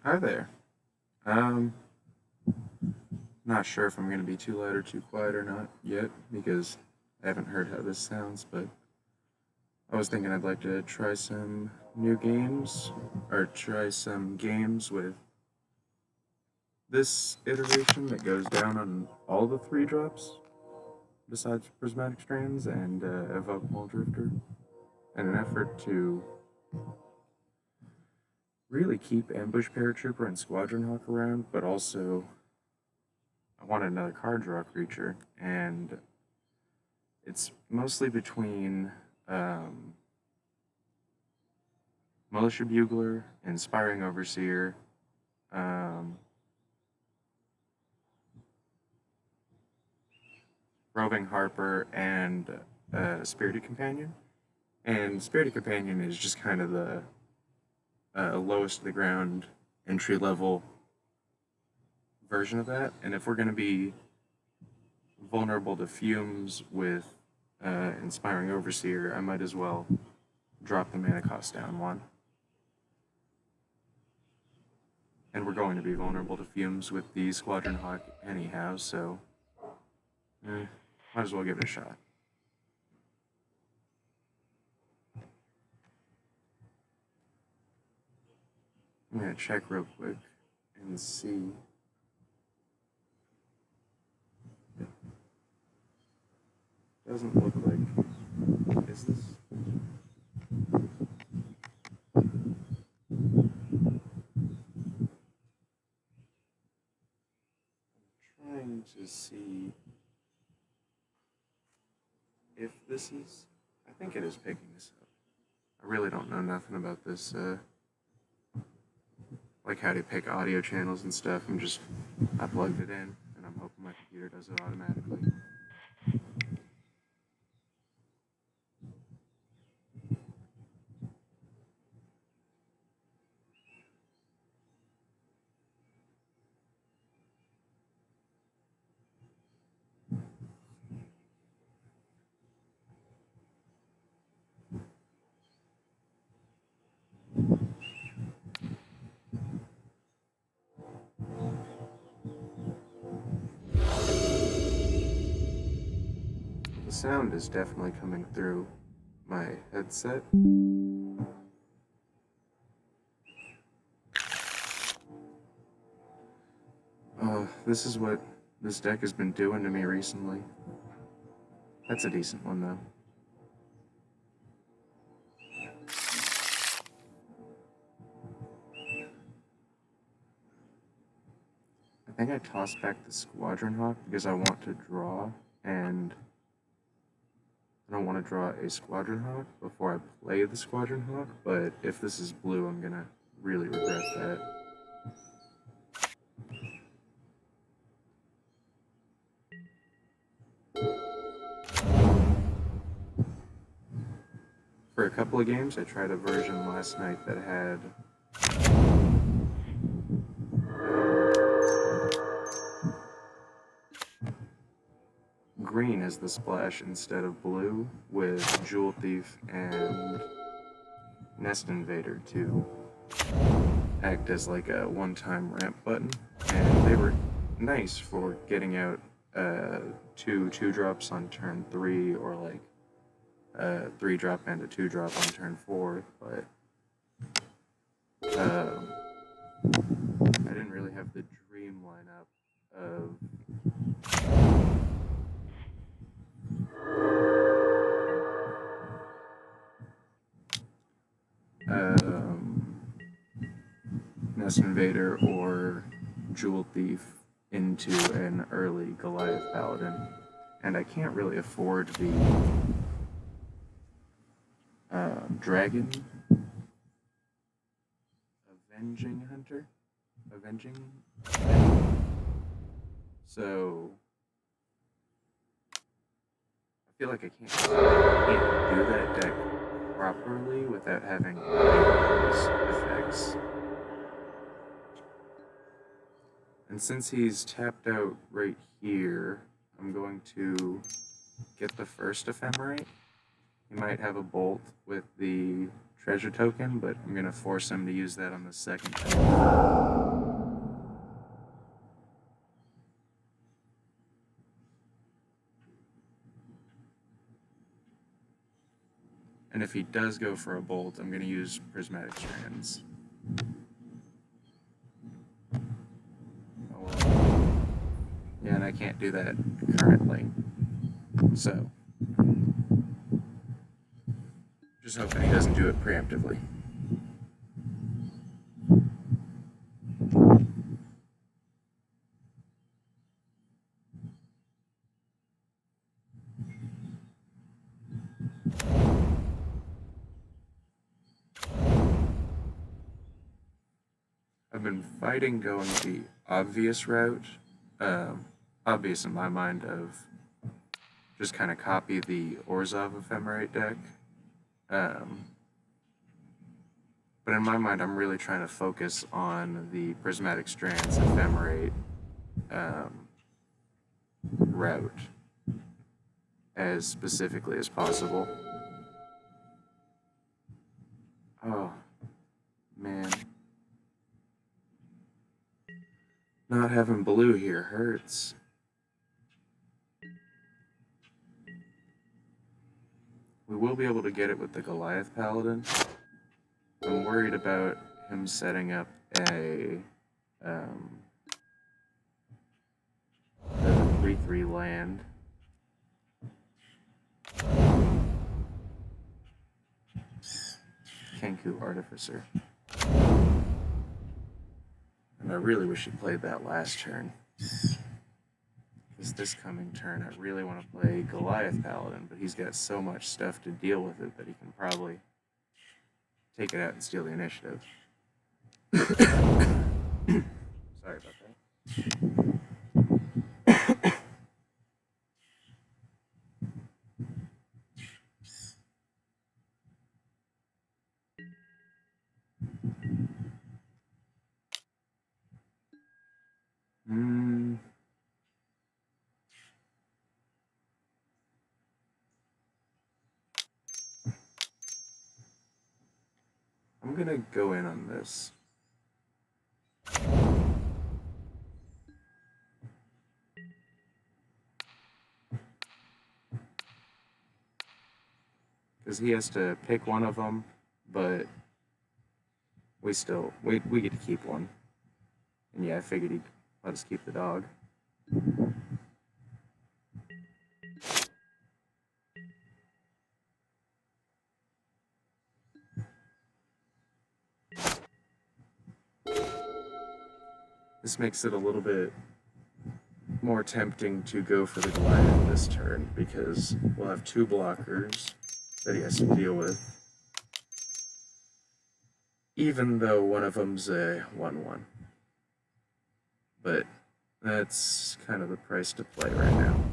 Hi there. Not sure if I'm going to be too loud or too quiet or not yet because I haven't heard how this sounds, but I was thinking I'd like to try some new games or try some games with this iteration that goes down on all the three drops besides Prismatic Strands and Evoke Mole Drifter in an effort to really keep Ambush Paratrooper and Squadron Hawk around, but also I wanted another card draw creature, and it's mostly between um, Militia Bugler, Inspiring Overseer, um, Roving Harper, and Spirited Companion. And Spirited Companion is just kind of the lowest to the ground entry level version of that. And if we're going to be vulnerable to fumes with Inspiring Overseer, I might as well drop the mana cost down one. And we're going to be vulnerable to fumes with the Squadron Hawk anyhow, so might as well give it a shot. I'm gonna check real quick and see. Doesn't look like. Is this? Trying to see if this is. I think it is picking this up. I really don't know nothing about this. Like how to pick audio channels and stuff. I plugged it in, and I'm hoping my computer does it automatically. The sound is definitely coming through my headset. This is what this deck has been doing to me recently. That's a decent one, though. I think I tossed back the Squadron Hawk because I want to draw, and I don't want to draw a Squadron Hawk before I play the Squadron Hawk, but if this is blue, I'm gonna really regret that. For a couple of games, I tried a version last night that had green as the splash instead of blue, with Jewel Thief and Nest Invader to act as like a one-time ramp button, and they were nice for getting out two 2-drops on turn 3, or like 3-drop and a 2-drop on turn 4, but I didn't really have the dream lineup of Nest Invader or Jewel Thief into an early Goliath Paladin, and I can't really afford the Dragon Avenging Hunter. So I feel like I can't do that deck properly without having those effects. And since he's tapped out right here, I'm going to get the first Ephemerate. He might have a bolt with the treasure token, but I'm going to force him to use that on the second turn. And if he does go for a bolt, I'm going to use Prismatic Strands. Oh, well. Yeah, and I can't do that currently. So, just hoping he doesn't do it preemptively. I've been fighting going the obvious route, obvious in my mind, of just kind of copy the Orzhov Ephemerate deck. But in my mind, I'm really trying to focus on the Prismatic Strands Ephemerate route as specifically as possible. Oh, man. Not having blue here hurts. We will be able to get it with the Goliath Paladin. I'm worried about him setting up a 3/3 land. Kenku Artificer. And I really wish he played that last turn. Because this coming turn, I really want to play Goliath Paladin, but he's got so much stuff to deal with it that he can probably take it out and steal the initiative. Sorry about that. I'm gonna go in on this. Because he has to pick one of them, but we get to keep one. And yeah, I figured he'd let us keep the dog. This makes it a little bit more tempting to go for the Goliath this turn, because we'll have two blockers that he has to deal with, even though one of them's a 1/1. But that's kind of the price to play right now.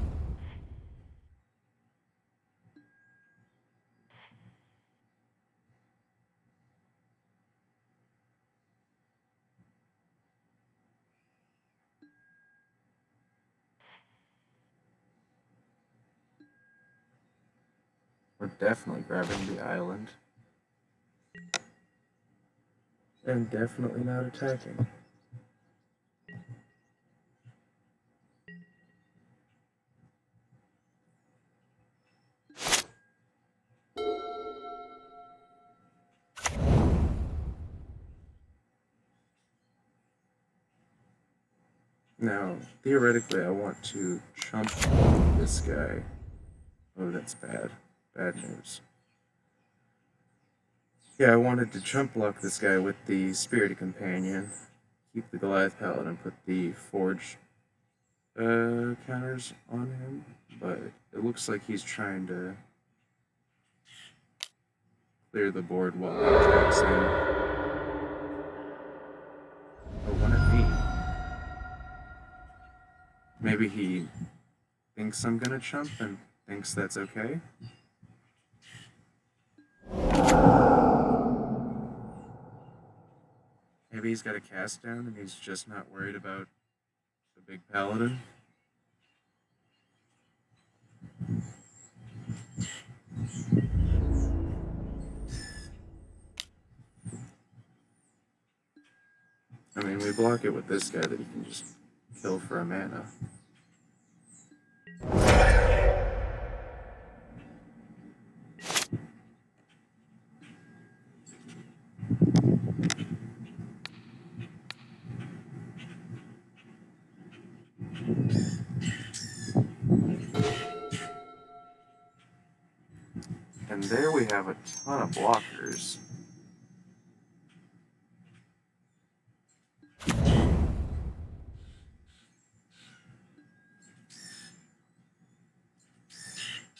We're definitely grabbing the island. And definitely not attacking. Now, theoretically, I want to chump this guy. Oh, that's bad. Bad news. Yeah, I wanted to chump block this guy with the Spirited Companion, keep the Goliath Paladin, put the Forge counters on him, but it looks like he's trying to clear the board while he attacks him. Oh, one at me. Maybe he thinks I'm gonna chump and thinks that's okay. Maybe he's got a cast down and he's just not worried about the big paladin. I mean, we block it with this guy that you can just kill for a mana. And there we have a ton of blockers.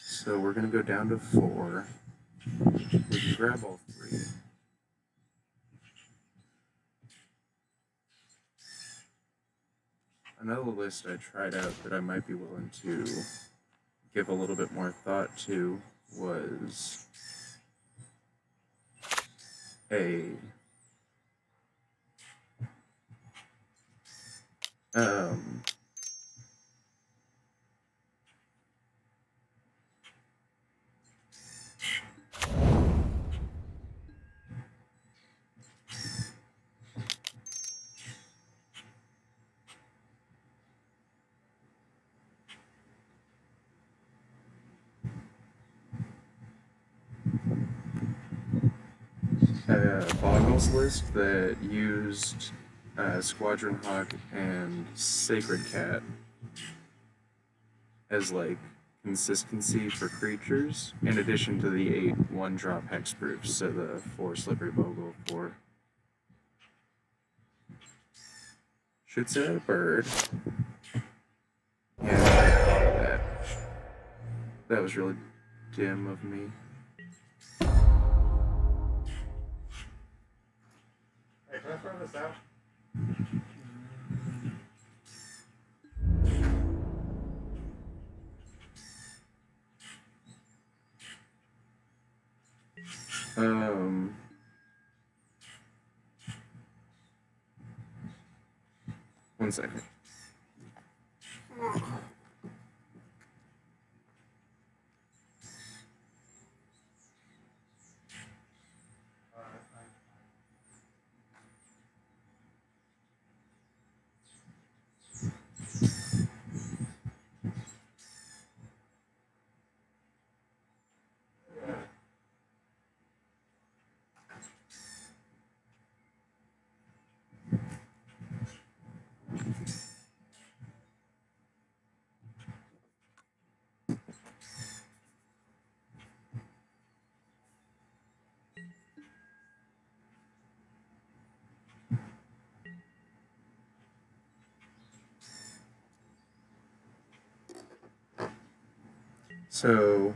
So we're going to go down to 4. We can grab all 3. Another list I tried out that I might be willing to give a little bit more thought to was a Boggles list that used Squadron Hawk and Sacred Cat as like consistency for creatures, in addition to the 8 1-drop hexproofs, so the 4 Slippery Bogle, 4 shoots at a bird. Yeah, I thought of that. That was really dim of me. Hey, can I throw this out? One second. So,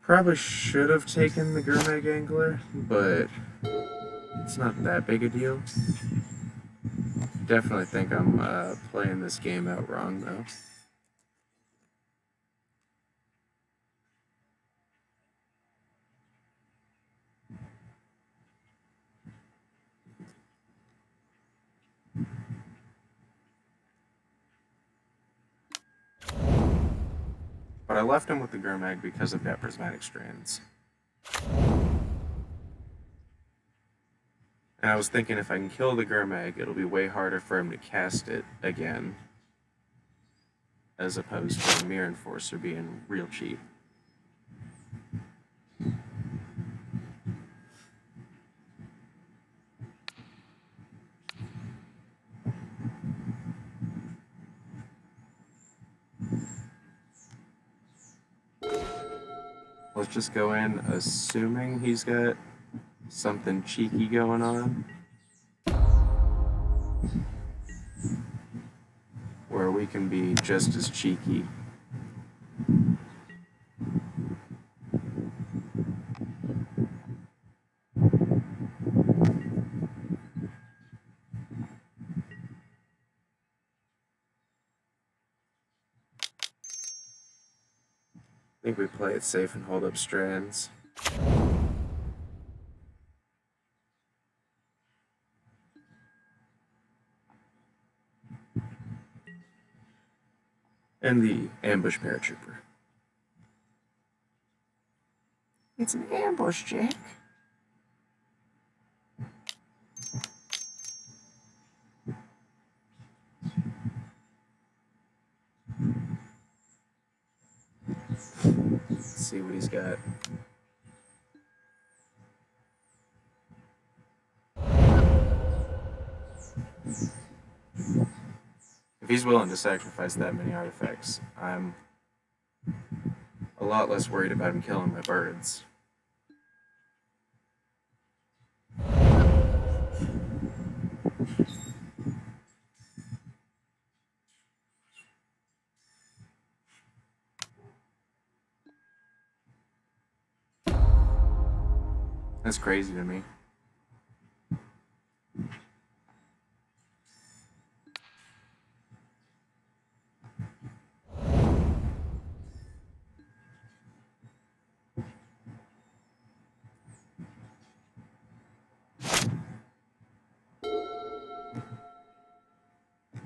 probably should have taken the Gurmag Angler, but it's not that big a deal. Definitely think I'm playing this game out wrong, though. But I left him with the Gurmag because of that Prismatic Strands. And I was thinking if I can kill the Gurmag, it'll be way harder for him to cast it again, as opposed to Mirror Enforcer being real cheap. Let's just go in assuming he's got something cheeky going on, where we can be just as cheeky. I think we play it safe and hold up strands. And the ambush paratrooper. It's an ambush, Jack. see what he's got. If he's willing to sacrifice that many artifacts, I'm a lot less worried about him killing my birds. That's crazy to me.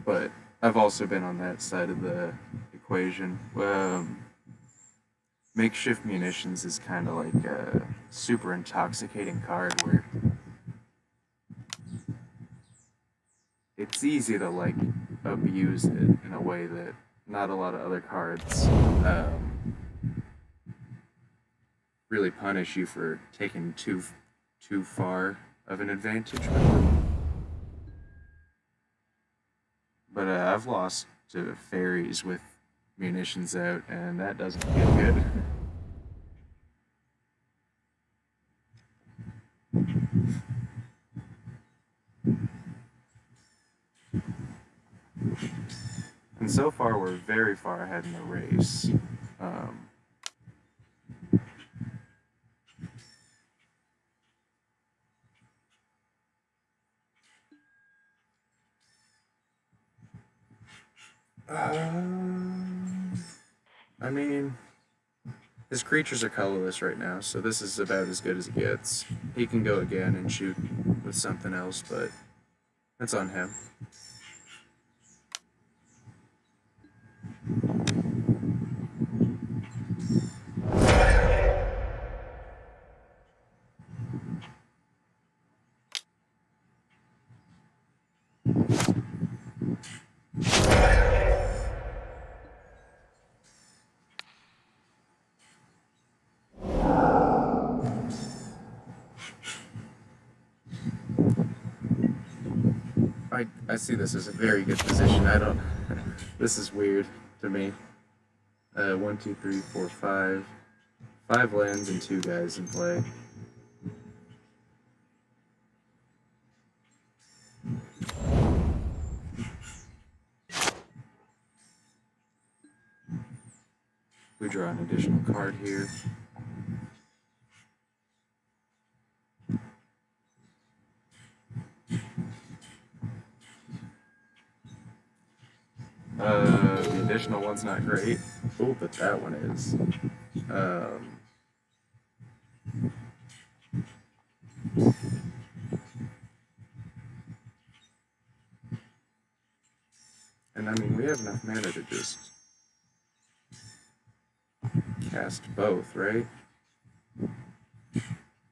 But I've also been on that side of the equation. Makeshift munitions is kind of like a super intoxicating card where it's easy to like abuse it in a way that not a lot of other cards really punish you for taking too far of an advantage with them. But I've lost to fairies with munitions out, and that doesn't feel good. And so far, we're very far ahead in the race. I mean, his creatures are colorless right now, so this is about as good as it gets. He can go again and shoot with something else, but that's on him. I see this as a very good position. I don't. This is weird to me. 1, 2, 3, 4, 5. 5 lands and 2 guys in play. We draw an additional card here. The additional one's not great. Oh, but that one is. And I mean, we have enough mana to just cast both, right?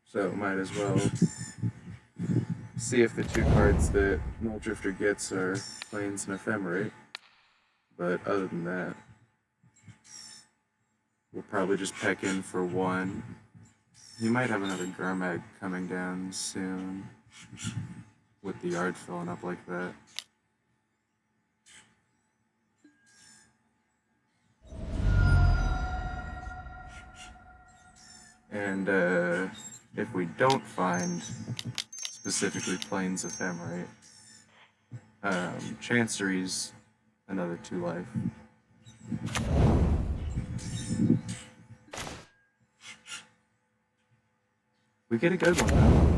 So might as well see if the 2 cards that Null Drifter gets are Plains and Ephemerate. But other than that, we'll probably just peck in for 1. He might have another Garmag coming down soon with the yard filling up like that. And if we don't find specifically Plains Ephemerate, Chancery's another 2 life. We get a good one though.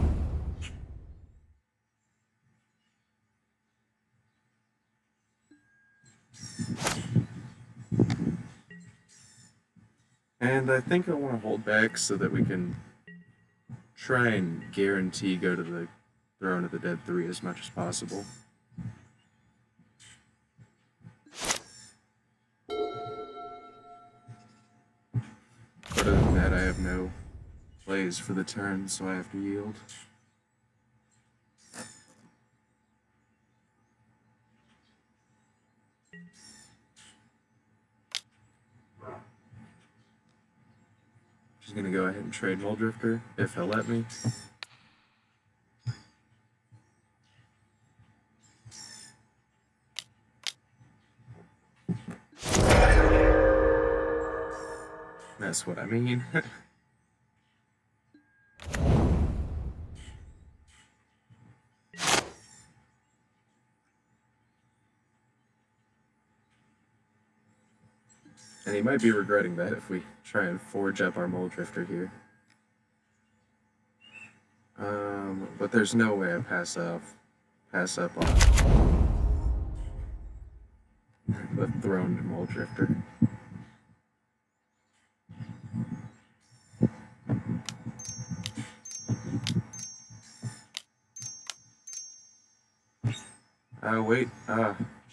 And I think I want to hold back so that we can try and guarantee go to the Throne of the Dead 3 as much as possible. But other than that, I have no plays for the turn, so I have to yield. gonna go ahead and trade Mole Drifter if he'll let me. That's what I mean. And he might be regretting that if we try and forge up our Mole Drifter here. But there's no way I pass up on the throned Mole Drifter. Wait.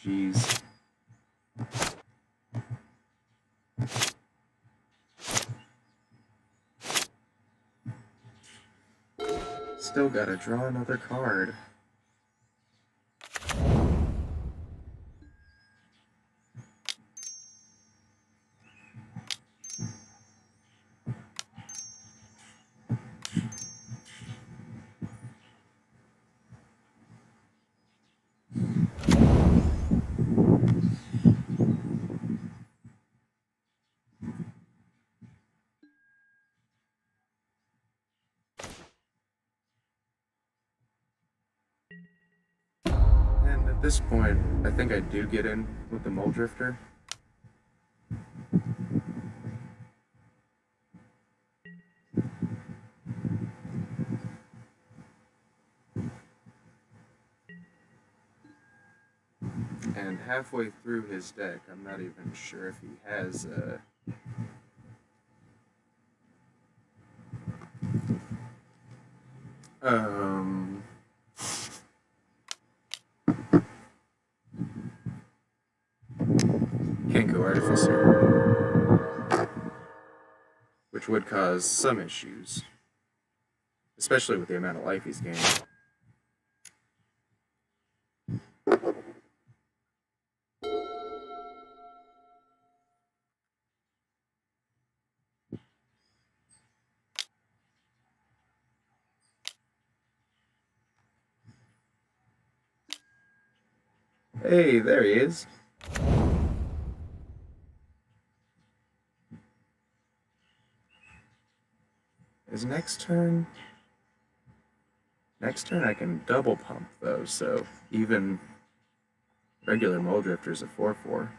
Jeez. Still gotta draw another card. And at this point, I think I do get in with the Mole Drifter. And halfway through his deck, I'm not even sure if he has Kenko Artificer, which would cause some issues, especially with the amount of life he's gained. Hey, there he is. His next turn I can double pump though, so even regular Mole Drifter's a 4/4.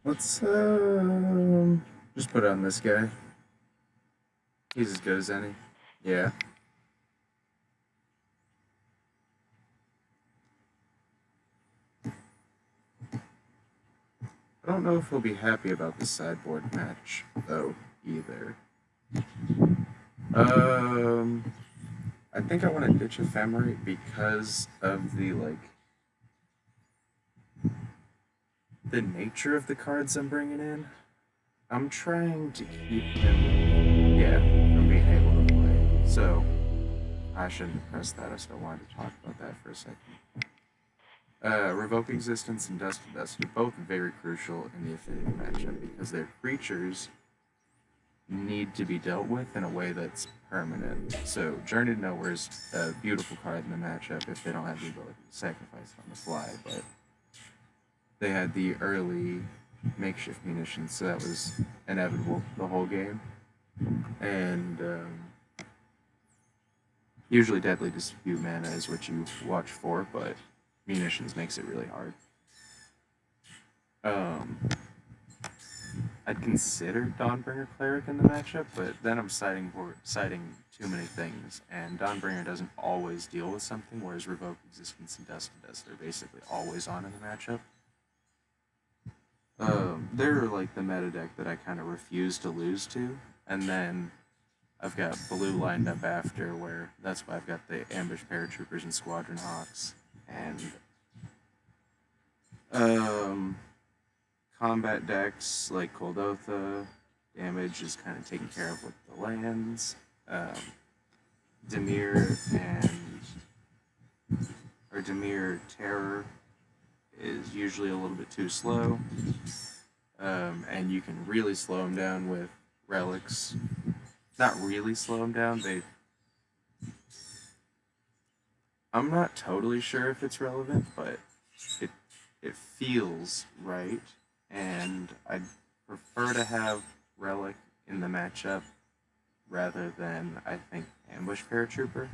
Let's just put it on this guy. He's as good as any. Yeah. I don't know if he'll be happy about the sideboard match though either. I think I want to ditch Ephemerate because of the nature of the cards I'm bringing in. I'm trying to keep him, from being able to play. So, I shouldn't have pressed that. I still wanted to talk about that for a second. Revoke Existence and Dust to Dust are both very crucial in the Affinity matchup because their creatures need to be dealt with in a way that's permanent. So, Journey to Nowhere is a beautiful card in the matchup if they don't have the ability to sacrifice it on the fly, but they had the early makeshift munitions, so that was inevitable the whole game. And usually Deadly Dispute mana is what you watch for, but munitions makes it really hard. I'd consider Dawnbringer Cleric in the matchup, but then I'm citing too many things, and Dawnbringer doesn't always deal with something, whereas Revoke, Existence, and Dust does. They're basically always on in the matchup. They're like the meta deck that I kind of refuse to lose to, and then I've got blue lined up after, where that's why I've got the Ambush Paratroopers and Squadron Hawks, and combat decks like Koldotha, damage is kind of taken care of with the lands. Dimir Terror is usually a little bit too slow, and you can really slow them down with relics. Not really slow them down. I'm not totally sure if it's relevant, but it feels right, and I'd prefer to have relic in the matchup rather than, I think, Ambush Paratrooper,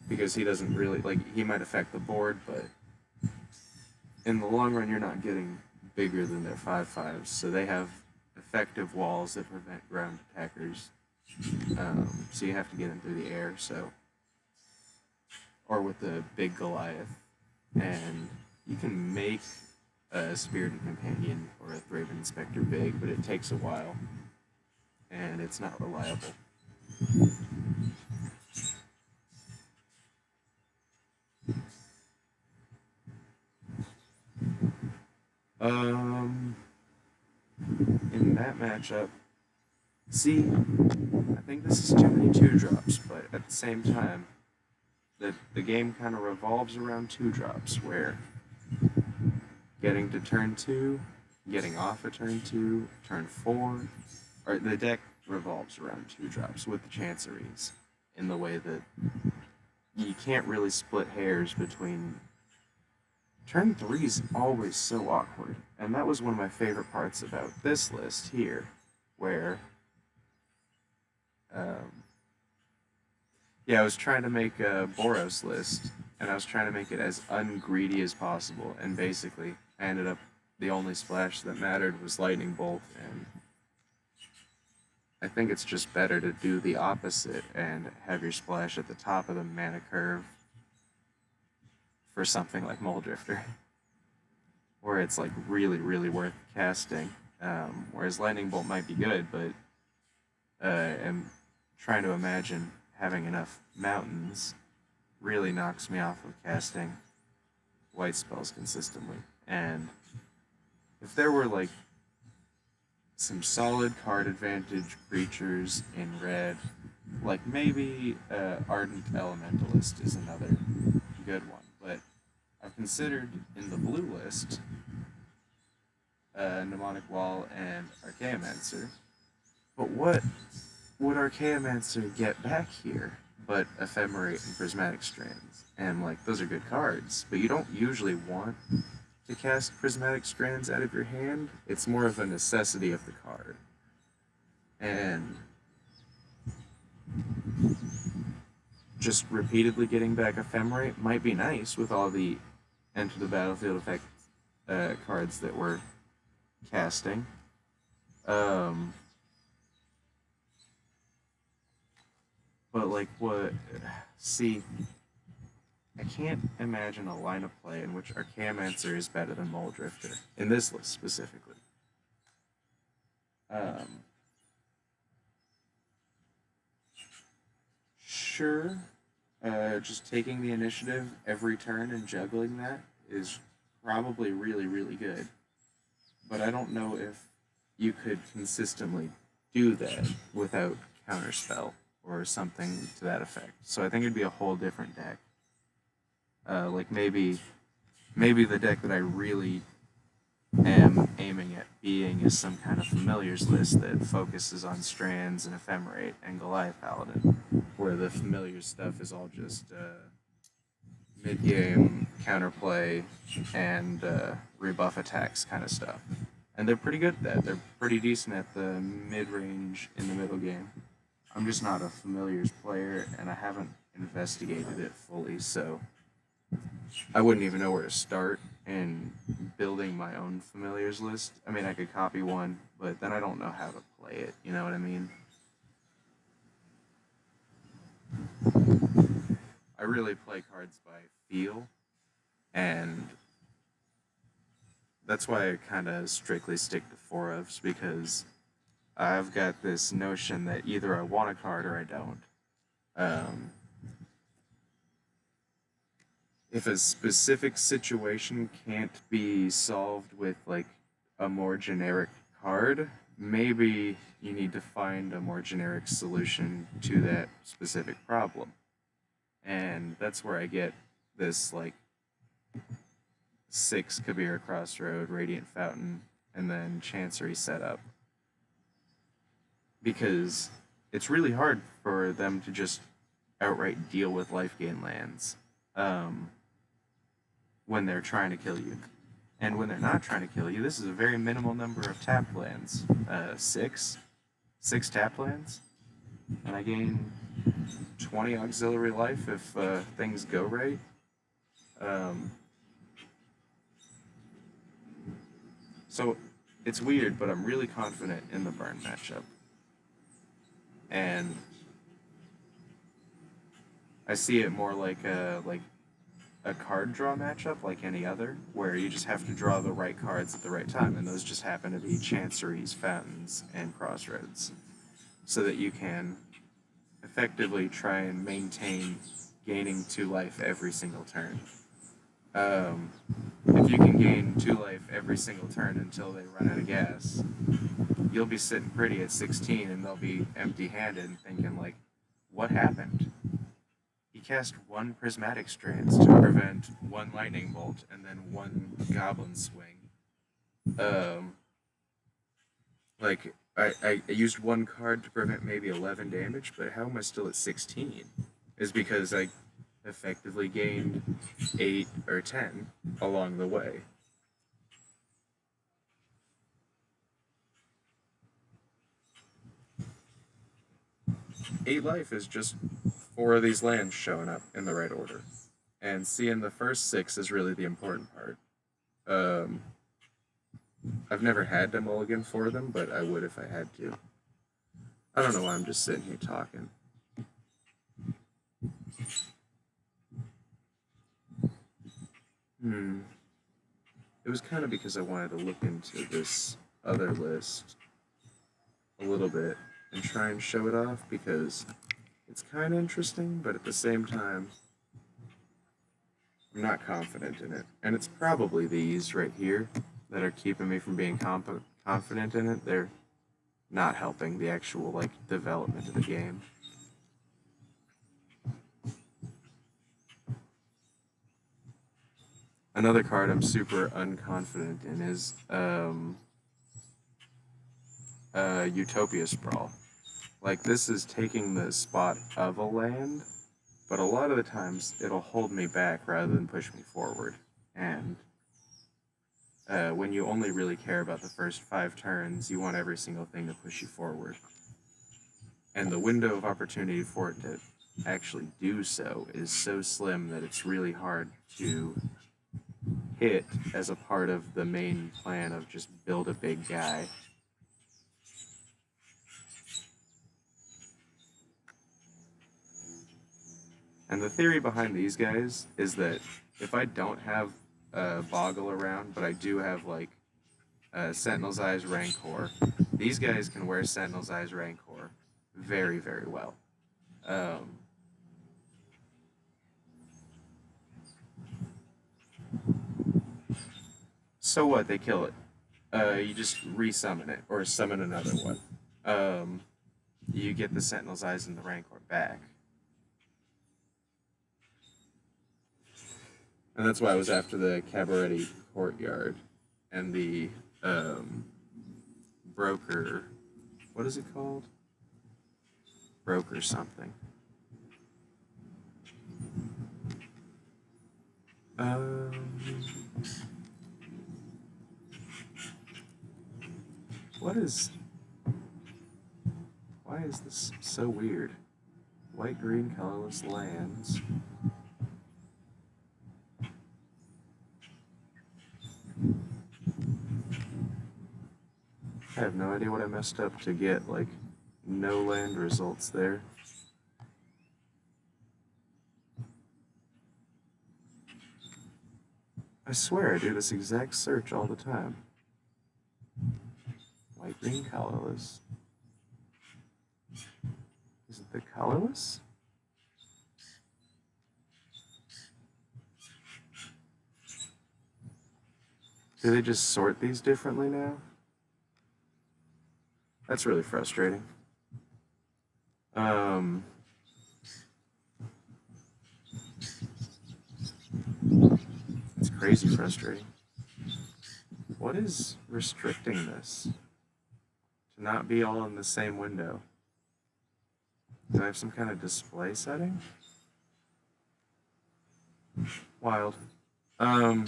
because he doesn't really, like, he might affect the board, but in the long run you're not getting bigger than their 5/5s, so they have effective walls that prevent ground attackers, so you have to get them through the air, or with the big Goliath, and you can make a Spirited Companion or a Thraben Inspector big, but it takes a while, and it's not reliable. In that matchup, see, I think this is too many 2-drops, but at the same time, the game kind of revolves around 2-drops, where getting to turn 2, getting off at turn 2, turn 4, or the deck revolves around 2-drops with the Chanceries, in the way that you can't really split hairs between. Turn 3 is always so awkward, and that was one of my favorite parts about this list here, where, I was trying to make a Boros list, and I was trying to make it as ungreedy as possible, and basically, I ended up, the only splash that mattered was Lightning Bolt, and I think it's just better to do the opposite and have your splash at the top of the mana curve for something like Moldrifter, where it's like really worth casting. Whereas Lightning Bolt might be good, but I'm trying to imagine having enough mountains really knocks me off of casting white spells consistently. And if there were like some solid card advantage creatures in red, like maybe Ardent Elementalist is another good one, but I've considered in the blue list Mnemonic Wall and Archaeomancer, but what would Archaeomancer get back here but Ephemerate and Prismatic Strands? And like, those are good cards, but you don't usually want to cast Prismatic Strands out of your hand. It's more of a necessity of the card. And just repeatedly getting back Ephemerate might be nice with all the Enter the Battlefield effect cards that we're casting. But like, what? See, I can't imagine a line of play in which Archaeomancer is better than Moldrifter, in this list specifically. Sure, just taking the initiative every turn and juggling that is probably really good. But I don't know if you could consistently do that without Counterspell or something to that effect. So I think it'd be a whole different deck. Like maybe the deck that I really am aiming at being is some kind of familiars list that focuses on Strands and Ephemerate and Goliath Paladin, where the familiar stuff is all just mid-game counterplay and rebuff attacks kind of stuff. And they're pretty good at that. They're pretty decent at the mid-range in the middle game. I'm just not a familiars player, and I haven't investigated it fully, so I wouldn't even know where to start in building my own familiars list. I mean, I could copy one, but then I don't know how to play it, you know what I mean? I really play cards by feel, and that's why I kind of strictly stick to 4-ofs, because I've got this notion that either I want a card or I don't. Um, if a specific situation can't be solved with like a more generic card, maybe you need to find a more generic solution to that specific problem. And that's where I get this like 6 Kabir Crossroad, Radiant Fountain, and then Chancery setup. Because it's really hard for them to just outright deal with life gain lands when they're trying to kill you. And when they're not trying to kill you, this is a very minimal number of tapped lands. 6? 6 tapped lands? And I gain 20 auxiliary life if things go right. So it's weird, but I'm really confident in the burn matchup. And I see it more like a card draw matchup, like any other, where you just have to draw the right cards at the right time, and those just happen to be Chanceries, Fountains, and Crossroads, so that you can effectively try and maintain gaining 2 life every single turn. If you can gain 2 life every single turn until they run out of gas, you'll be sitting pretty at 16, and they'll be empty-handed and thinking like, what happened? He cast 1 Prismatic Strands to prevent 1 Lightning Bolt and then 1 Goblin Swing. Like, I used 1 card to prevent maybe 11 damage, but how am I still at 16? Is because I effectively gained 8 or 10 along the way. Eight life is just 4 of these lands showing up in the right order. And seeing the first 6 is really the important part. I've never had to mulligan for them, but I would if I had to. I don't know why I'm just sitting here talking. It was kind of because I wanted to look into this other list a little bit and try and show it off, because it's kind of interesting, but at the same time, I'm not confident in it. And it's probably these right here that are keeping me from being confident in it. They're not helping the actual like development of the game. Another card I'm super unconfident in is Utopia Sprawl. Like, this is taking the spot of a land, but a lot of the times it'll hold me back rather than push me forward. And when you only really care about the first 5 turns, you want every single thing to push you forward. And the window of opportunity for it to actually do so is so slim that it's really hard to hit as a part of the main plan of just build a big guy. And the theory behind these guys is that if I don't have Boggle around, but I do have like Sentinel's Eyes Rancor, these guys can wear Sentinel's Eyes Rancor very, very well. So what? They kill it. You just resummon it, or summon another one. You get the Sentinel's Eyes and the Rancor back. And that's why I was after the Cabaretti Courtyard and the Broker. What is it called? Broker something. What is... Why is this so weird? White, green, colorless lands. I have no idea what I messed up to get, like, no land results there. I swear I do this exact search all the time. White, green, colorless. Is it the colorless? Do they just sort these differently now? That's really frustrating. It's crazy frustrating. What is restricting this? To not be all in the same window? Do I have some kind of display setting? Wild. I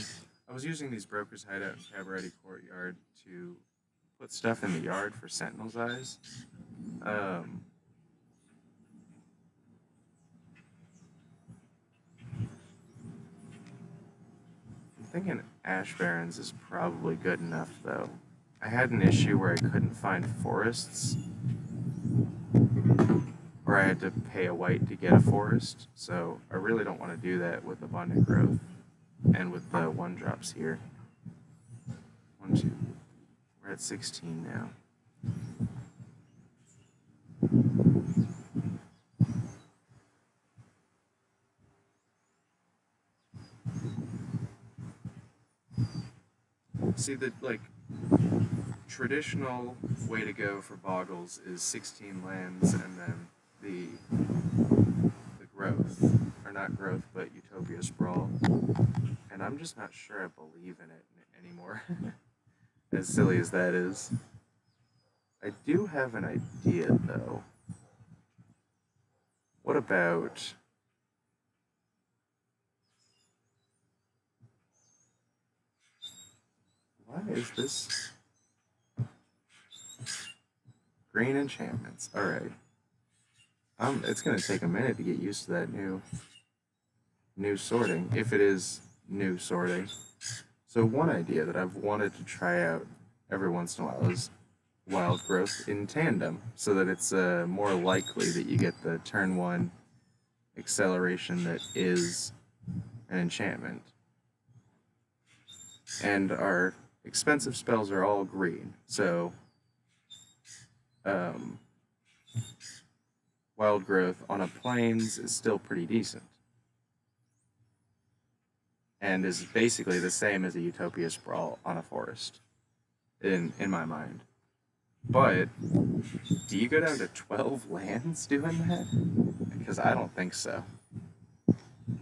was using these Broker's Hideout and Cabaret Courtyard to put stuff in the yard for Sentinel's Eyes. I'm thinking Ash Barrens is probably good enough, though. I had an issue where I couldn't find forests, or I had to pay a white to get a forest, so I really don't want to do that with Abundant Growth and with the 1-drops here. 1, 2, we're at 16 now. See, the traditional way to go for boggles is 16 lands and then the growth, or not growth, but Utopia Sprawl. And I'm just not sure I believe in it anymore. As silly as that is. I do have an idea, though. What about... Why is this... Green enchantments. Alright. It's going to take a minute to get used to that new sorting, if it is new sorting. So one idea that I've wanted to try out every once in a while is wild growth in tandem, so that it's more likely that you get the turn 1 acceleration that is an enchantment. And our expensive spells are all green, so wild growth on a plains is still pretty decent. And is basically the same as a Utopia Sprawl on a forest, in my mind. But, do you go down to 12 lands doing that? Because I don't think so.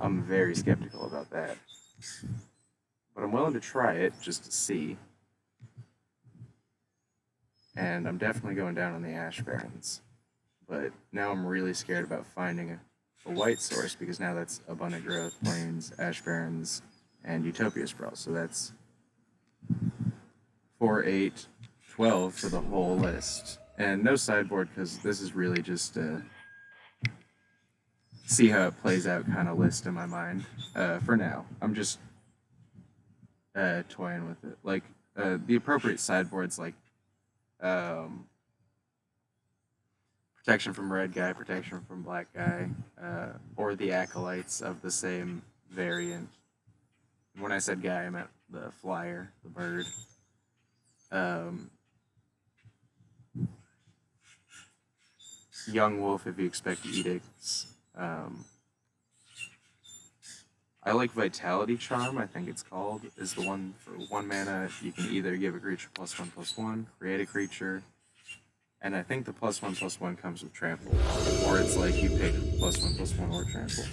I'm very skeptical about that. But I'm willing to try it, just to see. And I'm definitely going down on the Ash Barrens. But now I'm really scared about finding a white source, because now that's Abundant Growth, Plains, Ash Barrens, and Utopia Sprawl. So that's 4, 8, 12 for the whole list. And no sideboard, because this is really just a see how it plays out kind of list in my mind. For now, I'm just toying with it. Like, the appropriate sideboards, like protection from red guy, protection from black guy, or the acolytes of the same variant. When I said guy, I meant the flyer, the bird. Young Wolf if you expect edicts. I like Vitality Charm, I think it's called, is the one for 1 mana. You can either give a creature +1/+1, create a creature, and I think the +1/+1 comes with trample. Or it's like you pick +1/+1 or trample.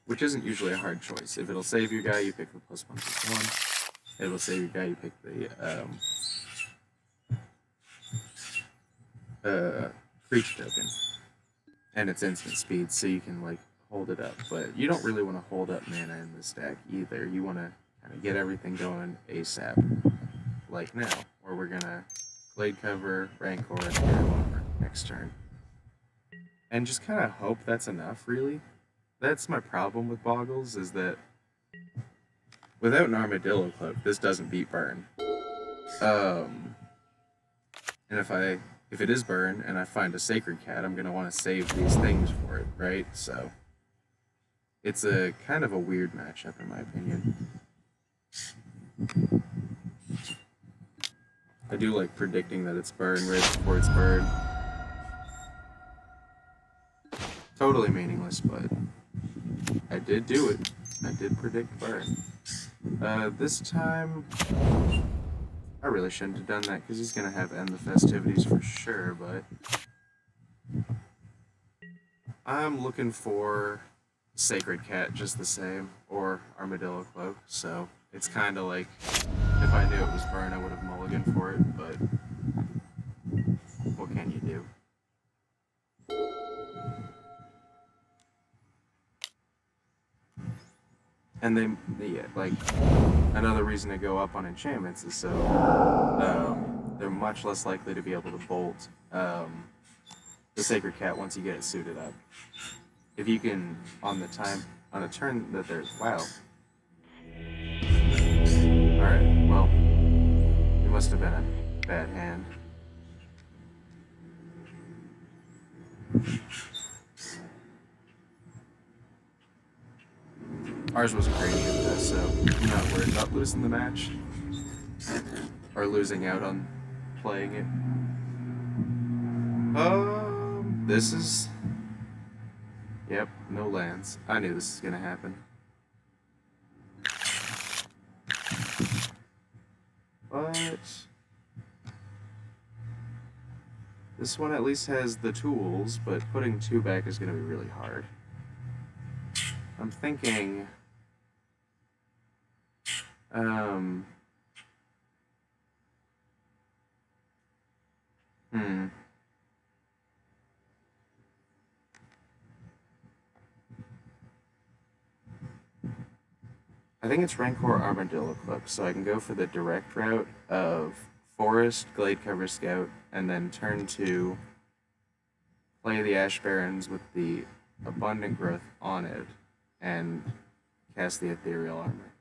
Which isn't usually a hard choice. If it'll save your guy, you pick the +1/+1. If it'll save your guy, you pick the creature token. And it's instant speed, so you can like hold it up. But you don't really want to hold up mana in this deck either. You want to kind of get everything going ASAP, like now, where we're gonna Glade Cover, Rancor, and Lumber next turn. And just kind of hope that's enough, really. That's my problem with Boggles, is that without an Armadillo Cloak, this doesn't beat Burn. And if it is Burn and I find a Sacred Cat, I'm going to want to save these things for it, right? So it's a kind of a weird matchup in my opinion. I do like predicting that it's burn right before it's burn. Totally meaningless, but I did do it. I did predict burn. This time, I really shouldn't have done that because he's going to have end the festivities for sure, but I'm looking for Sacred Cat just the same, or Armadillo Cloak, so it's kind of like if I knew it was burn, I would have mulliganed for it, but what can you do? And yeah, like, another reason to go up on enchantments is so they're much less likely to be able to bolt the Sacred Cat once you get it suited up. If you can, on a turn that there's, wow. Alright, well, it must have been a bad hand. Ours wasn't great either, so I'm not worried about losing the match. Or losing out on playing it. This is... Yep, no lands. I knew this was gonna happen. But... this one at least has the tools, but putting 2 back is gonna be really hard. I'm thinking... I think it's Rancor Armadillo Club, so I can go for the direct route of Forest, Glade Cover Scout, and then turn to play the Ash Barrens with the Abundant Growth on it, and cast the Ethereal Armor.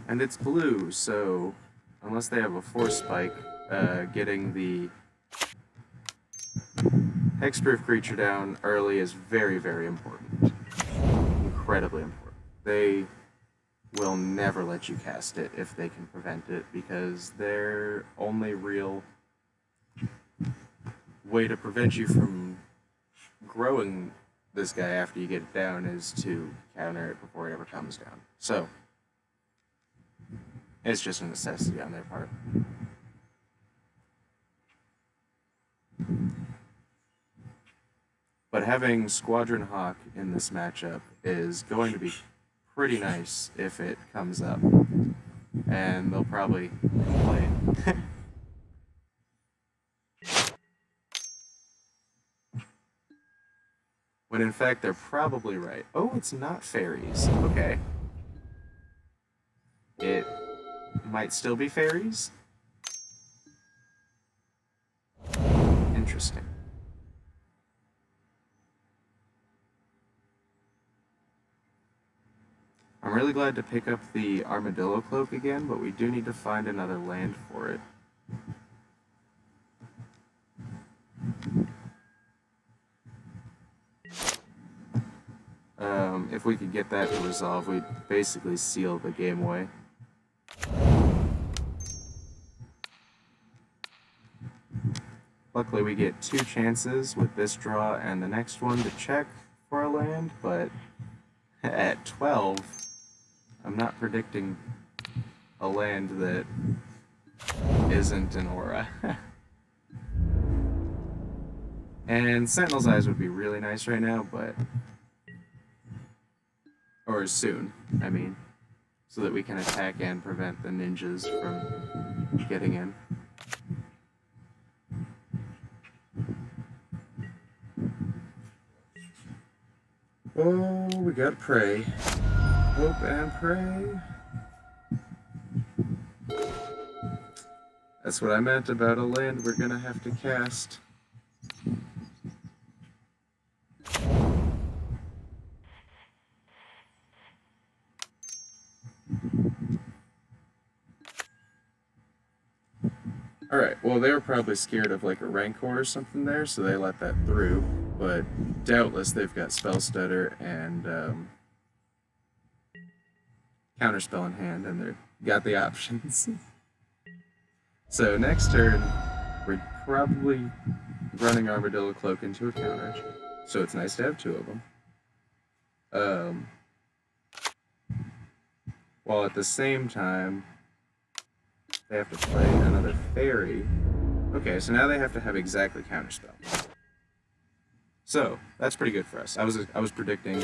And it's blue, so unless they have a Force Spike, getting the Hexproof creature down early is very, very important. Incredibly important. They will never let you cast it if they can prevent it, because their only real way to prevent you from growing this guy after you get it down is to counter it before it ever comes down. So, it's just a necessity on their part. But having Squadron Hawk in this matchup is going to be pretty nice if it comes up. And they'll probably complain. When in fact they're probably right. Oh, it's not fairies. Okay. It might still be fairies? Interesting. I'm really glad to pick up the Armadillo Cloak again, but we do need to find another land for it. If we could get that to resolve, we'd basically seal the game away. Luckily, we get 2 chances with this draw and the next one to check for a land, but at 12, I'm not predicting a land that isn't an aura. And Sentinel's Eyes would be really nice right now, but... or soon, I mean. So that we can attack and prevent the ninjas from getting in. Oh, we gotta pray. Hope and pray. That's what I meant about a land we're gonna have to cast. Alright, well, they were probably scared of like a Rancor or something there, so they let that through. But doubtless they've got Spell Stutter and Counterspell in hand, and they've got the options. So next turn, we're probably running Armadillo Cloak into a counter, so it's nice to have two of them. While at the same time, they have to play another fairy. Okay, so now they have to have exactly Counterspell. So that's pretty good for us. I was predicting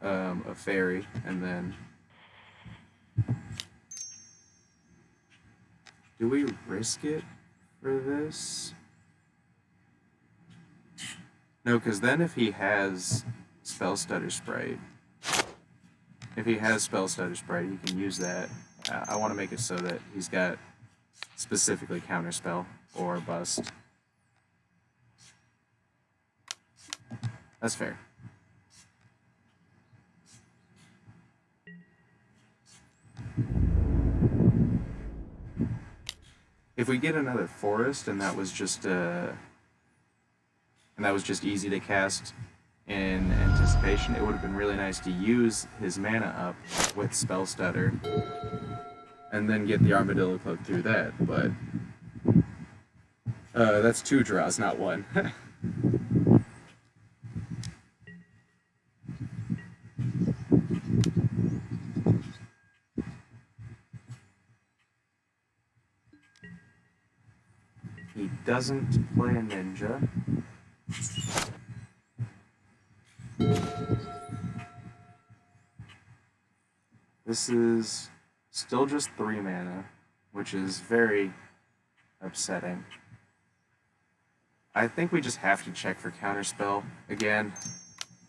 a fairy, and then do we risk it for this? No, because then if he has Spell Stutter Sprite, he can use that. I want to make it so that he's got specifically Counterspell or Bust. That's fair. If we get another Forest and that was just easy to cast in anticipation, it would have been really nice to use his mana up with Spell Stutter and then get the Armadillo Cloak through that, but that's two draws, not one. He doesn't play a ninja. This is still just 3 mana, which is very upsetting. I think we just have to check for Counterspell again.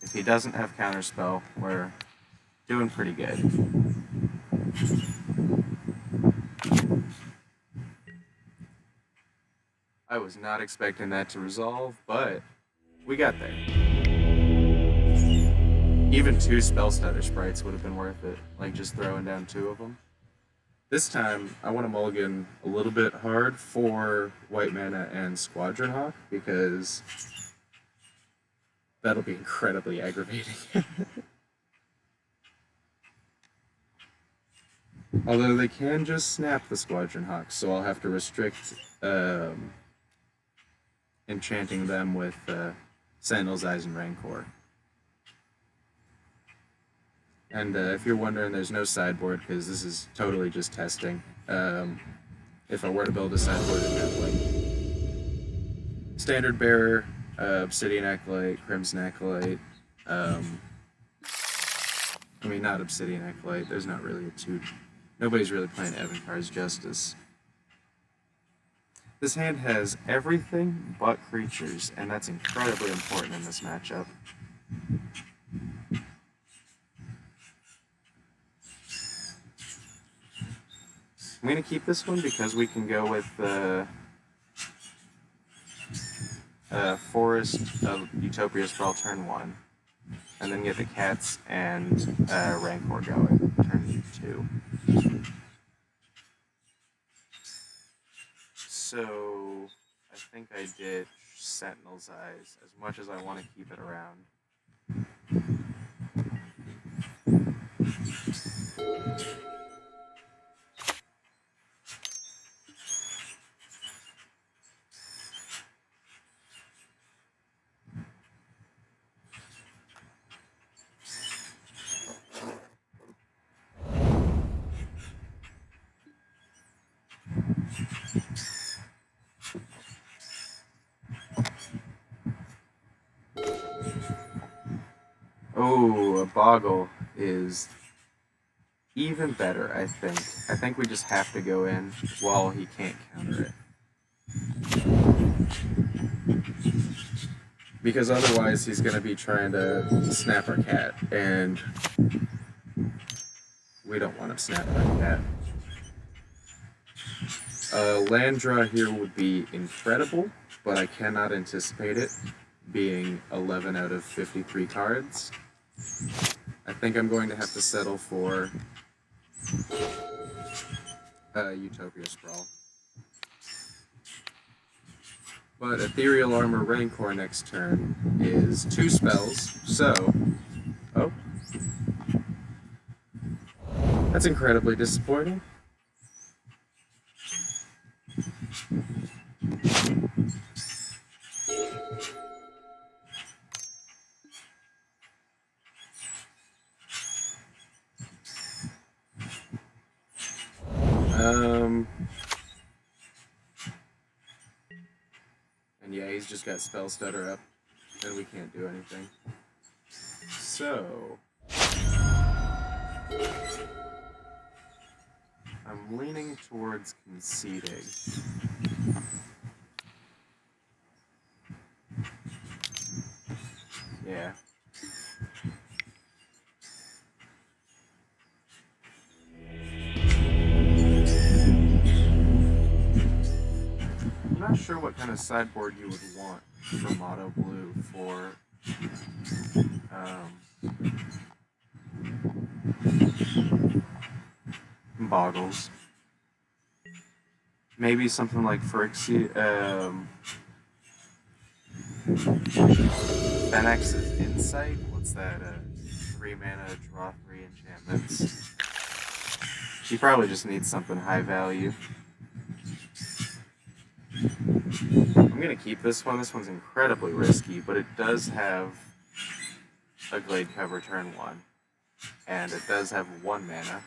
If he doesn't have Counterspell, we're doing pretty good. I was not expecting that to resolve, but we got there. Even 2 Spell Stutter Sprites would have been worth it, like just throwing down 2 of them. This time, I want to mulligan a little bit hard for White Mana and Squadron Hawk, because that'll be incredibly aggravating. Although they can just snap the Squadron Hawks, so I'll have to restrict enchanting them with Sentinel's Eyes and Rancor. And if you're wondering, there's no sideboard, because this is totally just testing. If I were to build a sideboard, it'd have like Standard Bearer, Obsidian Acolyte, Crimson Acolyte. I mean, not Obsidian Acolyte. There's not really a two. Nobody's really playing Evankar's Justice. This hand has everything but creatures, and that's incredibly important in this matchup. I'm going to keep this one because we can go with the Forest of Utopia Sprawl turn 1, and then get the Cats and Rancor going turn 2. So I think I ditch Sentinel's Eyes as much as I want to keep it around. Oh, a Boggle is even better, I think. I think we just have to go in while he can't counter it. Because otherwise he's going to be trying to snap our cat, and we don't want him snapping our cat. Land draw here would be incredible, but I cannot anticipate it being 11 out of 53 cards. I think I'm going to have to settle for Utopia Sprawl. But Ethereal Armor Rancor next turn is 2 spells, so... Oh. That's incredibly disappointing. And yeah, he's just got Spell Stutter up, and we can't do anything. So... I'm leaning towards conceding. Yeah. I'm not sure what kind of sideboard you would want for Mono Blue for Boggles. Maybe something like Phyrexian, Fenix's Insight. What's that? 3 mana, draw 3 enchantments. She probably just needs something high value. I'm gonna keep this one. This one's incredibly risky, but it does have a Glade Cover turn 1. And it does have 1 mana.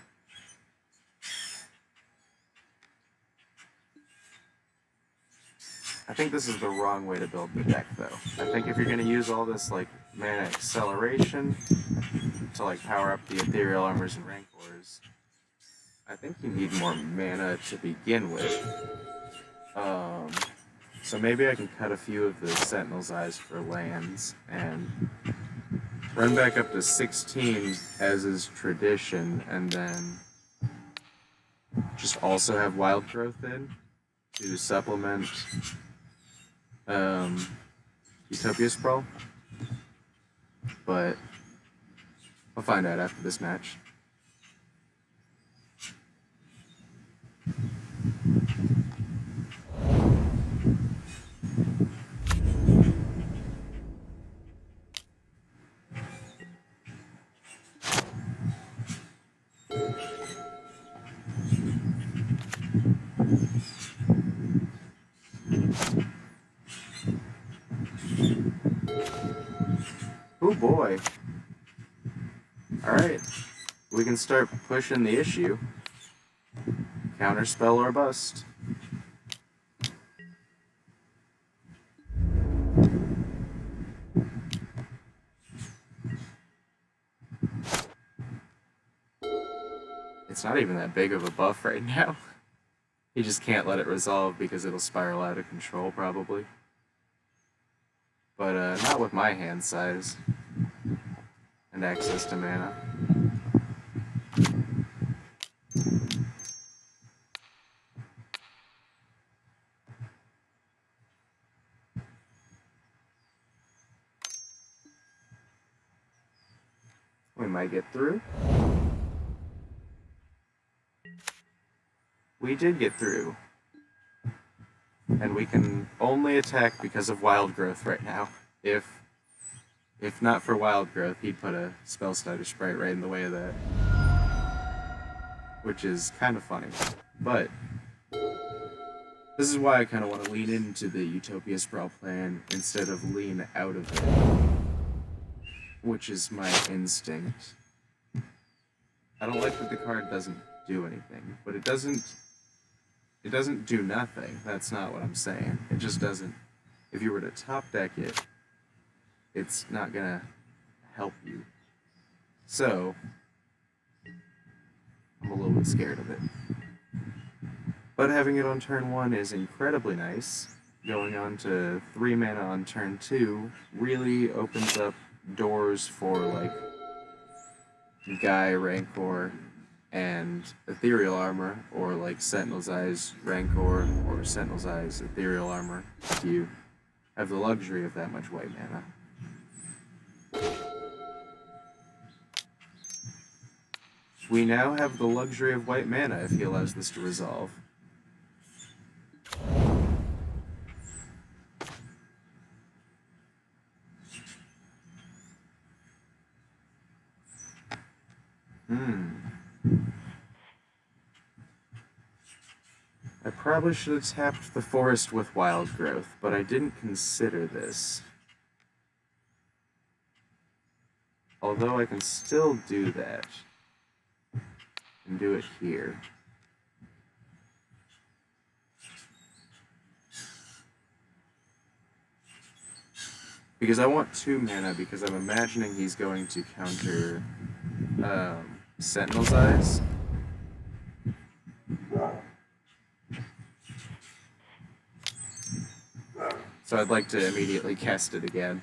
I think this is the wrong way to build the deck, though. I think if you're going to use all this, like, mana acceleration to, like, power up the Ethereal Armors and Rancors, I think you need more mana to begin with. So maybe I can cut a few of the Sentinel's Eyes for lands and run back up to 16 as is tradition, and then just also have Wild Growth in to supplement Utopia Sprawl. But I'll find out after this match. Oh boy. Alright. We can start pushing the issue. Counterspell or bust. It's not even that big of a buff right now. He just can't let it resolve because it'll spiral out of control, probably. But not with my hand size and access to mana. We might get through. We did get through. And we can only attack because of Wild Growth right now. If not for Wild Growth, he'd put a Spell Stutter Sprite right in the way of that. Which is kind of funny. But this is why I kind of want to lean into the Utopia Sprawl plan instead of lean out of it. Which is my instinct. I don't like that the card doesn't do anything, but it doesn't do nothing. That's not what I'm saying. It just doesn't. If you were to top deck it, it's not gonna help you. So, I'm a little bit scared of it. But having it on turn 1 is incredibly nice. Going on to 3 mana on turn 2 really opens up doors for, like, Guy, Rancor, and Ethereal Armor, or like Sentinel's Eyes, Rancor, or Sentinel's Eyes, Ethereal Armor, if you have the luxury of that much white mana. We now have the luxury of white mana if he allows this to resolve. I probably should have tapped the forest with wild growth, but I didn't consider this. Although I can still do that. And do it here. Because I want 2 mana, because I'm imagining he's going to counter Sentinel's Eyes. So I'd like to immediately cast it again.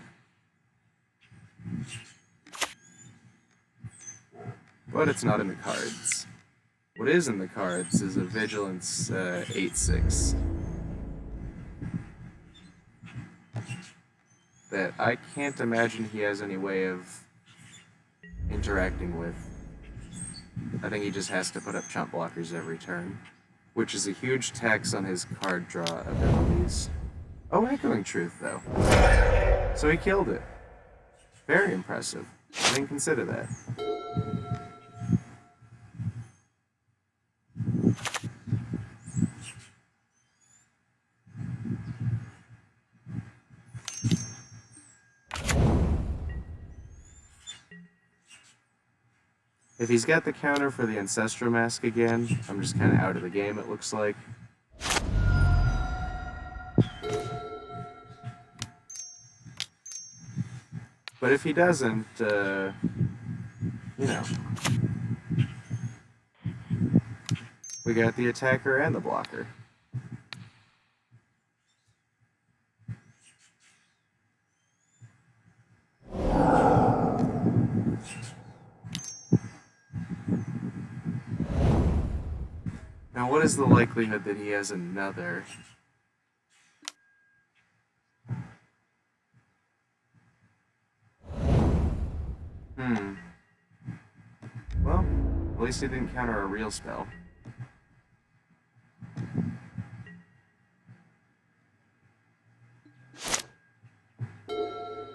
But it's not in the cards. What is in the cards is a Vigilance 8/6. That I can't imagine he has any way of interacting with. I think he just has to put up chump blockers every turn, which is a huge tax on his card draw abilities. Oh, Echoing Truth, though. So he killed it. Very impressive. I didn't consider that. If he's got the counter for the Ancestral Mask again, I'm just kind of out of the game, it looks like. But if he doesn't, you know, we got the attacker and the blocker. Now, what is the likelihood that he has another? Well, at least he didn't counter a real spell.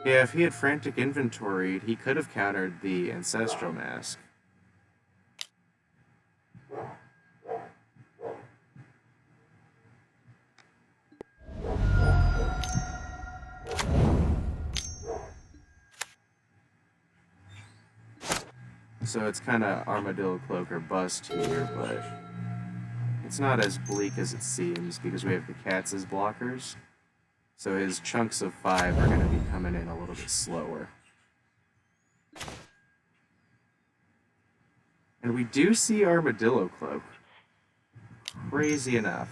Yeah, if he had Frantic Inventoried, he could have countered the Ancestral Mask. So it's kind of Armadillo Cloak or bust here, but it's not as bleak as it seems because we have the cats as blockers. So his chunks of 5 are going to be coming in a little bit slower. And we do see Armadillo Cloak. Crazy enough.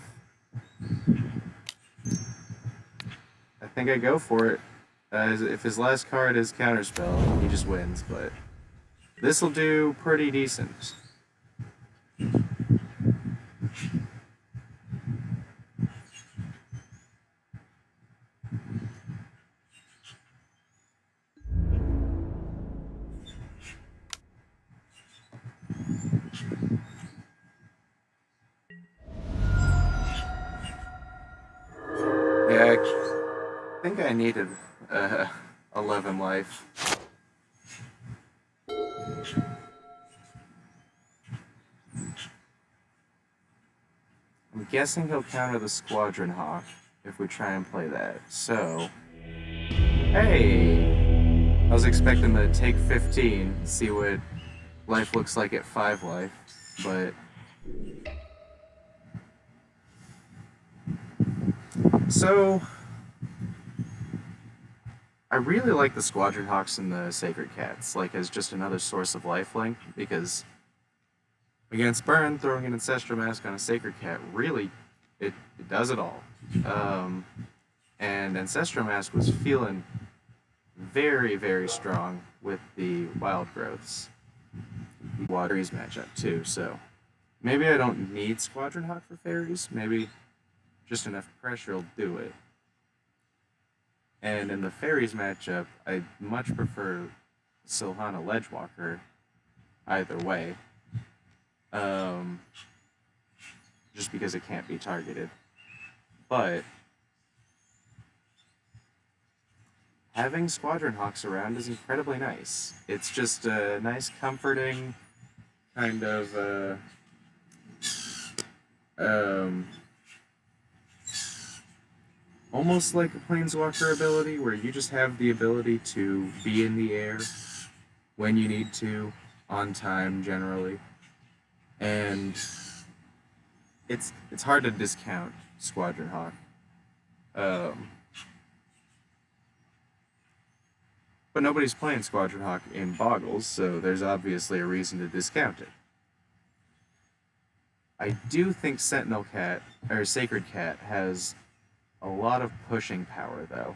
I think I go for it. If his last card is Counterspell, he just wins, but this'll do pretty decent. Yeah, I think I needed 11 life. I'm guessing he'll counter the Squadron Hawk if we try and play that. So, hey! I was expecting to take 15, see what life looks like at 5 life, but so I really like the Squadron Hawks and the Sacred Cats, like as just another source of lifelink, because against Burn, throwing an Ancestral Mask on a Sacred Cat really it does it all. And Ancestral Mask was feeling very, very strong with the Wild Growths. Fairies matchup too, so maybe I don't need Squadron Hawk for Fairies, maybe just enough pressure will do it. And in the Fairies matchup, I much prefer Silhana Ledgewalker either way. Just because it can't be targeted. But having Squadron Hawks around is incredibly nice. It's just a nice, comforting kind of almost like a planeswalker ability, where you just have the ability to be in the air when you need to, on time generally, and it's hard to discount Squadron Hawk. Um, but nobody's playing Squadron Hawk in Boggles, so there's obviously a reason to discount it. I do think Sentinel Cat, or Sacred Cat, has a lot of pushing power, though.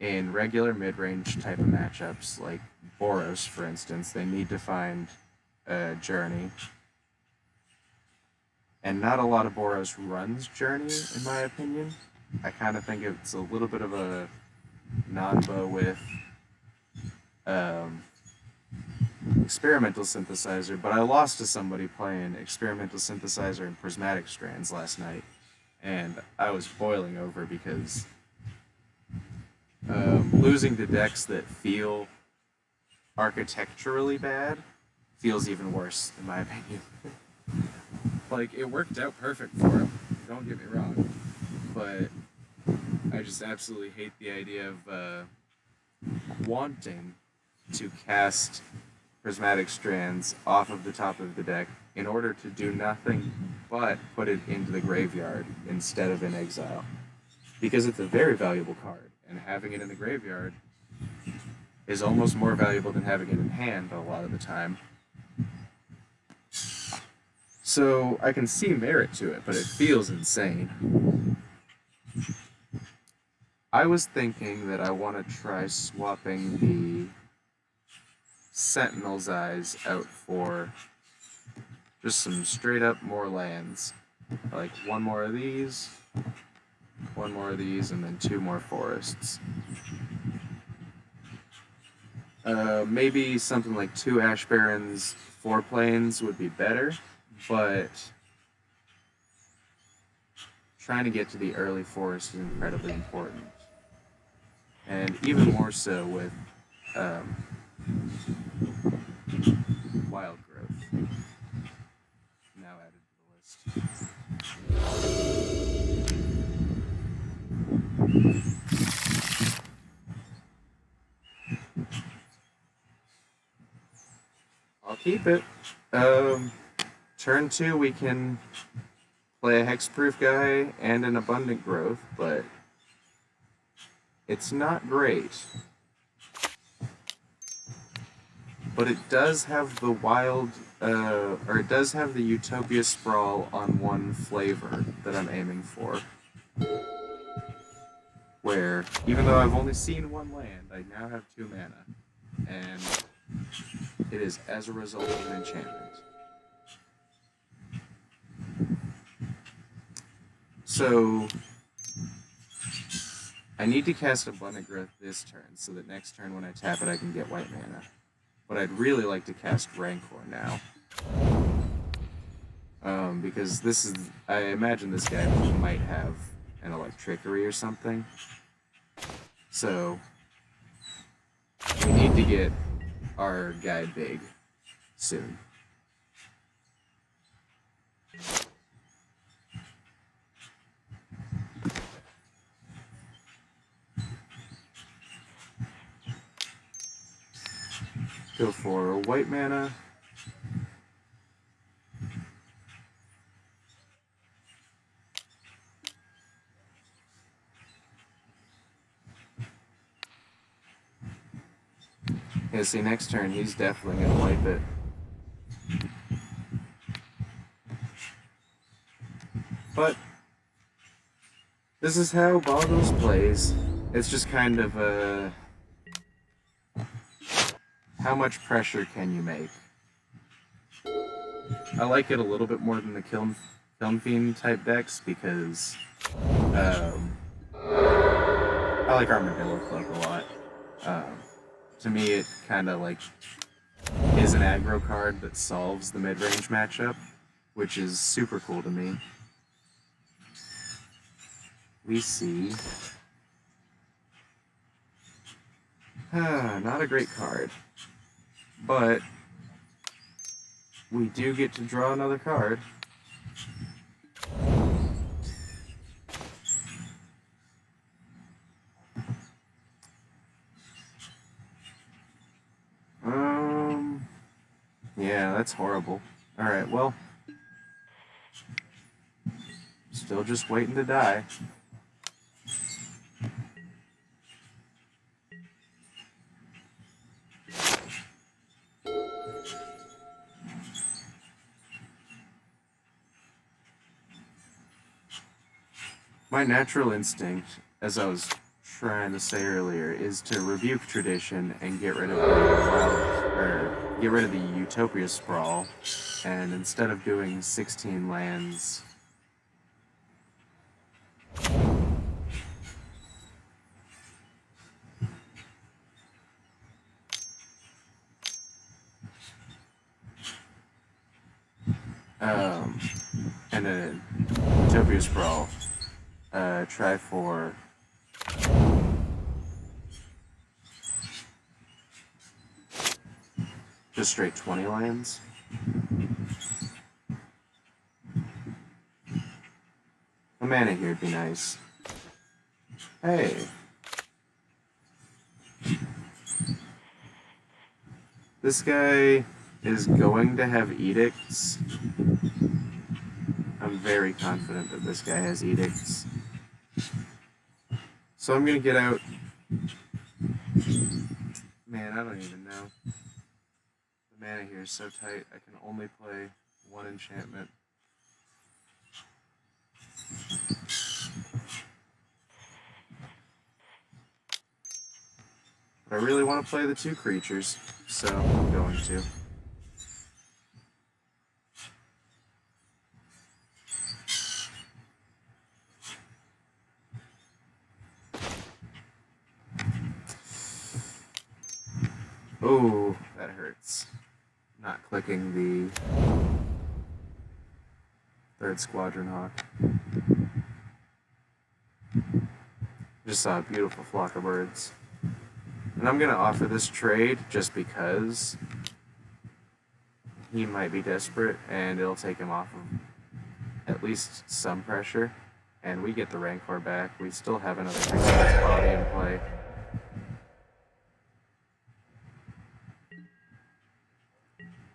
In regular mid-range type of matchups, like Boros, for instance, they need to find a Journey. And not a lot of Boros runs Journey, in my opinion. I kind of think it's a little bit of a non-bow with Experimental Synthesizer, but I lost to somebody playing Experimental Synthesizer and Prismatic Strands last night, and I was boiling over because losing to decks that feel architecturally bad feels even worse, in my opinion. Like, it worked out perfect for him, don't get me wrong, but I just absolutely hate the idea of wanting to cast Prismatic Strands off of the top of the deck in order to do nothing but put it into the graveyard instead of in exile. Because it's a very valuable card, and having it in the graveyard is almost more valuable than having it in hand a lot of the time. So I can see merit to it, but it feels insane. I was thinking that I want to try swapping the Sentinel's Eyes out for just some straight up more lands. Like one more of these, one more of these, and then two more forests. Maybe something like 2 Ash Barrens, 4 plains would be better, but trying to get to the early forest is incredibly important. And even more so with wild growth now added to the list. I'll keep it. Turn 2 we can play a hexproof guy and an abundant growth, but it's not great. But it does have the wild, or it does have the Utopia Sprawl on 1 flavor that I'm aiming for. Where, even though I've only seen 1 land, I now have 2 mana. And it is as a result of an enchantment. So I need to cast Abundant Growth this turn, so that next turn when I tap it I can get white mana. But I'd really like to cast Rancor now. Because this is... I imagine this guy might have an Electrickery or something. So we need to get our guy big soon. Go for white mana. Yeah, see, next turn he's definitely gonna wipe it. But this is how Boggles plays. It's just kind of a... how much pressure can you make? I like it a little bit more than the Kiln Fiend type decks because I like Armadillo Club a lot. To me, it kind of like is an aggro card that solves the mid-range matchup, which is super cool to me. We see... not a great card. But we do get to draw another card. that's horrible. Alright, well. Still just waiting to die. My natural instinct, as I was trying to say earlier, is to rebuke tradition and get rid of the Utopia sprawl, and instead of doing 16 lands, and a Utopia sprawl, try for just straight 20 lands. A mana here would be nice. Hey. This guy is going to have edicts. I'm very confident that this guy has edicts. So I'm gonna get out. Man, I don't even know. The mana here is so tight, I can only play one enchantment. But I really want to play the 2 creatures, so I'm going to. Oh, that hurts. Not clicking the 3rd Squadron Hawk. Just saw a beautiful flock of birds. And I'm going to offer this trade just because he might be desperate and it'll take him off of at least some pressure. And we get the Rancor back. We still have another creature quality in play.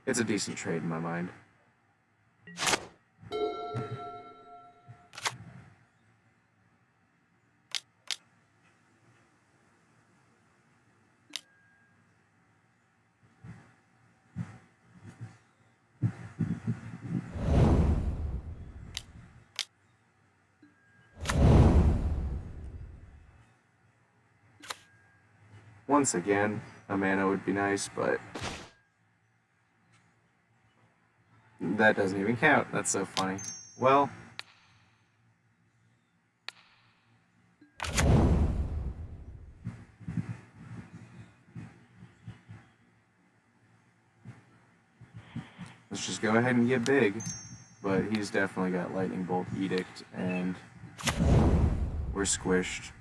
It's a decent trade in my mind. Once again, a mana would be nice, but that doesn't even count. That's so funny. Well, let's just go ahead and get big. But he's definitely got Lightning Bolt, Edict, and we're squished.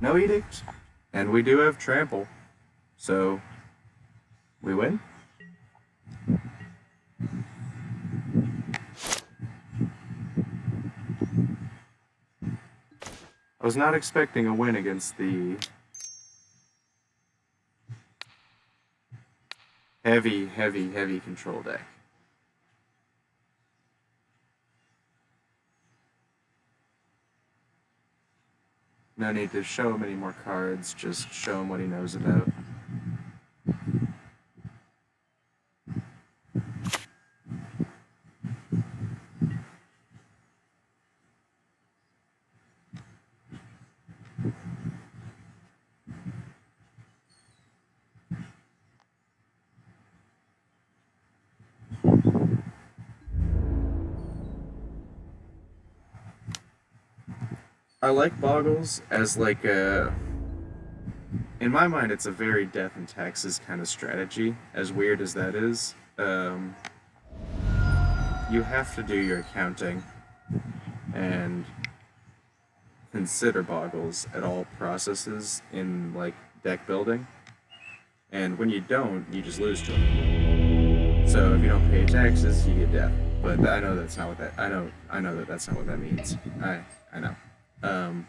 No Edict, and we do have Trample, so we win. I was not expecting a win against the heavy control deck. No need to show him any more cards, just show him what he knows about. I like Boggles as like a... In my mind, it's a very Death and Taxes kind of strategy, as weird as that is. You you have to do your accounting and consider boggles at all processes in like deck building, and when you don't, you just lose to them. So if you don't pay taxes, you get death. But I know that's not what that. I know that that's not what that means. I know. Um,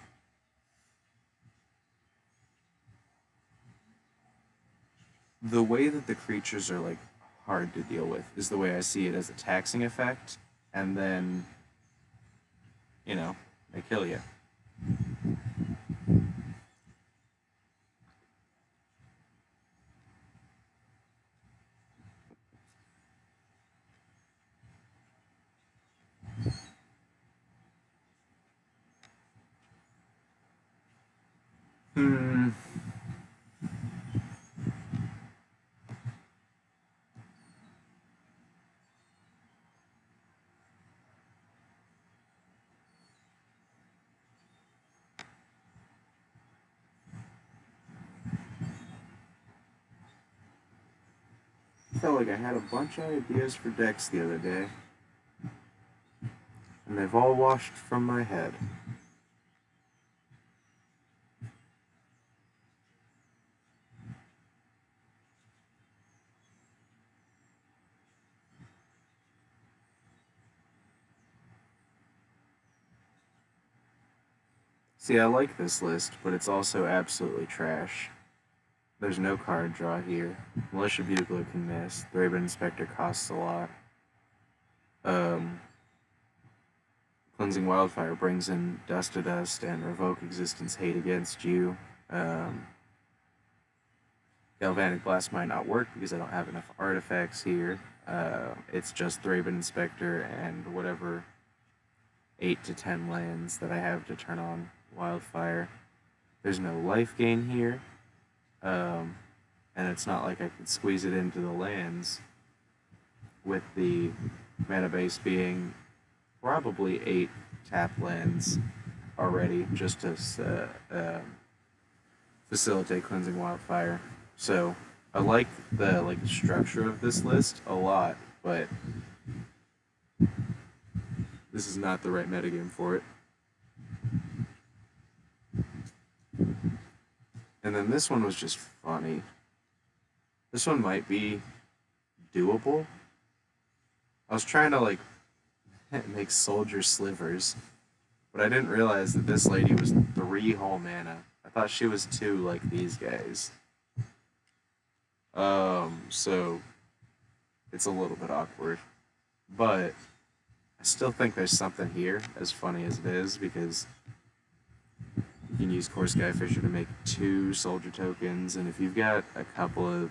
the way that the creatures are like hard to deal with is the way I see it as a taxing effect, and then you know they kill you. Hmm. Felt like I had a bunch of ideas for decks the other day, and they've all washed from my head. See, I like this list, but it's also absolutely trash. There's no card draw here. Militia Bugler can miss. Thraben Inspector costs a lot. Cleansing Wildfire brings in Dust to Dust and Revoke Existence Hate against you. Galvanic Blast might not work because I don't have enough artifacts here. It's just Thraben Inspector and whatever 8 to 10 lands that I have to turn on Wildfire. There's no life gain here. And it's not like I could squeeze it into the lands with the mana base being probably 8 tap lands already just to facilitate Cleansing Wildfire. So I like the structure of this list a lot, but this is not the right metagame for it. And then this one was just funny. This one might be doable. I was trying to like make soldier slivers, but I didn't realize that this lady was 3 whole mana. I thought she was 2 like these guys. So it's a little bit awkward. But I still think there's something here, as funny as it is, because you can use Core Skyfisher to make 2 soldier tokens, and if you've got a couple of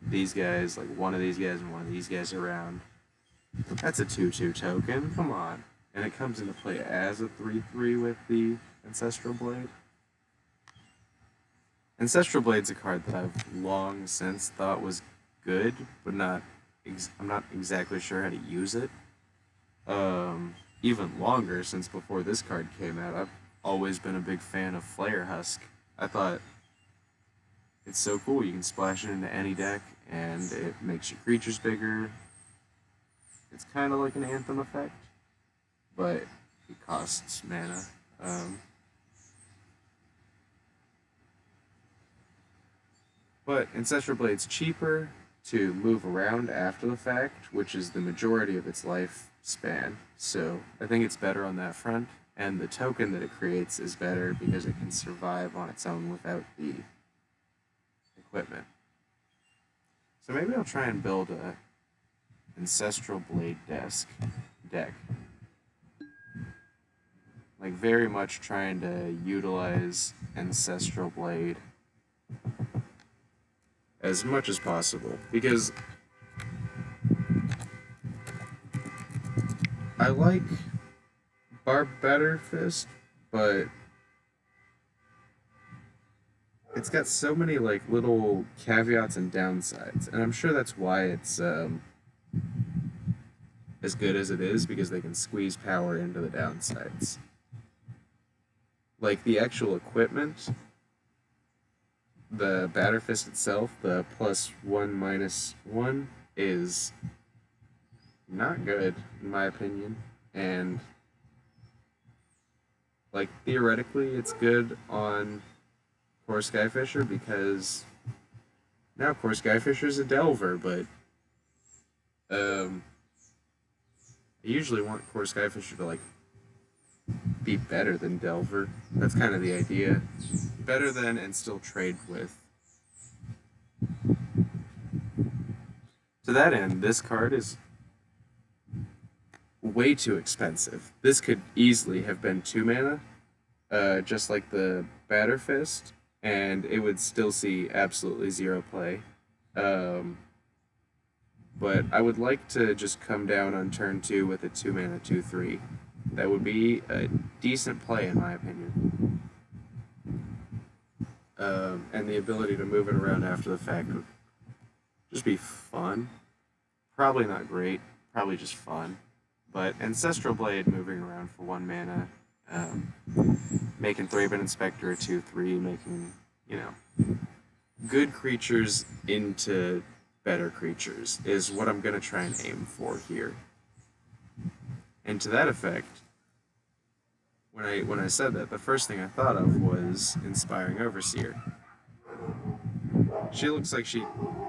these guys, like one of these guys and one of these guys around, that's a 2/2 token, come on. And it comes into play as a 3/3 with the Ancestral Blade. Ancestral Blade's a card that I've long since thought was good, but I'm not exactly sure how to use it. Even longer, since before this card came out, I've always been a big fan of Flare Husk. I thought it's so cool. You can splash it into any deck, and it makes your creatures bigger. It's kind of like an Anthem effect, but it costs mana. But Ancestral Blade's cheaper to move around after the fact, which is the majority of its lifespan. So I think it's better on that front. And the token that it creates is better because it can survive on its own without the equipment. So maybe I'll try and build a Ancestral Blade deck. Like very much trying to utilize Ancestral Blade as much as possible, because I like Barbetter Fist, but it's got so many like little caveats and downsides, and I'm sure that's why it's as good as it is, because they can squeeze power into the downsides. Like the actual equipment, the Batterfist itself, the +1/-1 is not good, in my opinion. And, like, theoretically, it's good on Core Skyfisher because now Core Skyfisher's a Delver, but um, I usually want Core Skyfisher to, like, be better than Delver. That's kind of the idea. Better than and still trade with. To that end, this card is way too expensive. This could easily have been 2 mana, just like the Batter Fist, and it would still see absolutely zero play. Um, but I would like to just come down on turn 2 with a 2 mana 2/3. That would be a decent play, in my opinion. And the ability to move it around after the fact would just be fun. Probably not great, probably just fun. But Ancestral Blade moving around for 1 mana, um, making Thraben Inspector a 2/3, making, you know, good creatures into better creatures is what I'm going to try and aim for here. And to that effect, when I said that, the first thing I thought of was Inspiring Overseer. She looks like she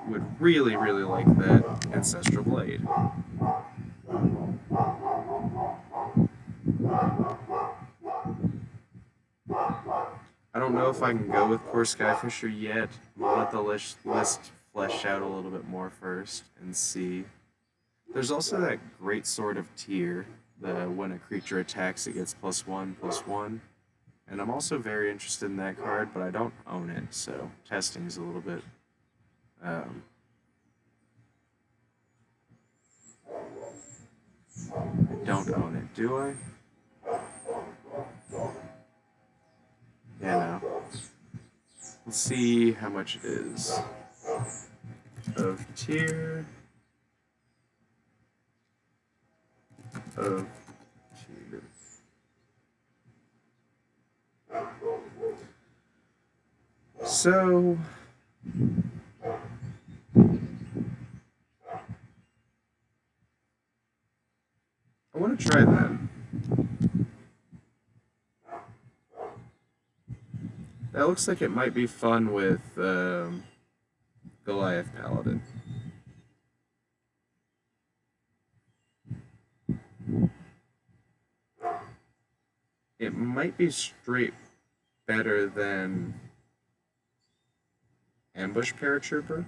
would really, really like that Ancestral Blade. I don't know if I can go with Core Skyfisher yet. I'm gonna let the list flesh out a little bit more first and see. There's also that great sort of tier, the when a creature attacks it gets +1/+1. And I'm also very interested in that card, but I don't own it, so testing is a little bit um, I don't own it, do I? Yeah, no. Let's see how much it is. Of tier. Of tier. So. I want to try that. That looks like it might be fun with Goliath Paladin. It might be straight better than Ambush Paratrooper.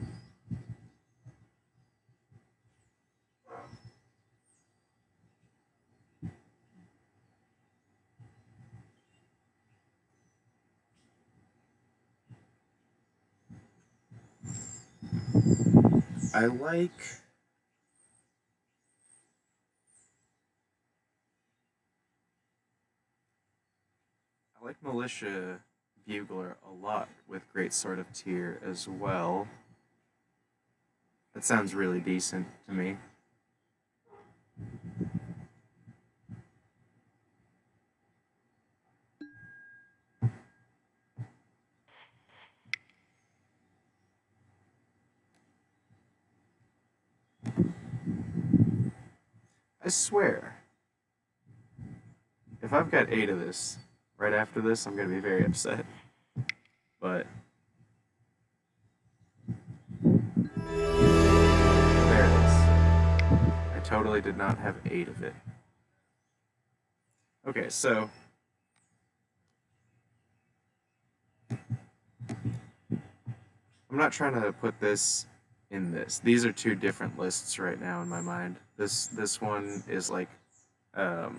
I like Militia Bugler a lot with Great Sword of Tyr as well. That sounds really decent to me. I swear, if I've got 8 of this, right after this, I'm going to be very upset. But there it is. I totally did not have 8 of it. Okay, so I'm not trying to put this in this. These are 2 different lists right now in my mind. This one is like, well,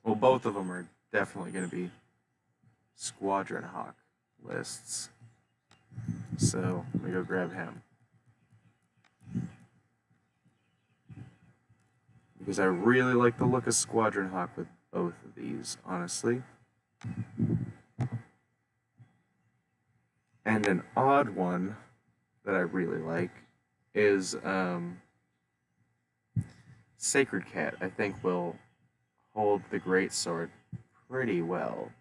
both of them are definitely going to be Squadron Hawk lists. So let me go grab him. Because I really like the look of Squadron Hawk with both of these, honestly. And an odd one that I really like is Sacred Cat. I think will hold the Great Sword pretty well.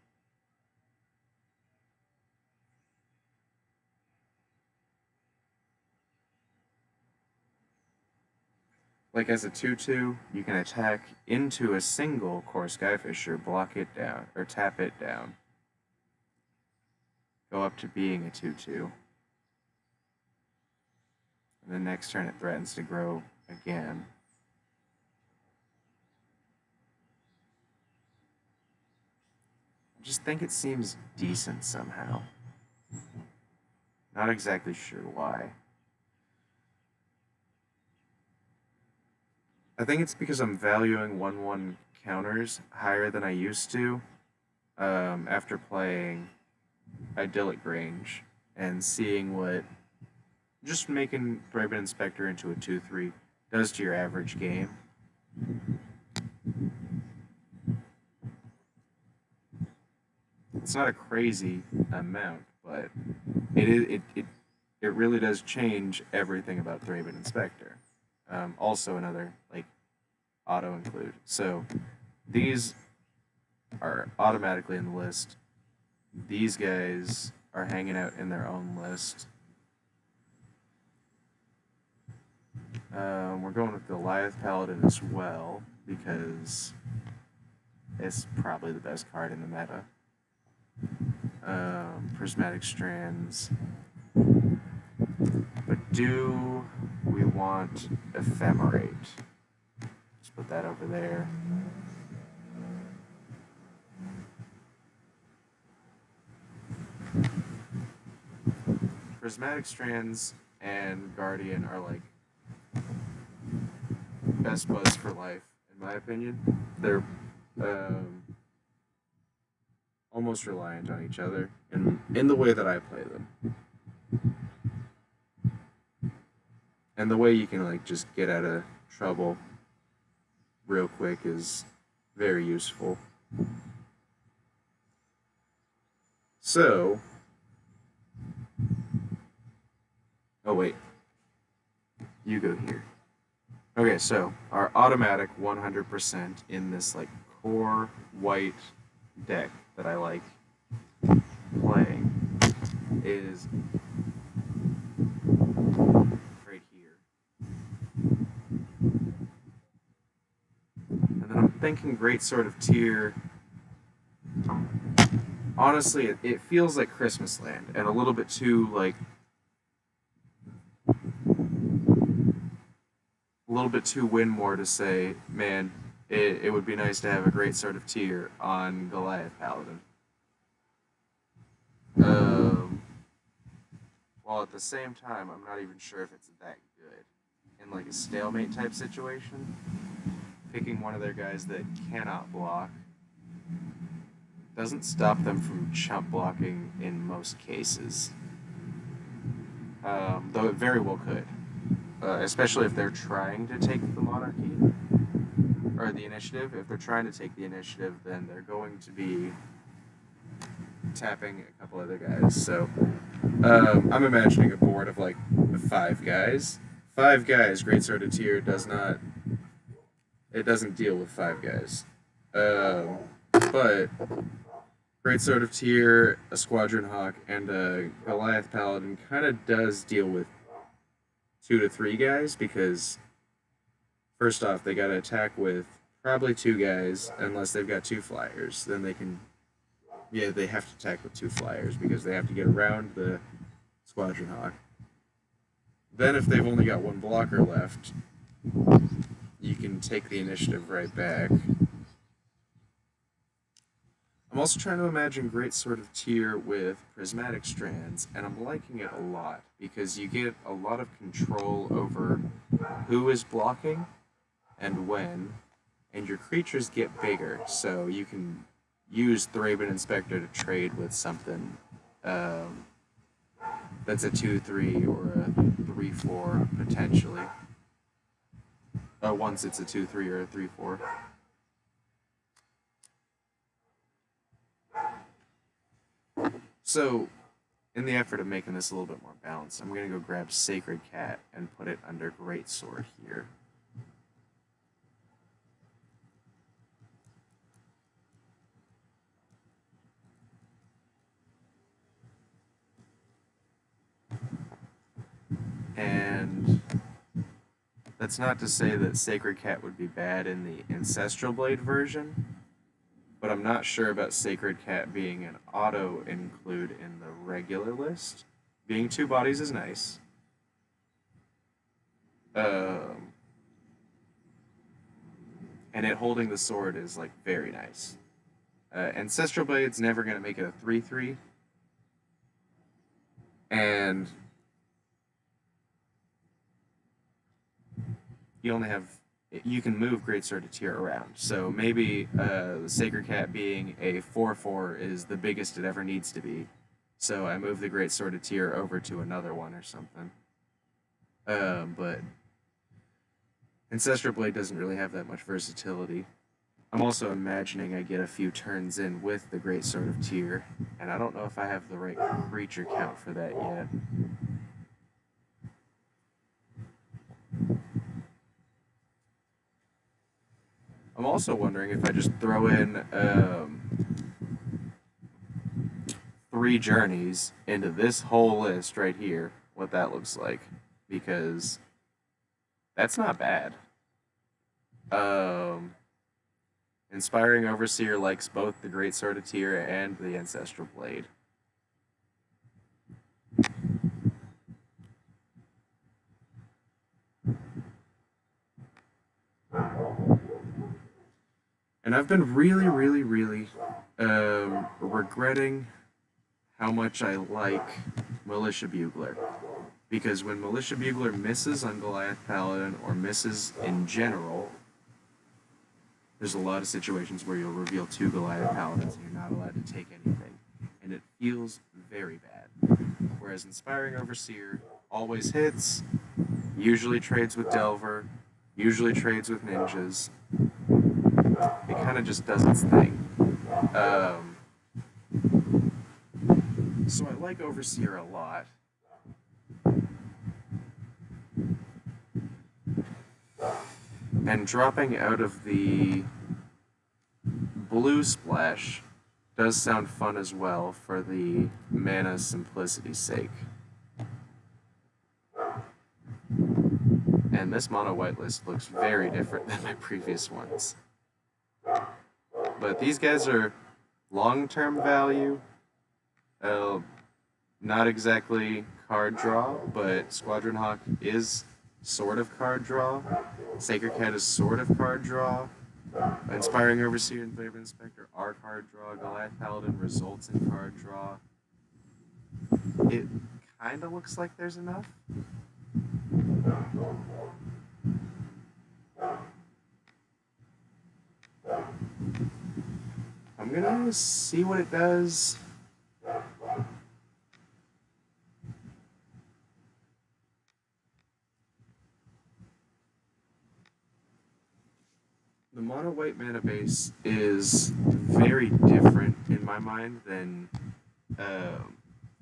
like as a 2/2, you can attack into a single core Skyfisher, block it down, or tap it down. Go up to being a 2/2. And then next turn it threatens to grow again. I just think it seems decent somehow. Not exactly sure why. I think it's because I'm valuing 1/1 counters higher than I used to after playing Idyllic Range and seeing what just making Thraben Inspector into a 2/3 does to your average game. It's not a crazy amount, but it really does change everything about Thraben Inspector. Also another like auto include. So these are automatically in the list. These guys are hanging out in their own list. We're going with Goliath Paladin as well because it's probably the best card in the meta. Prismatic Strands. But do we want Ephemerate? Just put that over there. Prismatic Strands and Guardian are like best buds for life, in my opinion. They're almost reliant on each other in the way that I play them. And the way you can like just get out of trouble real quick is very useful. So, oh wait, you go here. Okay, so our automatic 100% in this like core white deck that I like playing is right here. And then I'm thinking Great Sword of Tyr. Honestly, it feels like Christmas Land and a little bit too like a little bit too Winmore to say, man, it would be nice to have a Great Sword of Tyr on Goliath Paladin. While at the same time, I'm not even sure if it's that good. In like a stalemate type situation, picking one of their guys that cannot block doesn't stop them from chump blocking in most cases. Though it very well could. Especially if they're trying to take the monarchy or the initiative. If they're trying to take the initiative, then they're going to be tapping a couple other guys. So I'm imagining a board of like 5 guys. 5 guys. Great Sword of Tyr does not. It doesn't deal with 5 guys. But Great Sword of Tyr, a Squadron Hawk, and a Goliath Paladin kind of does deal with 2 to 3 guys because first off they gotta attack with probably 2 guys unless they've got 2 flyers. Then they can, yeah, they have to attack with 2 flyers because they have to get around the Squadron Hawk. Then if they've only got 1 blocker left, you can take the initiative right back. I'm also trying to imagine Great Sword of Tyr with Prismatic Strands, and I'm liking it a lot because you get a lot of control over who is blocking and when, and your creatures get bigger, so you can use Thraben Inspector to trade with something that's a 2/3 or a 3/4 potentially. Once it's a 2/3 or a 3/4. So, in the effort of making this a little bit more balanced, I'm going to go grab Sacred Cat and put it under Great Sword here. And That's not to say that Sacred Cat would be bad in the Ancestral Blade version, but I'm not sure about Sacred Cat being an auto include in the regular list. Being two bodies is nice. Um, and it holding the sword is like very nice. Ancestral Blade's never gonna make it a 3/3, and you only have you can move Greatsword to tier around. So maybe the Sacred Cat being a 4/4 is the biggest it ever needs to be. So I move the Greatsword to tier over to another one or something. But Ancestral Blade doesn't really have that much versatility. I'm also imagining I get a few turns in with the Greatsword of tier, and I don't know if I have the right creature count for that yet. I'm also wondering if I just throw in 3 journeys into this whole list right here, what that looks like, because that's not bad. Um, Inspiring Overseer likes both the Greatsword of Tyr and the Ancestral Blade. And I've been really regretting how much I like Militia Bugler. Because when Militia Bugler misses on Goliath Paladin, or misses in general, there's a lot of situations where you'll reveal 2 Goliath Paladins and you're not allowed to take anything. And it feels very bad. Whereas Inspiring Overseer always hits, usually trades with Delver, usually trades with ninjas. It kind of just does its thing. So I like Overseer a lot. And dropping out of the blue splash does sound fun as well for the mana simplicity's sake. And this mono white list looks very different than my previous ones. But these guys are long-term value. Not exactly card draw, but Squadron Hawk is sort of card draw. Sacred Cat is sort of card draw. Inspiring Overseer and Flavor Inspector are card draw. Goliath Paladin results in card draw. It kind of looks like there's enough. I'm gonna see what it does. The mono white mana base is very different in my mind than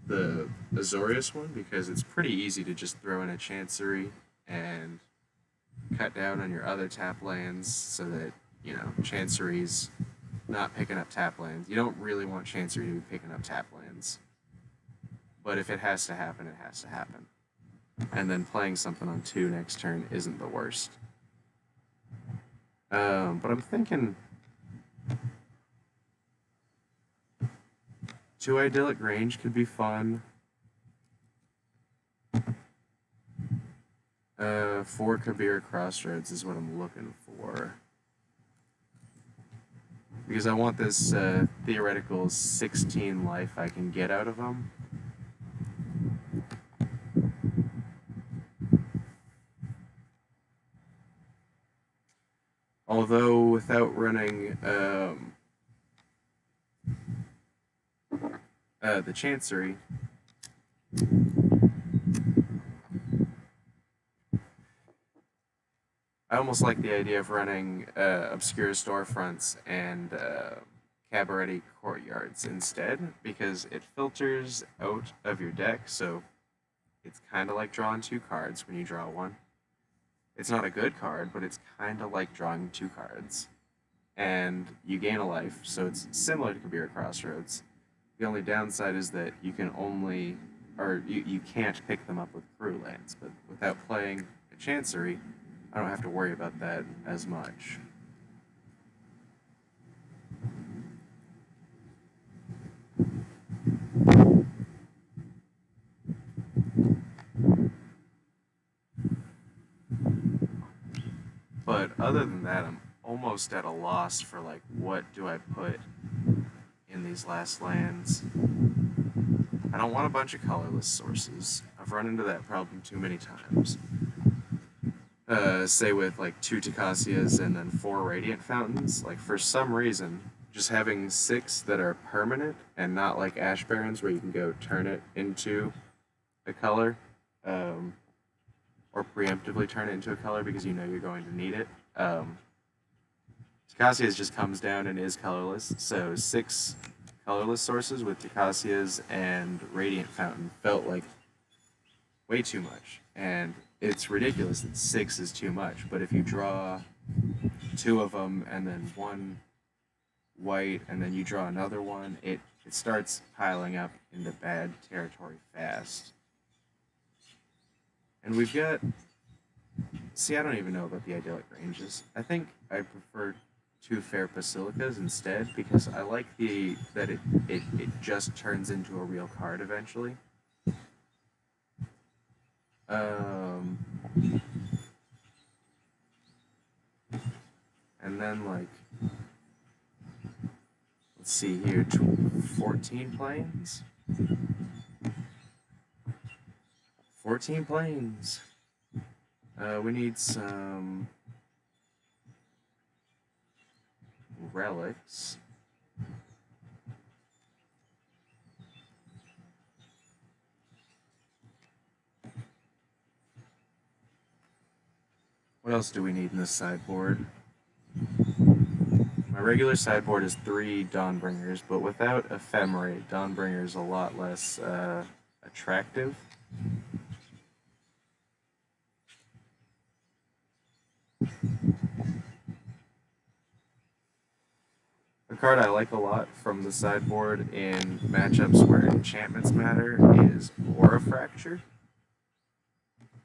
the Azorius one, because it's pretty easy to just throw in a Chancery and cut down on your other tap lands so that, you know, Chancery's not picking up tap lands. You don't really want Chancery to be picking up tap lands. But if it has to happen, it has to happen. And then playing something on 2 next turn isn't the worst. But I'm thinking 2 Idyllic Range could be fun. 4 Kabir Crossroads is what I'm looking for. Because I want this theoretical 16 life I can get out of them. Although without running the Chancery, I almost like the idea of running Obscure Storefronts and Cabaret Courtyards instead, because it filters out of your deck, so it's kind of like drawing 2 cards when you draw one. It's not a good card, but it's kind of like drawing 2 cards. And you gain a life, so it's similar to Kabir Crossroads. The only downside is that you can only, or you can't pick them up with crew lands, but without playing a Chancery, I don't have to worry about that as much. But other than that, I'm almost at a loss for like what do I put in these last lands. I don't want a bunch of colorless sources. I've run into that problem too many times. Say with like 2 Tacasias and then 4 Radiant Fountains, like for some reason, just having 6 that are permanent and not like Ash Barrens where you can go turn it into a color, um, or preemptively turn it into a color because you know you're going to need it. Tacasias just comes down and is colorless, so 6 colorless sources with Tacasias and Radiant Fountain felt like way too much. And it's ridiculous that 6 is too much, but if you draw 2 of them and then 1 white and then you draw another one, it starts piling up into bad territory fast. And we've got... See, I don't even know about the idyllic ranges. I think I prefer 2 fair basilicas instead because I like that it just turns into a real card eventually. And then like, let's see here, 14 planes. 14 planes. We need some relics. What else do we need in this sideboard? My regular sideboard is 3 Dawnbringers, but without Ephemerate, Dawnbringer is a lot less attractive. A card I like a lot from the sideboard in matchups where enchantments matter is Aura Fracture,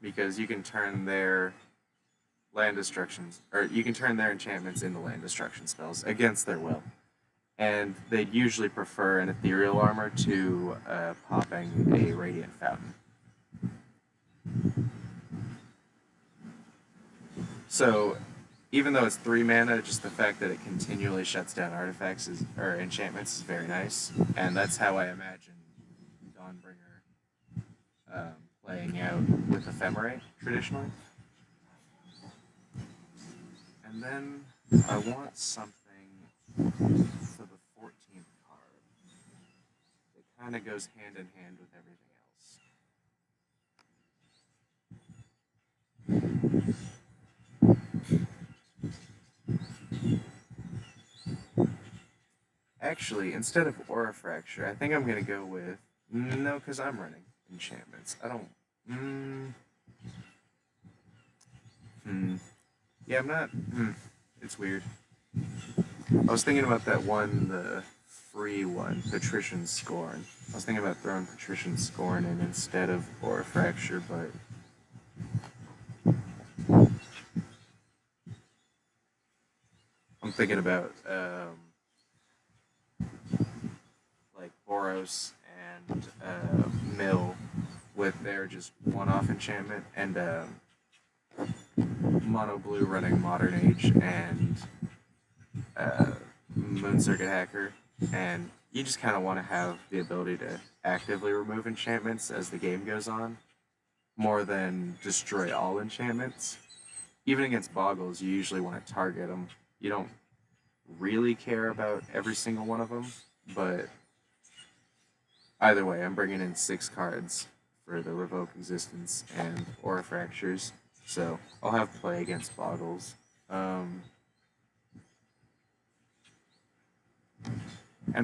because you can turn their land destructions, or you can turn their enchantments into land destruction spells against their will. And they'd usually prefer an ethereal armor to popping a radiant fountain. So, even though it's 3 mana, just the fact that it continually shuts down artifacts or enchantments is very nice, and that's how I imagine Dawnbringer playing out with Ephemerate traditionally. And then I want something for the 14th card that kind of goes hand in hand with everything else. Actually, instead of Aura Fracture, I think I'm going to go with... No, because I'm running enchantments. I don't... Yeah, I'm not... It's weird. I was thinking about that one, the free one, Patrician Scorn. I was thinking about throwing Patrician Scorn in instead of Aura Fracture, but... I'm thinking about, like, Boros and Mill with their just one-off enchantment, and Mono Blue running Modern Age and Moon Circuit Hacker, and you just kind of want to have the ability to actively remove enchantments as the game goes on, more than destroy all enchantments. Even against Boggles, you usually want to target them. You don't really care about every single one of them, but either way, I'm bringing in 6 cards for the Revoke Existence and Aura Fractures, so I'll have play against Boggles. And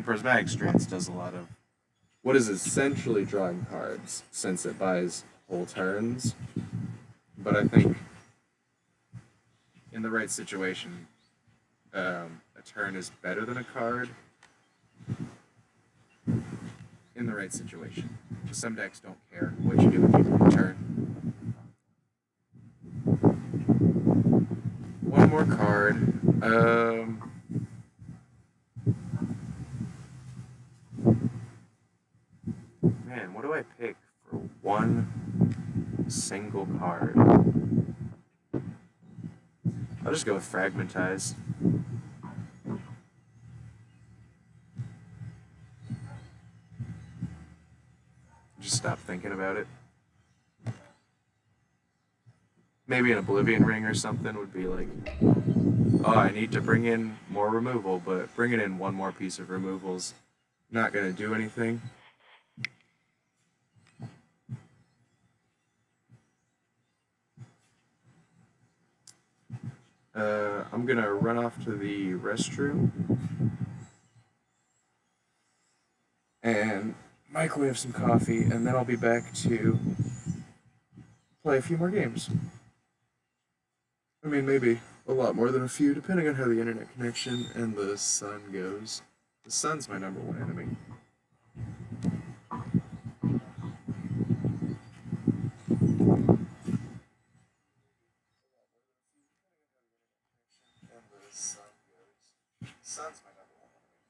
Prismatic Strands does a lot of what is essentially drawing cards, since it buys whole turns, but I think in the right situation, a turn is better than a card in the right situation. Some decks don't care what you do with your turn. Um, Man, what do I pick for one single card? I'll just go with Fragmentize. Just stop thinking about it. Maybe an Oblivion Ring or something would be like, oh, I need to bring in more removal, but bringing in one more piece of removal's not going to do anything. I'm going to run off to the restroom and microwave some coffee, and then I'll be back to play a few more games. I mean, maybe a lot more than a few, depending on how the internet connection and the sun goes. The sun's my number one enemy. Sun's my number one enemy.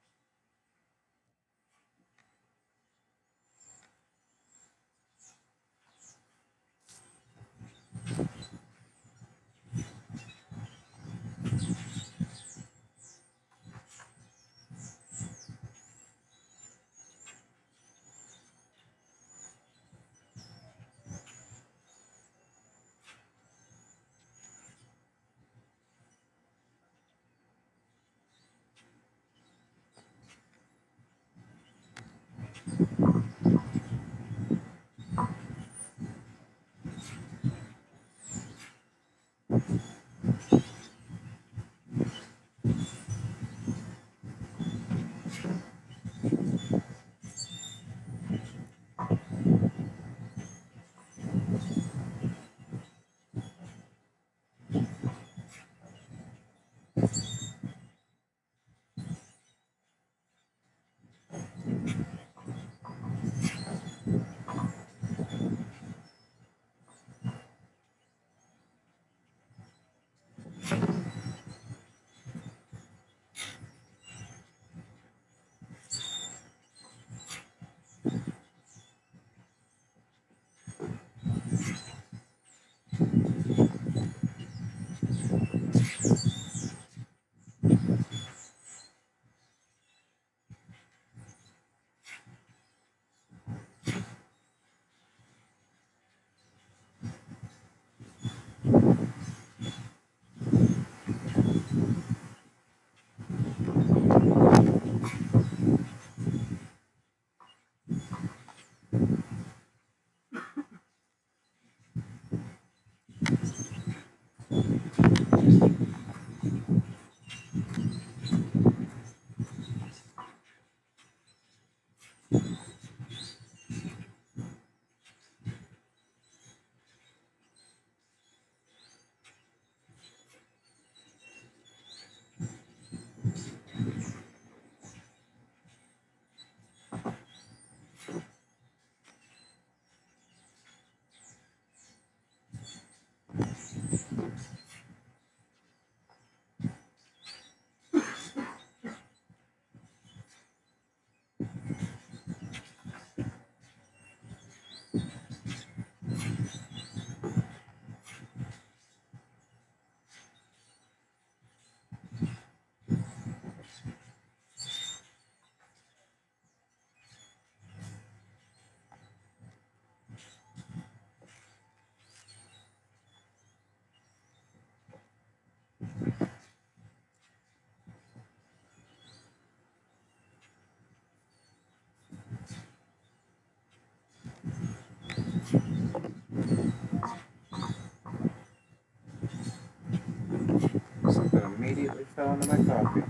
Something immediately fell into my coffee.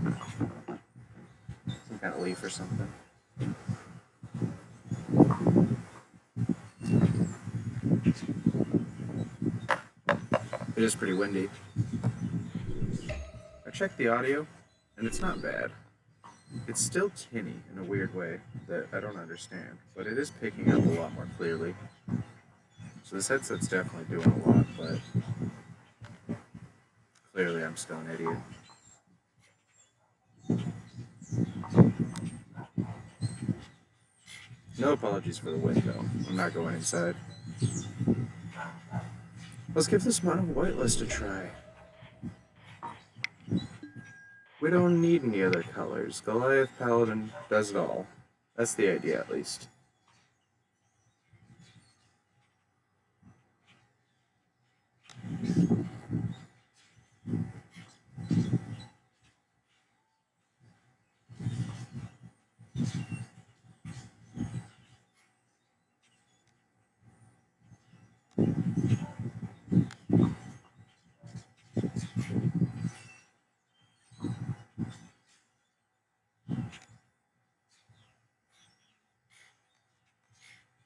Some kind of leaf or something. It is pretty windy. I checked the audio, and it's not bad. It's still tinny in a weird way that I don't understand, but it is picking up a lot more clearly. So this headset's definitely doing a lot, but clearly I'm still an idiot. No apologies for the window. I'm not going inside. Let's give this mono whitelist a try. We don't need any other colors. Goliath Paladin does it all. That's the idea, at least.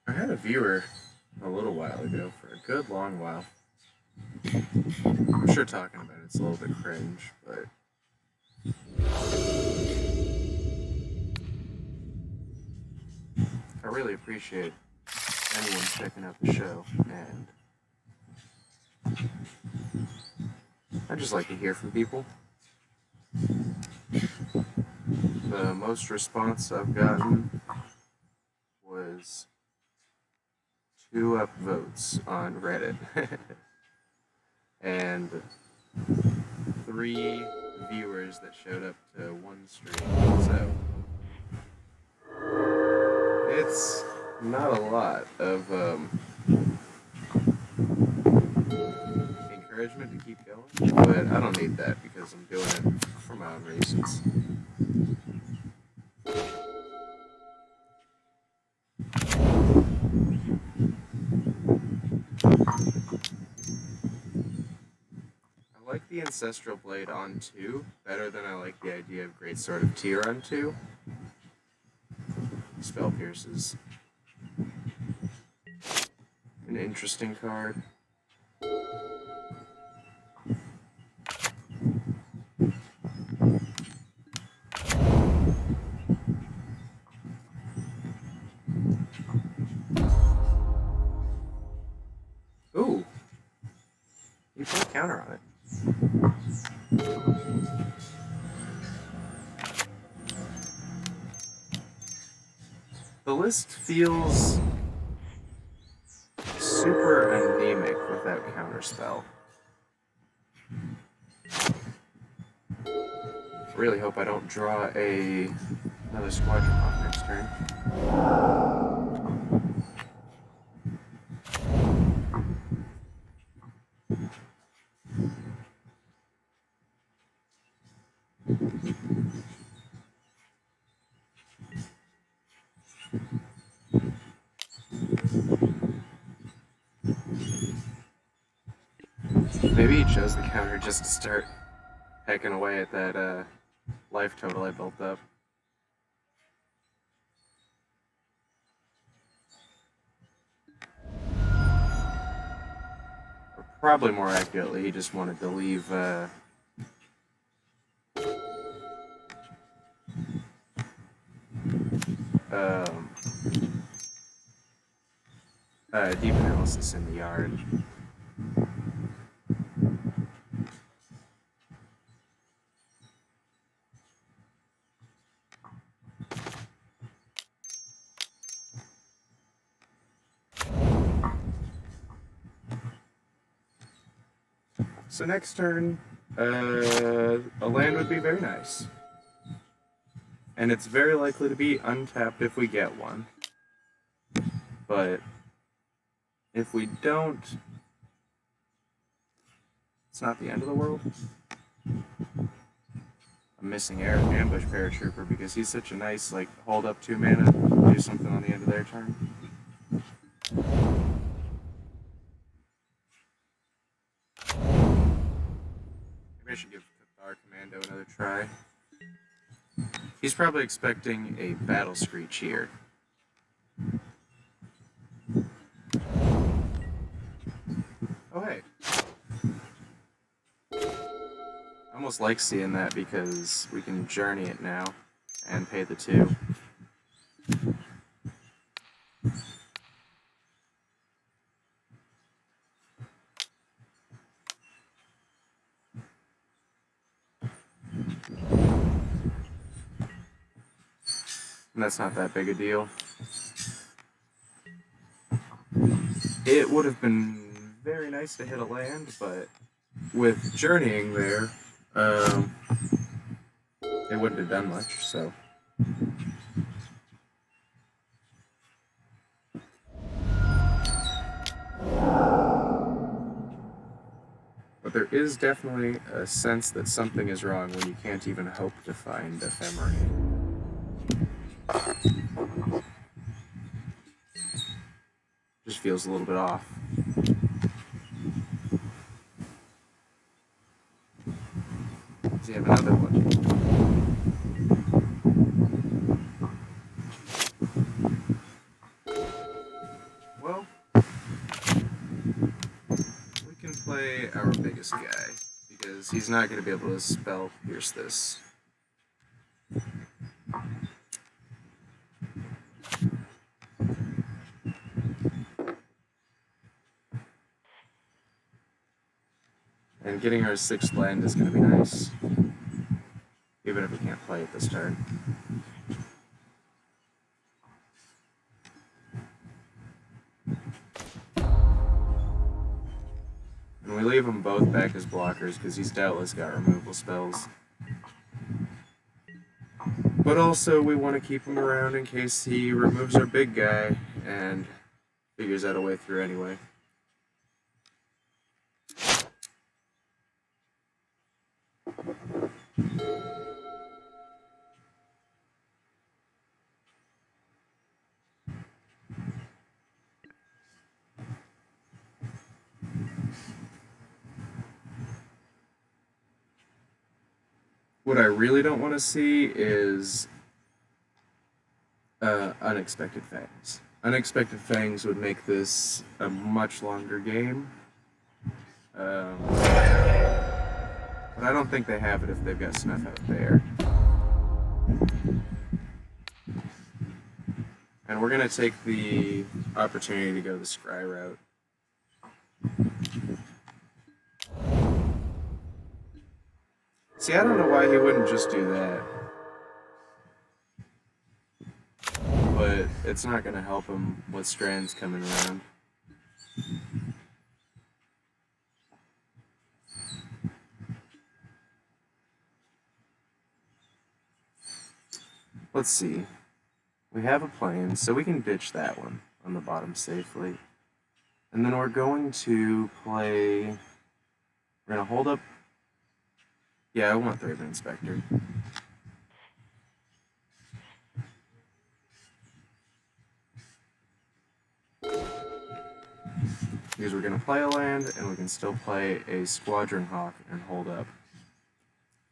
I had a viewer a little while ago for a good long while. I'm sure talking about it's a little bit cringe, but I really appreciate anyone checking out the show, and I just like to hear from people. The most response I've gotten was 2 upvotes on Reddit and 3 viewers that showed up to 1 stream. So it's not a lot of encouragement to keep going, but I don't need that because I'm doing it for my own reasons. I like the Ancestral Blade on 2 better than I like the idea of Greatsword of Tyr on 2. Spell Pierces. An interesting card. Ooh! You put a counter on it. The list feels super anemic without counterspell. Really hope I don't draw another Squadron Hawk next turn. Maybe he chose the counter just to start hacking away at that life total I built up. Or probably more accurately, he just wanted to leave deep analysis in the yard. So next turn, a land would be very nice. And it's very likely to be untapped if we get one. But if we don't, it's not the end of the world. I'm missing Ambush Paratrooper because he's such a nice, like, hold up 2 mana, do something on the end of their turn. Maybe I should give Cathar Commando another try. He's probably expecting a Battle Screech here. Oh, hey. I almost like seeing that because we can journey it now and pay the 2. And that's not that big a deal. It would have been very nice to hit a land, but with journeying there, it wouldn't have done much, so. But there is definitely a sense that something is wrong when you can't even hope to find ephemery. Just feels a little bit off. Does he have another one? Well, we can play our biggest guy, because he's not going to be able to spell pierce this. And getting our 6th land is going to be nice, even if we can't play it this turn. And we leave them both back as blockers because he's doubtless got removal spells. But also we want to keep him around in case he removes our big guy and figures out a way through anyway. What I really don't want to see is Unexpected Fangs. Unexpected Fangs would make this a much longer game. But I don't think they have it if they've got Snuff Out there. And we're going to take the opportunity to go the Scry route. See, I don't know why he wouldn't just do that. But it's not going to help him with Strands coming around. Let's see. We have a plane, so we can ditch that one on the bottom safely. And then we're going to play... We're going to hold up... Yeah, I want Thraben Inspector. Because we're going to play a land, and we can still play a Squadron Hawk and hold up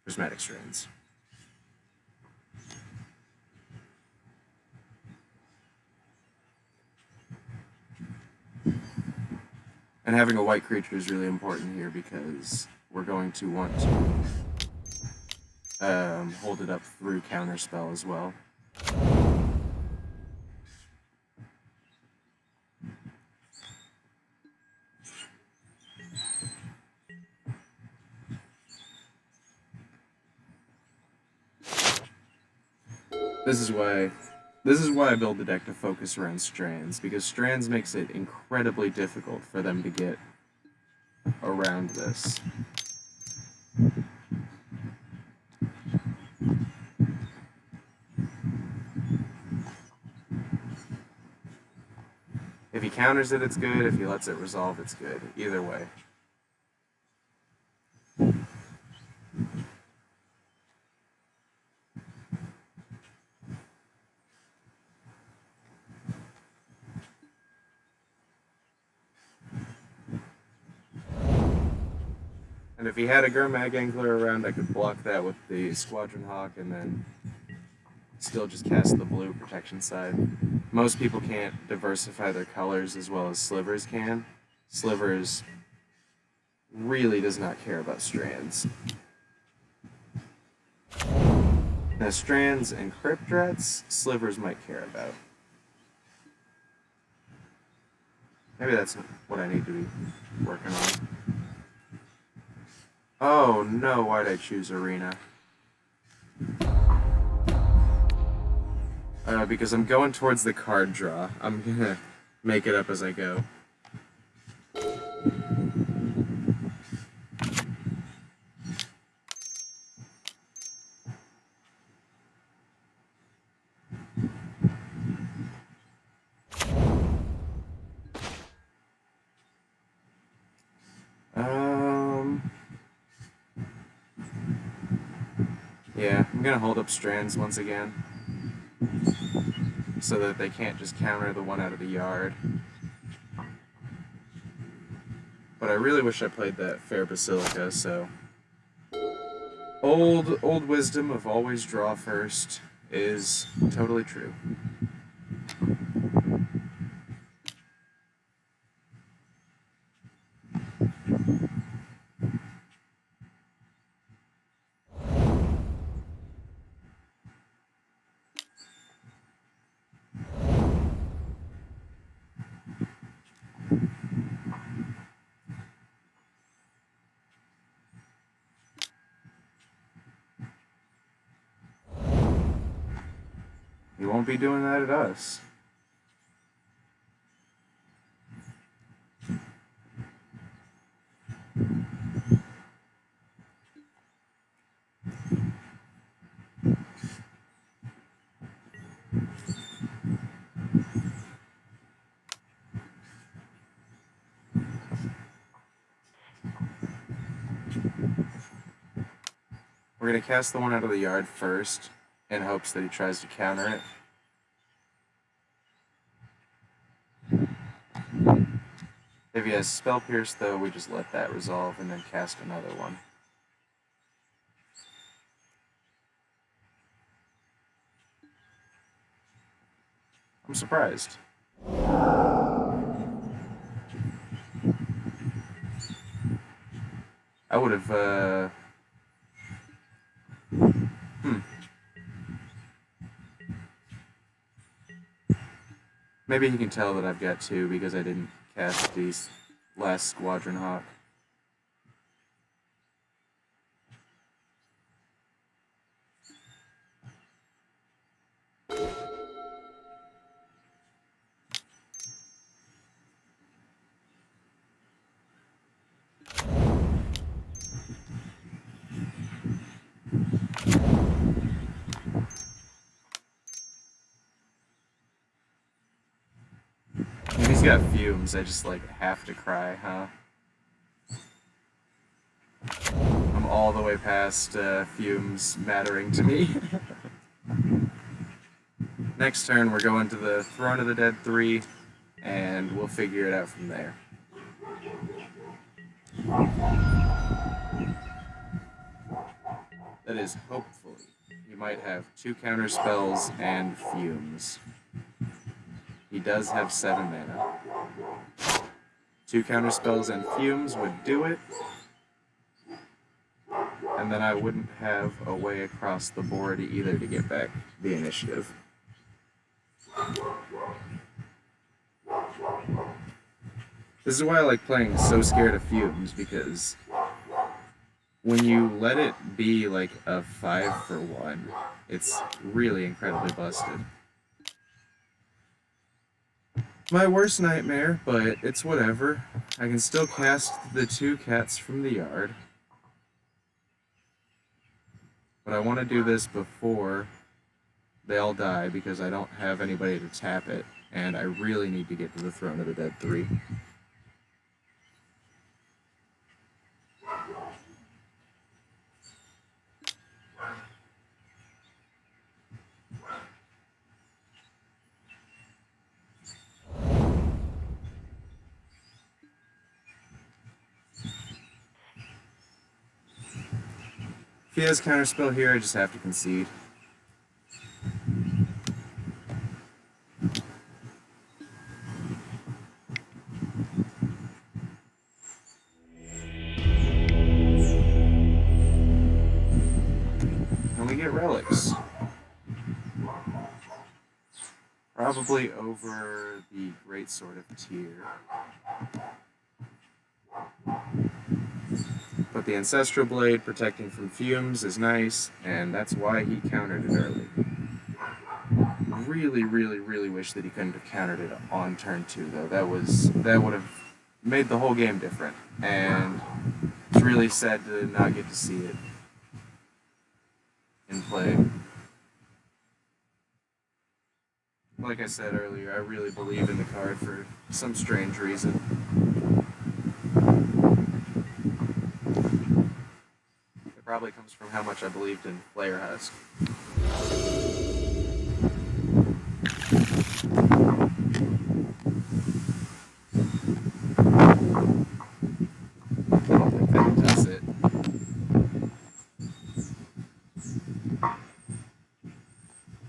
Prismatic Strands. And having a white creature is really important here because we're going to want to hold it up through Counterspell as well. This is why I build the deck to focus around Strands, because Strands makes it incredibly difficult for them to get around this. If he counters it, it's good. If he lets it resolve, it's good. Either way. And if he had a Gurmag Angler around, I could block that with the Squadron Hawk and then still just cast the blue protection side. Most people can't diversify their colors as well as Slivers can. Slivers really does not care about Strands. Now Strands and Crypt Rats, Slivers might care about. Maybe that's what I need to be working on. Oh no, why'd I choose Arena? Because I'm going towards the card draw. I'm gonna make it up as I go. Yeah, I'm gonna hold up strands once again, so that they can't just counter the one out of the yard. But I really wish I played that Fair Basilica, so... Old wisdom of always draw first is totally true. You won't be doing that at us. We're going to cast the one out of the yard first, in hopes that he tries to counter it. If he has Spell Pierce, though, we just let that resolve and then cast another one. I'm surprised. I would have, Maybe he can tell that I've got two because I didn't cast these last Squadron Hawk. If he's got fumes, I just like have to cry, huh? I'm all the way past fumes mattering to me. Next turn, we're going to the Throne of the Dead 3, and we'll figure it out from there. That is, hopefully, he might have 2 counter spells and fumes. He does have 7 mana. 2 counter spells and fumes would do it, and then I wouldn't have a way across the board either to get back the initiative. This is why I like playing So Scared of Fumes, because when you let it be like a 5-for-1, it's really incredibly busted. My worst nightmare, but it's whatever. I can still cast the 2 cats from the yard. But I want to do this before they all die, because I don't have anybody to tap it, and I really need to get to the Throne of the Dead 3. If he has counterspell here, I just have to concede. And we get relics. Probably over the Greatsword of Tyr. But the Ancestral Blade protecting from fumes is nice, and that's why he countered it early. really, really, really wish that he couldn't have countered it on turn 2, though. That would have made the whole game different, and it's really sad to not get to see it in play. Like I said earlier, I really believe in the card for some strange reason. It probably comes from how much I believed in Player Husk. I don't think that does it.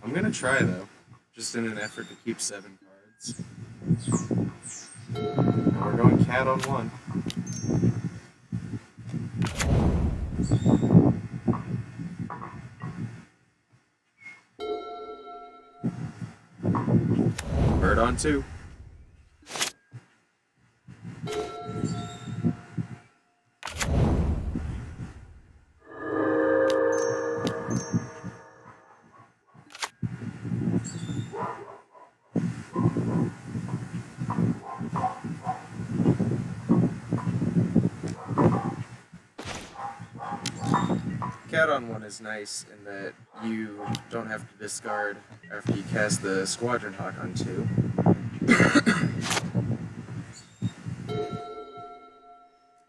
I'm gonna try, though, just in an effort to keep 7 cards. And we're going cat on 1. Bird on 2. Cat on 1 is nice in that you don't have to discard after you cast the Squadron Hawk on 2.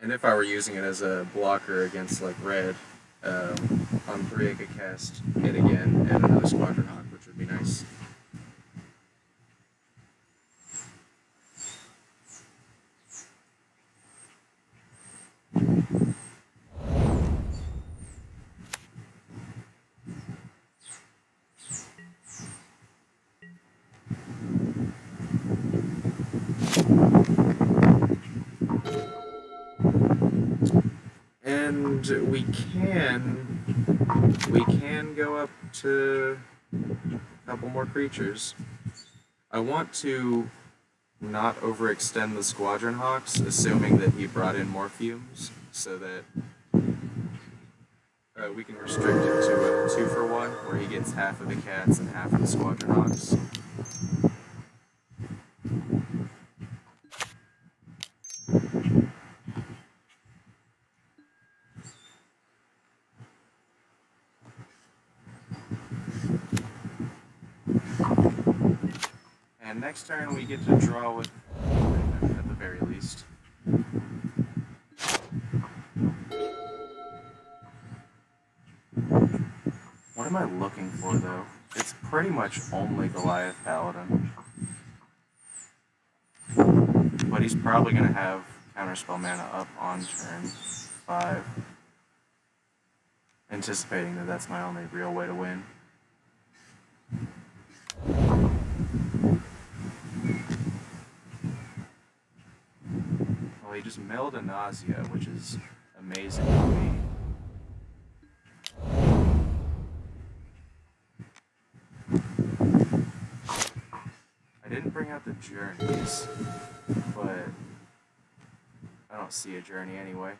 And if I were using it as a blocker against like red, on 3 I could cast it again and another Squadron Hawk, which would be nice. And we can go up to a couple more creatures. I want to not overextend the Squadron Hawks, assuming that he brought in more fumes, so that we can restrict it to a 2-for-1, where he gets half of the cats and half of the Squadron Hawks. And next turn we get to draw with at the very least. What am I looking for, though? It's pretty much only Goliath Paladin. But he's probably going to have Counterspell mana up on turn 5. Anticipating that that's my only real way to win. Well, he just milled a Nausea, which is amazing to me. I didn't bring out the journeys, but I don't see a journey anyway.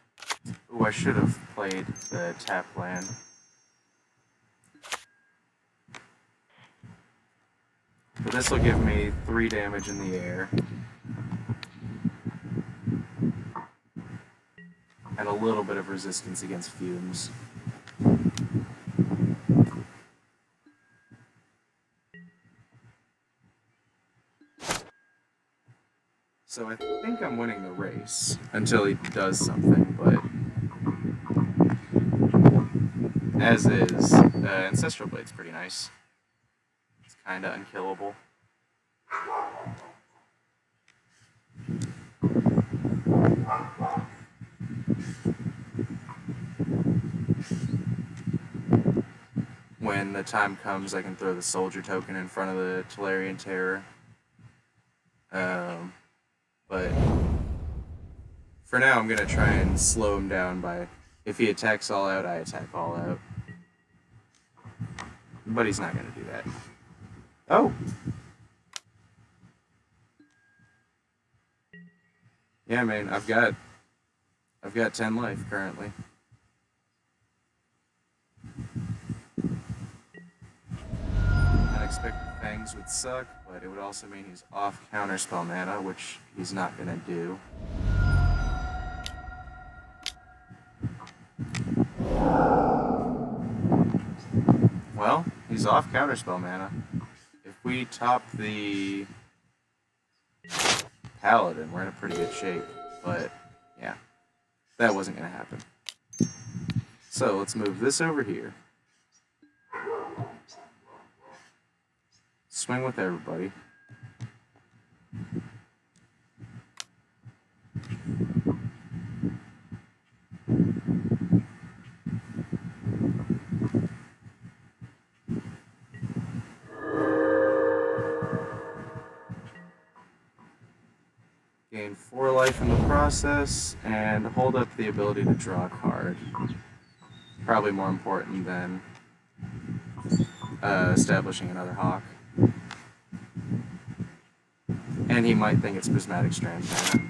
Ooh, I should have played the tap land. But this will give me 3 damage in the air. And a little bit of resistance against fumes. So I think I'm winning the race until he does something, but as is, Ancestral Blade's pretty nice. It's kinda unkillable. When the time comes, I can throw the Soldier token in front of the Tolarian Terror. But for now, I'm gonna try and slow him down by, if he attacks all out, I attack all out. But he's not gonna do that. Oh! Yeah, man, I've got 10 life currently. Unexpected fangs would suck, but it would also mean he's off counterspell mana, which he's not gonna do. Well, he's off counterspell mana. If we top the Paladin, we're in a pretty good shape, but yeah, that wasn't gonna happen. So let's move this over here. Swing with everybody. Gain 4 life in the process, and hold up the ability to draw a card. Probably more important than establishing another hawk. And he might think it's Prismatic Strand mana.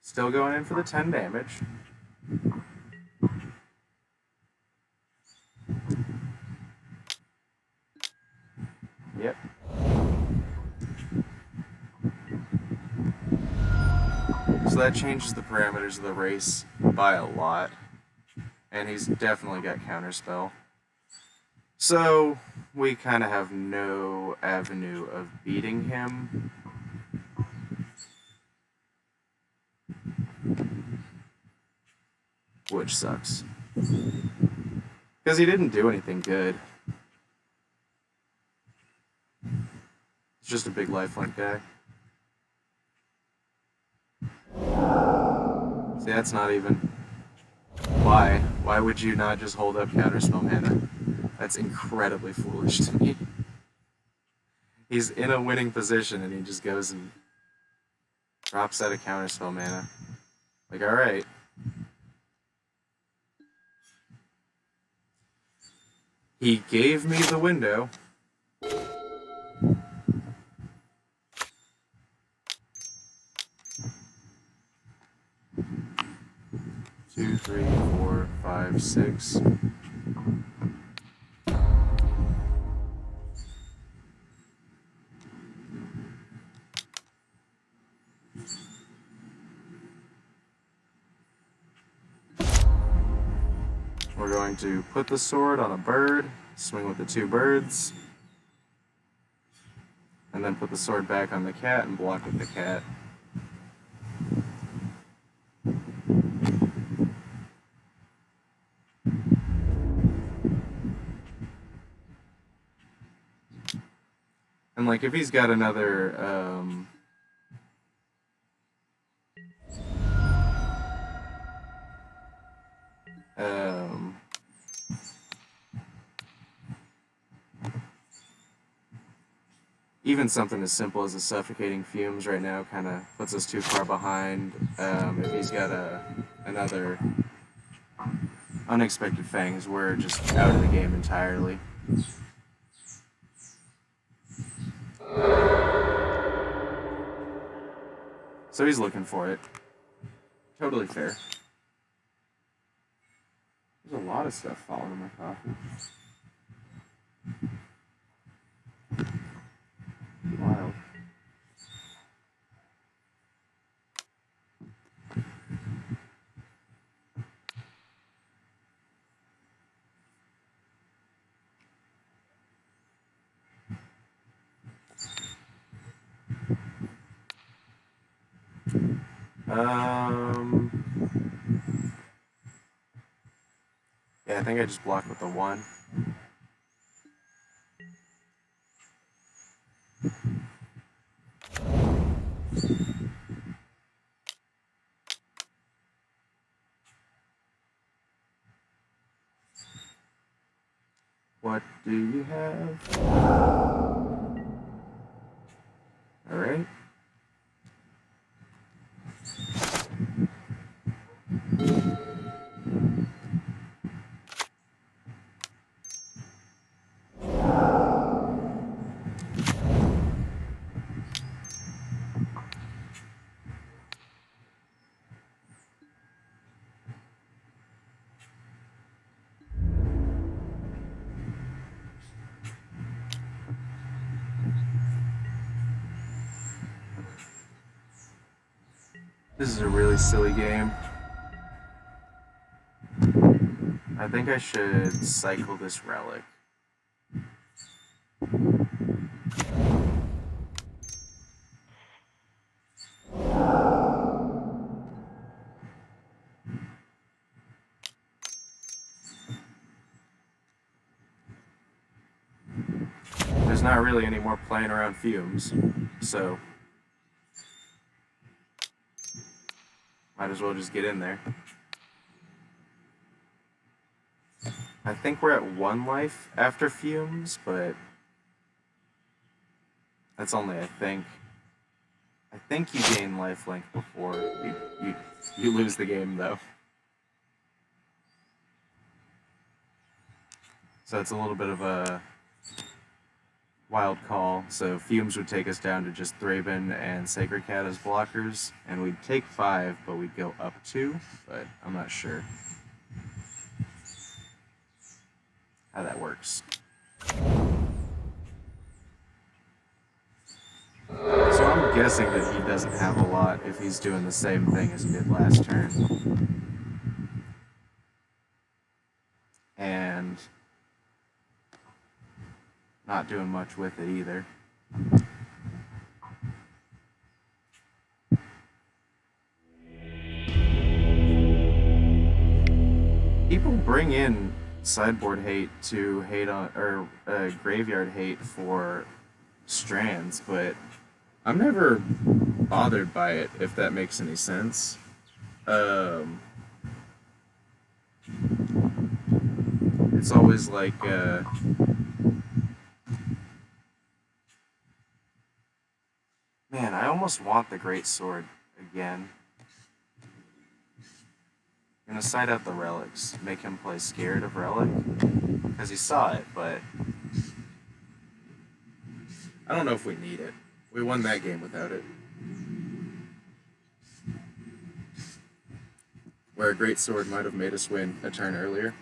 Still going in for the 10 damage. Yep. So that changes the parameters of the race by a lot. And he's definitely got counterspell. So we kind of have no avenue of beating him. Which sucks. Because he didn't do anything good. It's just a big lifelink guy. See, that's not even... Why? Why would you not just hold up counterspell mana? That's incredibly foolish to me. He's in a winning position and he just goes and drops out of counterspell mana. Like, alright. He gave me the window. Two, three, four, five, six. We're going to put the sword on a bird, swing with the 2 birds, and then put the sword back on the cat and block with the cat. And like if he's got another even something as simple as the suffocating fumes right now kind of puts us too far behind. If he's got another unexpected fangs, we're just out of the game entirely. So he's looking for it. Totally fair. There's a lot of stuff falling in my coffee. Wild. Yeah, I think I just blocked with the 1. What do you have? Alright. This is a really silly game. I think I should cycle this relic. There's not really any more playing around fumes, so might as well just get in there. I think we're at 1 life after fumes, but that's only I think. I think you gain lifelink before you lose the game, though. So it's a little bit of a wild call. So fumes would take us down to just Thraben and Sacred Cat as blockers, and we'd take 5, but we'd go up 2, but I'm not sure how that works. So I'm guessing that he doesn't have a lot if he's doing the same thing as he did last turn. And not doing much with it either. People bring in sideboard hate to hate on, or graveyard hate for strands, but I'm never bothered by it, if that makes any sense. It's always like, man, I almost want the Great Sword again. I'm gonna side out the relics, make him play scared of relic, because he saw it, but I don't know if we need it. We won that game without it. Where a Great Sword might have made us win a turn earlier.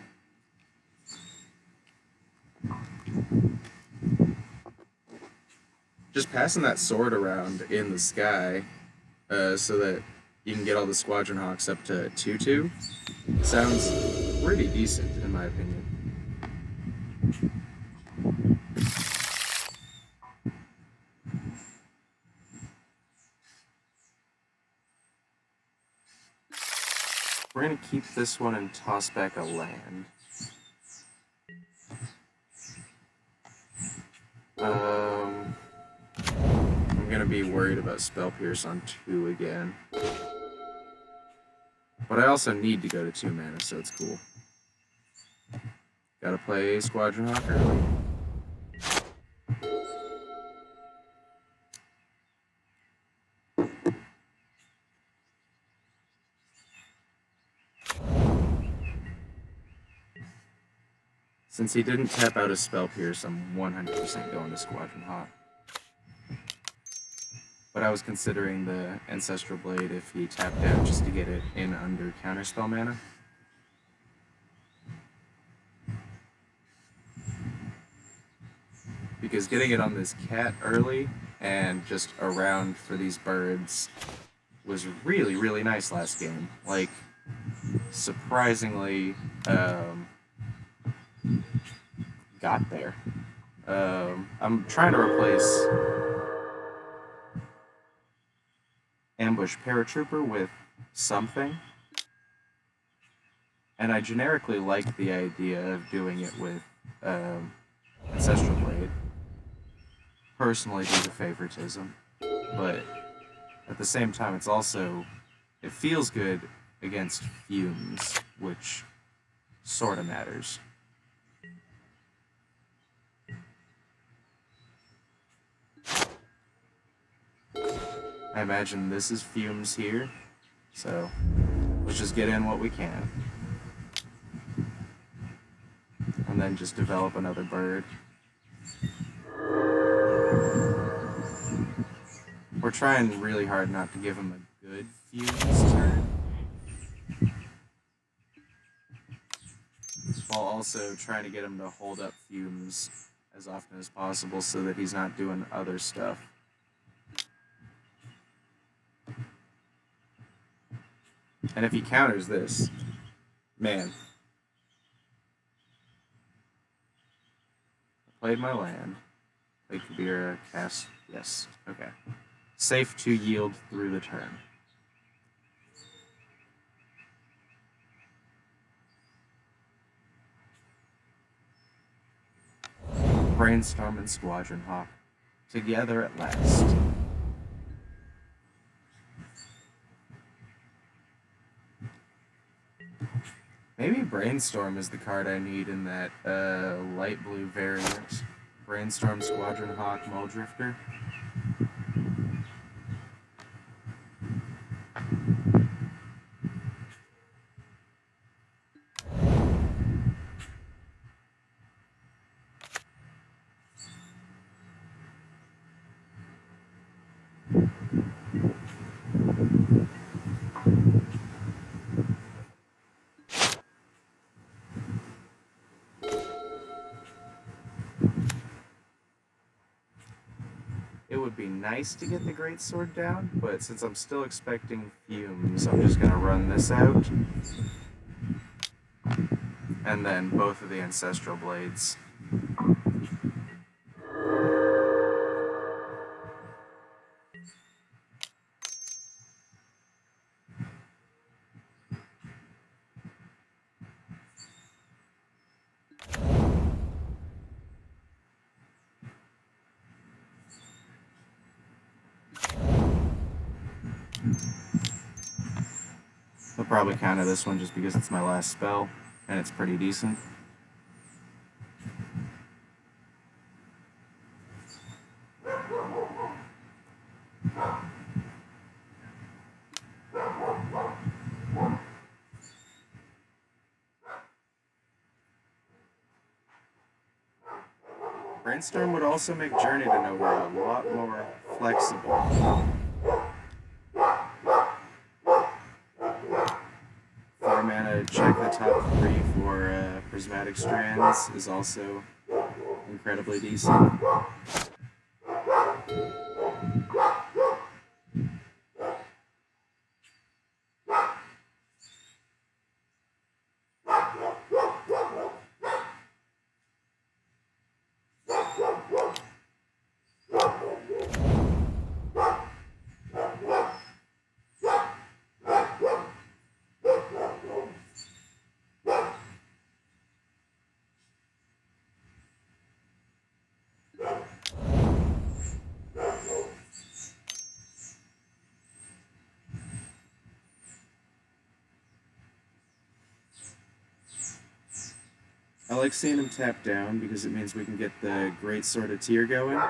Just passing that sword around in the sky so that you can get all the Squadron Hawks up to 2-2 sounds pretty decent, in my opinion. We're going to keep this one and toss back a land. I'm going to be worried about Spell Pierce on 2 again. But I also need to go to 2 mana, so it's cool. Gotta play Squadron Hawk early. Since he didn't tap out his Spell Pierce, I'm 100% going to Squadron Hawk. But I was considering the Ancestral Blade if he tapped out just to get it in under Counterspell mana. Because getting it on this cat early and just around for these birds was really, really nice last game. Like, surprisingly, got there. I'm trying to replace Ambush Paratrooper with something, and I generically like the idea of doing it with Ancestral Blade, personally due to favoritism, but at the same time it feels good against fumes, which sort of matters. I imagine this is fumes here, so let's just get in what we can. And then just develop another bird. We're trying really hard not to give him a good fumes turn, while also trying to get him to hold up fumes as often as possible so that he's not doing other stuff. And if he counters this, man. I played my land. Played Kabira, cast. Yes, okay. Safe to yield through the turn. Brainstorm and Squadron Hawk together at last. Maybe Brainstorm is the card I need in that light blue variant. Brainstorm, Squadron Hawk, Muldrifter. It would be nice to get the Greatsword down, but since I'm still expecting fumes, I'm just gonna run this out. And then both of the Ancestral Blades. I'll probably counter this one just because it's my last spell, and it's pretty decent. Brainstorm would also make Journey to Nowhere a lot more flexible. 4 mana, check the top 3 for Prismatic Strands is also incredibly decent. I like seeing him tap down because it means we can get the Great Sword of Tyr going.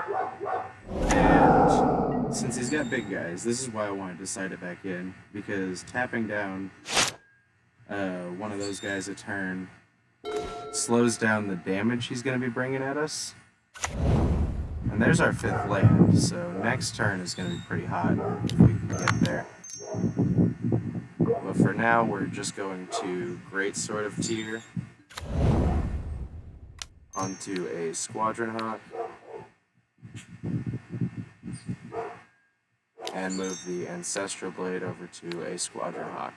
And since he's got big guys, this is why I wanted to side it back in, because tapping down one of those guys a turn slows down the damage he's going to be bringing at us. And there's our 5th land, so next turn is going to be pretty hot if we can get there. But for now, we're just going to Great Sword of Tyr onto a Squadron Hawk and move the Ancestral Blade over to a Squadron Hawk.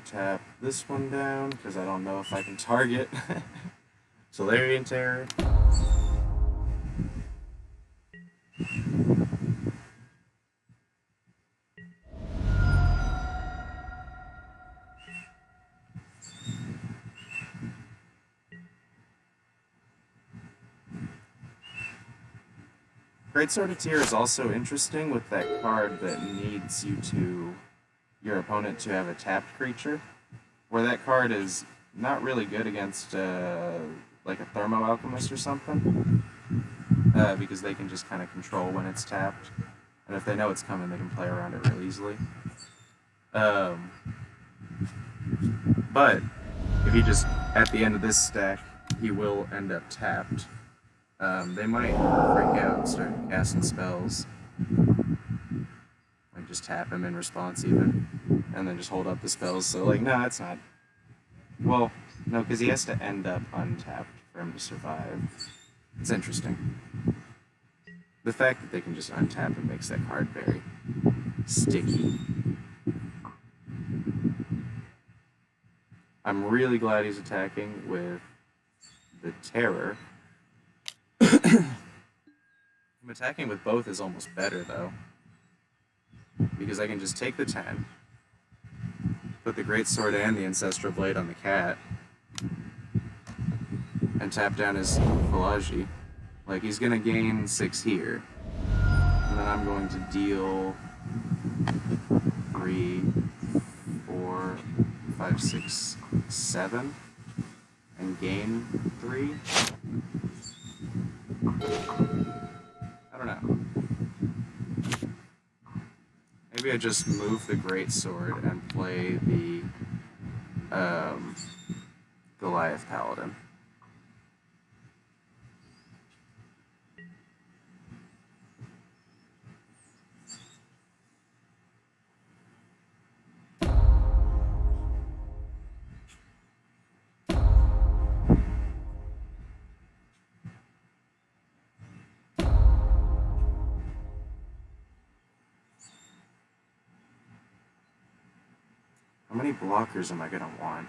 Tap this one down because I don't know if I can target. Solarian Terror. Great Sword of Tyr is also interesting with that card that needs your opponent to have a tapped creature, where that card is not really good against like a Thermo Alchemist or something, because they can just kind of control when it's tapped, and if they know it's coming, they can play around it real easily. But if he just, at the end of this stack, he will end up tapped. They might freak out and start casting spells. Like just tap him in response even, and then just hold up the spells. So like, nah, it's not Well, no, because he has to end up untapped for him to survive. It's interesting. The fact that they can just untap him makes that card very sticky. I'm really glad he's attacking with the Terror. I'm attacking with both is almost better, though. Because I can just take the 10, put the Greatsword and the Ancestral Blade on the cat, and tap down his Philology. Like, he's gonna gain 6 here. And then I'm going to deal 3, 4, 5, 6, 7, and gain 3. I don't know. Maybe I just move the Greatsword and play the Goliath Paladin. How many blockers am I going to want?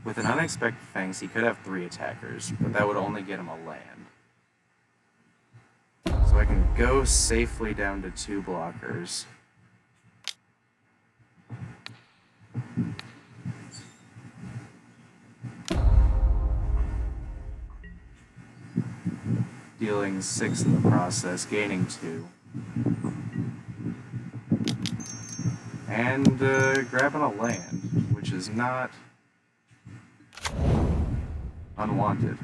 With an Unexpected Fangs, he could have 3 attackers, but that would only get him a land. So I can go safely down to 2 blockers. Dealing 6 in the process, gaining 2. And grabbing a land, which is not unwanted.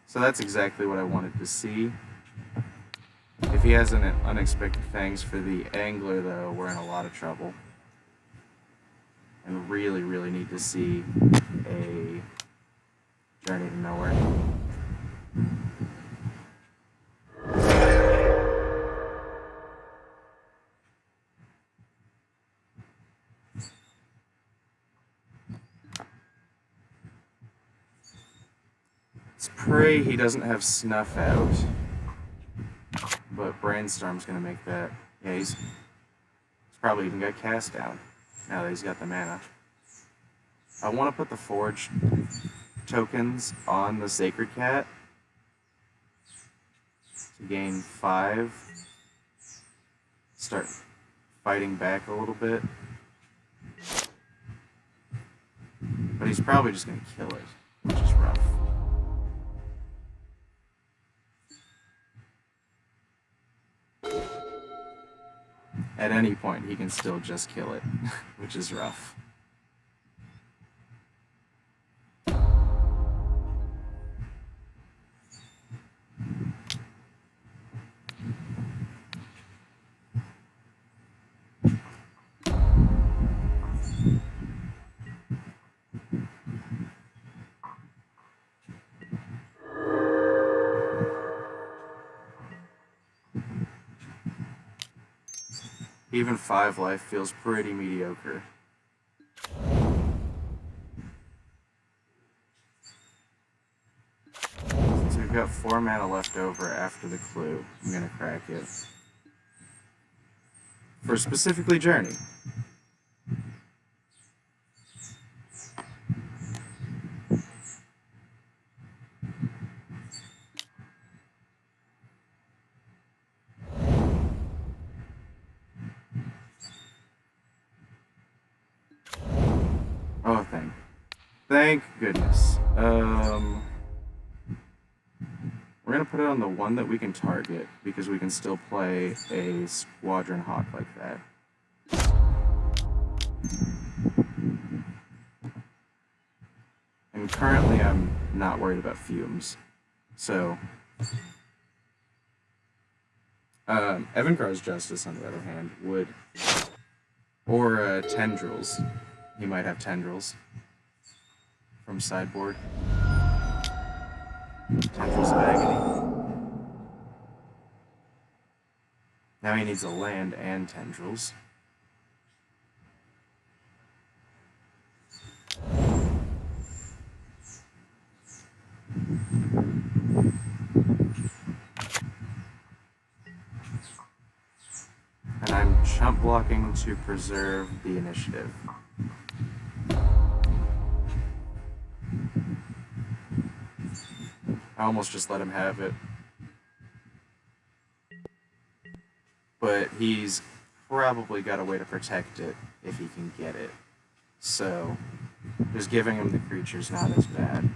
So that's exactly what I wanted to see. If he has an Unexpected Fangs for the Angler, though, we're in a lot of trouble. And really, really need to see a Journey to Nowhere. Let's pray he doesn't have Snuff out. But Brainstorm's gonna make that. Yeah, he's probably even got Cast down now that he's got the mana. I want to put the Forge tokens on the Sacred Cat to gain 5. Start fighting back a little bit. But he's probably just gonna kill it, which is rough. At any point, he can still just kill it, which is rough. Even 5 life feels pretty mediocre. So we've got 4 mana left over after the clue. I'm gonna crack it. For specifically Journey. Oh, thank goodness. We're gonna put it on the one that we can target because we can still play a Squadron Hawk like that. And currently I'm not worried about fumes. So, Evancar's Justice, on the other hand, would... Or Tendrils. He might have Tendrils from sideboard. Tendrils of Agony. Now he needs a land and Tendrils. And I'm chump blocking to preserve the initiative. I almost just let him have it. But he's probably got a way to protect it if he can get it. So, just giving him the creature's not as bad.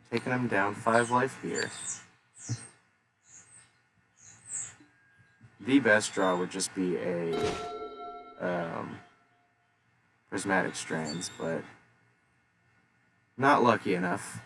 Taking him down 5 life here. The best draw would just be a Prismatic Strands, but not lucky enough.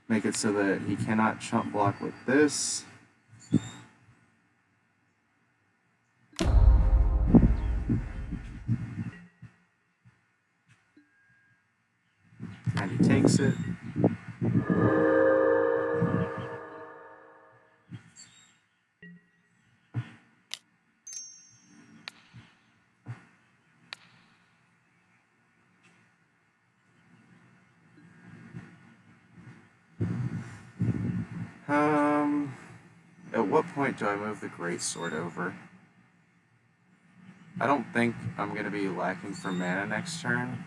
Make it so that he cannot chump block with this. And he takes it. At what point do I move the Greatsword over? I don't think I'm going to be lacking for mana next turn,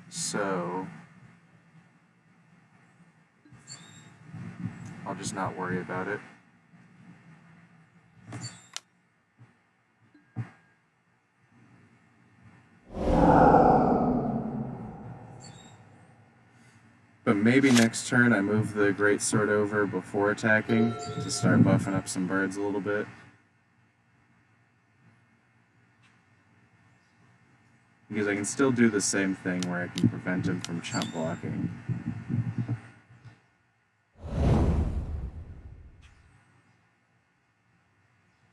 so I'll just not worry about it. But maybe next turn I move the Greatsword over before attacking to start buffing up some birds a little bit. Because I can still do the same thing where I can prevent him from chump blocking.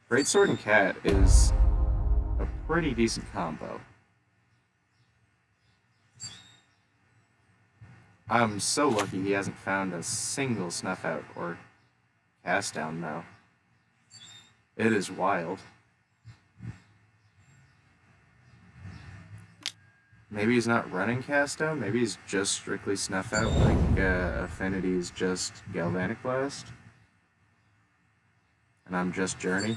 Greatsword and Cat is a pretty decent combo. I'm so lucky he hasn't found a single Snuff Out or Cast Down, though. It is wild. Maybe he's not running Cast Down, maybe he's just strictly Snuff Out, like Affinity is just Galvanic Blast. And I'm just Journey.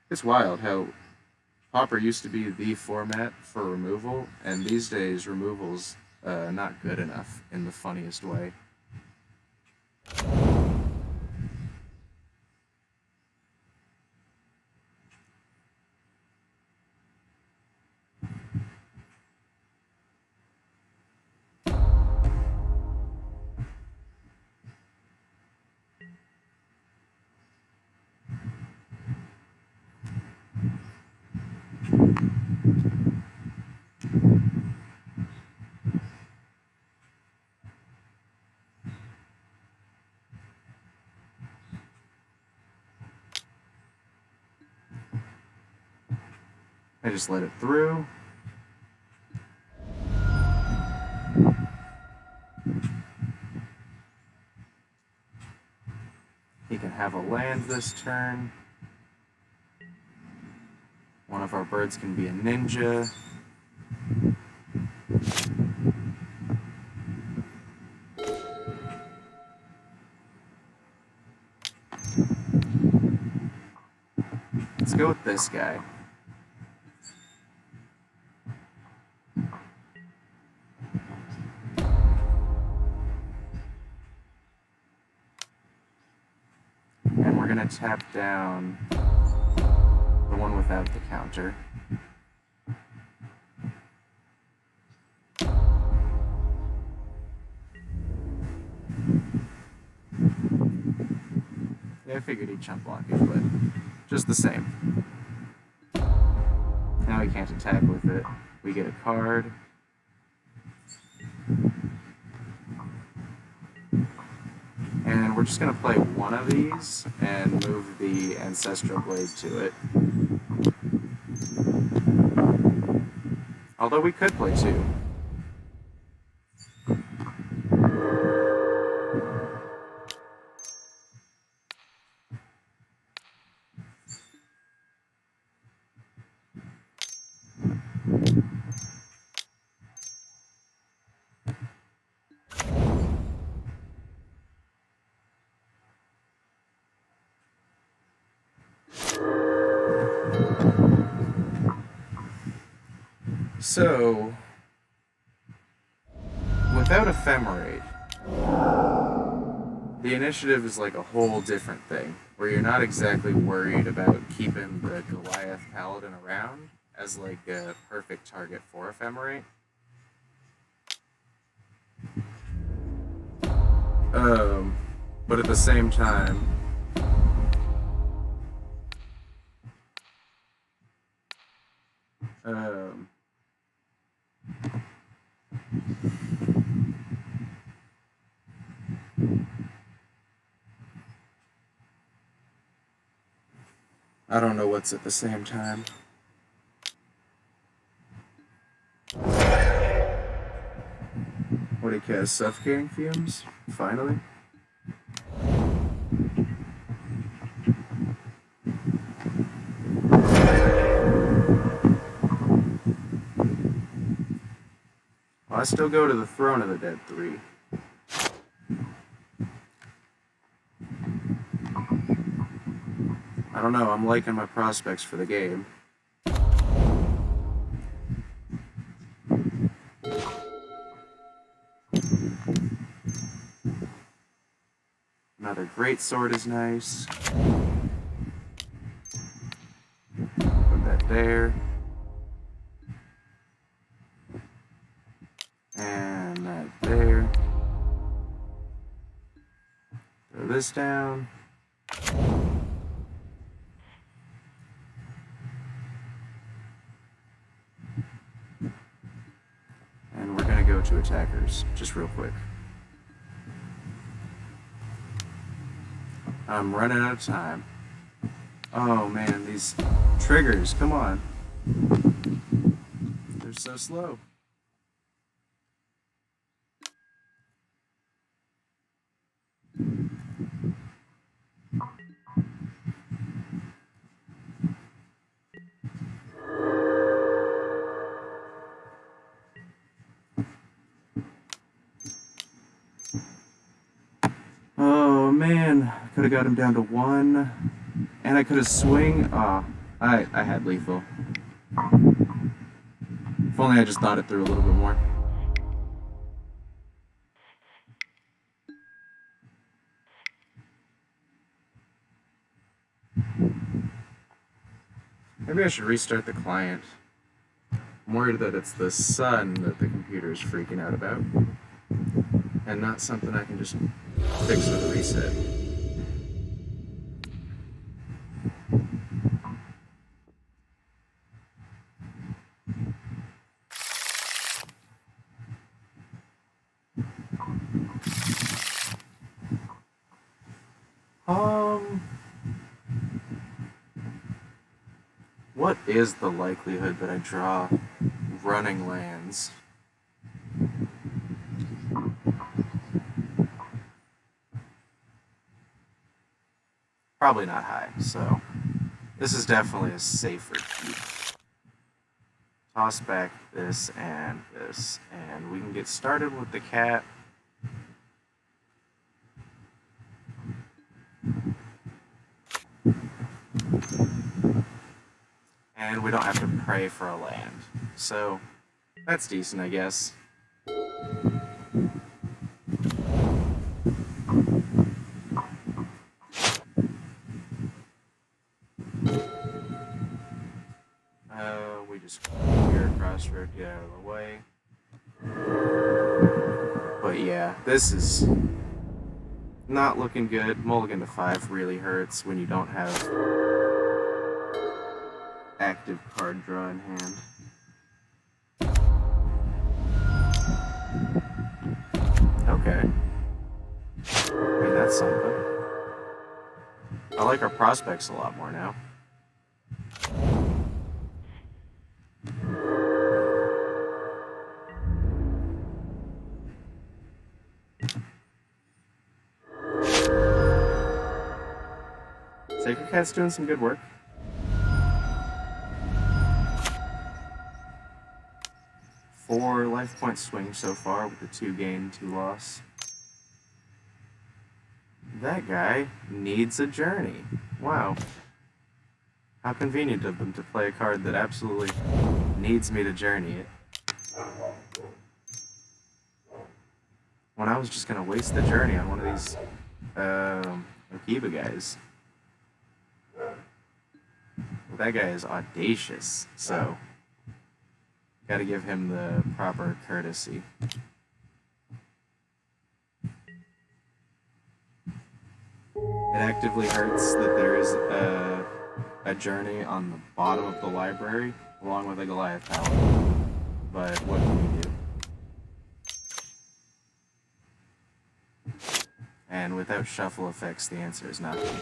It's wild how Pauper used to be the format for removal, and these days removal's not good enough in the funniest way. I just let it through. He can have a land this turn. One of our birds can be a ninja. Let's go with this guy. And we're gonna tap down the one without the counter. Yeah, I figured he'd chump block it, but just the same. Now we can't attack with it. We get a card. And we're just going to play one of these and move the Ancestral Blade to it. Although we could play two. So, without Ephemerate, the initiative is like a whole different thing, where you're not exactly worried about keeping the Goliath Paladin around as like a perfect target for Ephemerate. But at the same time, I don't know what's at the same time. What do you cast? Suffocating Fumes? Finally? Well, I still go to the Throne of the Dead 3. I don't know, I'm liking my prospects for the game. Another greatsword is nice. Put that there. And that there. Throw this down. And we're gonna go to attackers, just real quick. I'm running out of time. Oh man, these triggers, come on. They're so slow. Oh man, I could have got him down to 1. And I could have swing. Ah, I had lethal. If only I just thought it through a little bit more. Maybe I should restart the client. I'm worried that it's the sun that the computer is freaking out about, and not something I can just fix with a reset. What is the likelihood that I draw running lands? Probably not high, so this is definitely a safer keep. toss back this, and we can get started with the cat. And we don't have to pray for a land. So, that's decent, I guess. We just clear crossroad, get out of the way. But yeah, this is not looking good. Mulligan to 5 really hurts when you don't have active card draw in hand. Okay. I mean, that's something. I like our prospects a lot more now. Sacred Cat's doing some good work. Four life point swing so far with the 2 gain, 2 loss. That guy needs a journey. Wow. How convenient of them to play a card that absolutely needs me to journey it. When I was just gonna waste the journey on one of these Akiba guys. Well, that guy is audacious, so gotta give him the proper courtesy. It actively hurts that there is a journey on the bottom of the library, along with a Goliath Paladin. But what can you do? And without shuffle effects, the answer is nothing.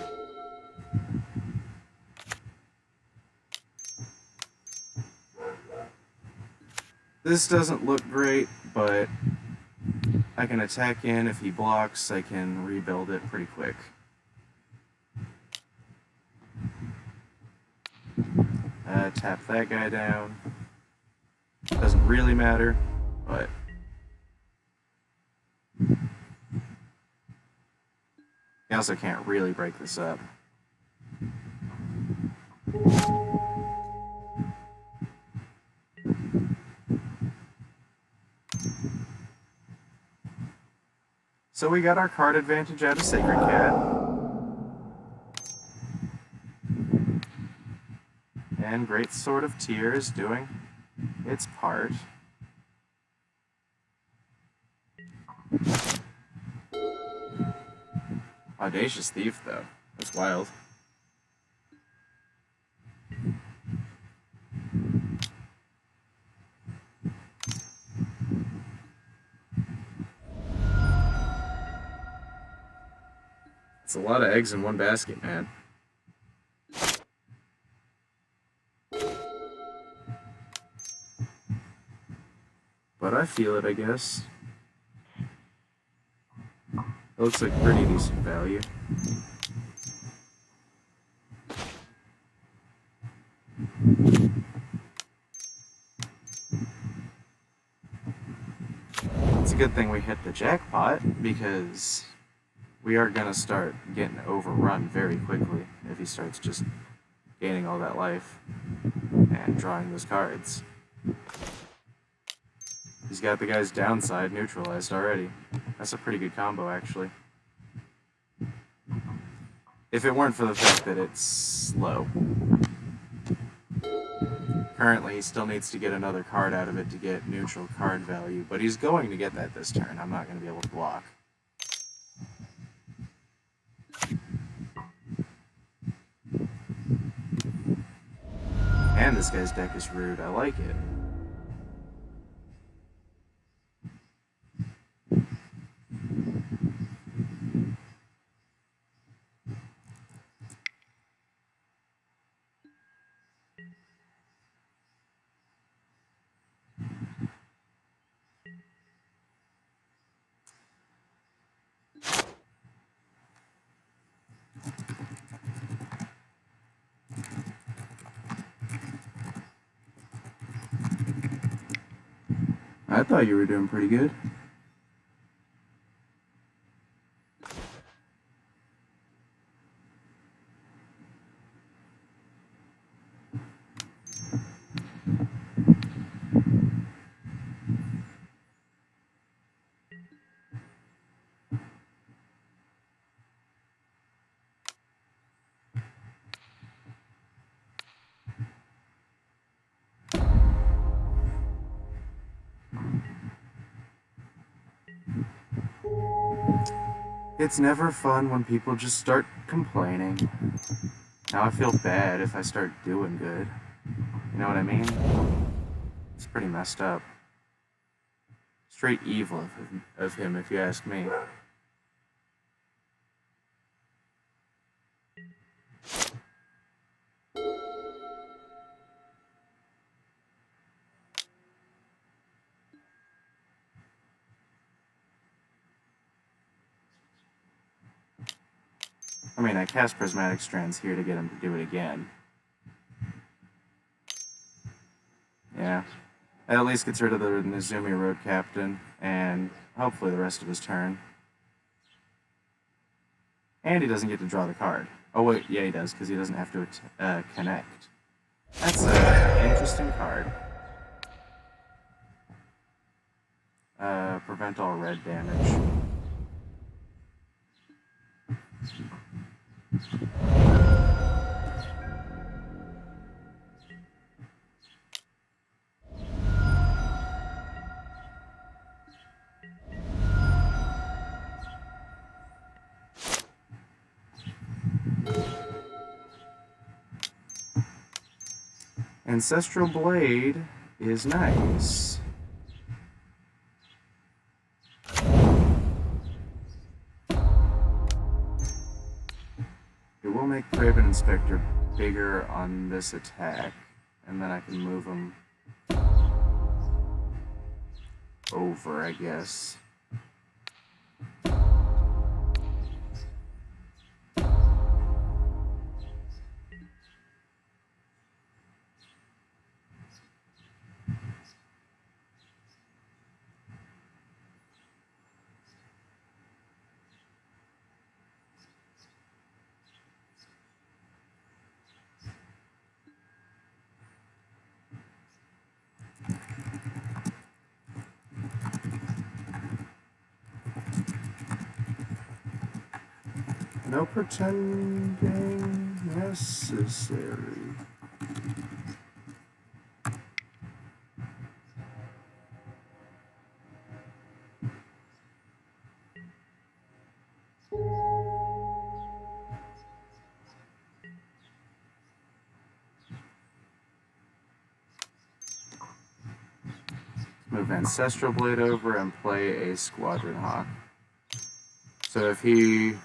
This doesn't look great, but I can attack in. If he blocks, I can rebuild it pretty quick. Tap that guy down. Doesn't really matter, but I also can't really break this up. So we got our card advantage out of Sacred Cat. And Great Sword of Tyr is doing its part. Audacious Thief, though. That's wild. It's a lot of eggs in one basket, man. But I feel it, I guess. It looks like pretty decent value. It's a good thing we hit the jackpot, because we are going to start getting overrun very quickly if he starts just gaining all that life and drawing those cards. He's got the guy's downside neutralized already. That's a pretty good combo, actually. If it weren't for the fact that it's slow. Currently, he still needs to get another card out of it to get neutral card value, but he's going to get that this turn. I'm not going to be able to block. And this guy's deck is rude. I like it. I thought you were doing pretty good. It's never fun when people just start complaining. Now I feel bad if I start doing good. You know what I mean? It's pretty messed up. Straight evil of him, if you ask me. I mean, I cast Prismatic Strands here to get him to do it again. Yeah. That at least gets rid of the Nezumi Road Captain, and hopefully the rest of his turn. And he doesn't get to draw the card. Oh wait, yeah he does, because he doesn't have to connect. That's an interesting card. Prevent all red damage. Ancestral Blade is nice. It will make Craven Inspector bigger on this attack, and then I can move him over, I guess. No pretending necessary. Move Ancestral Blade over and play a Squadron Hawk. So if he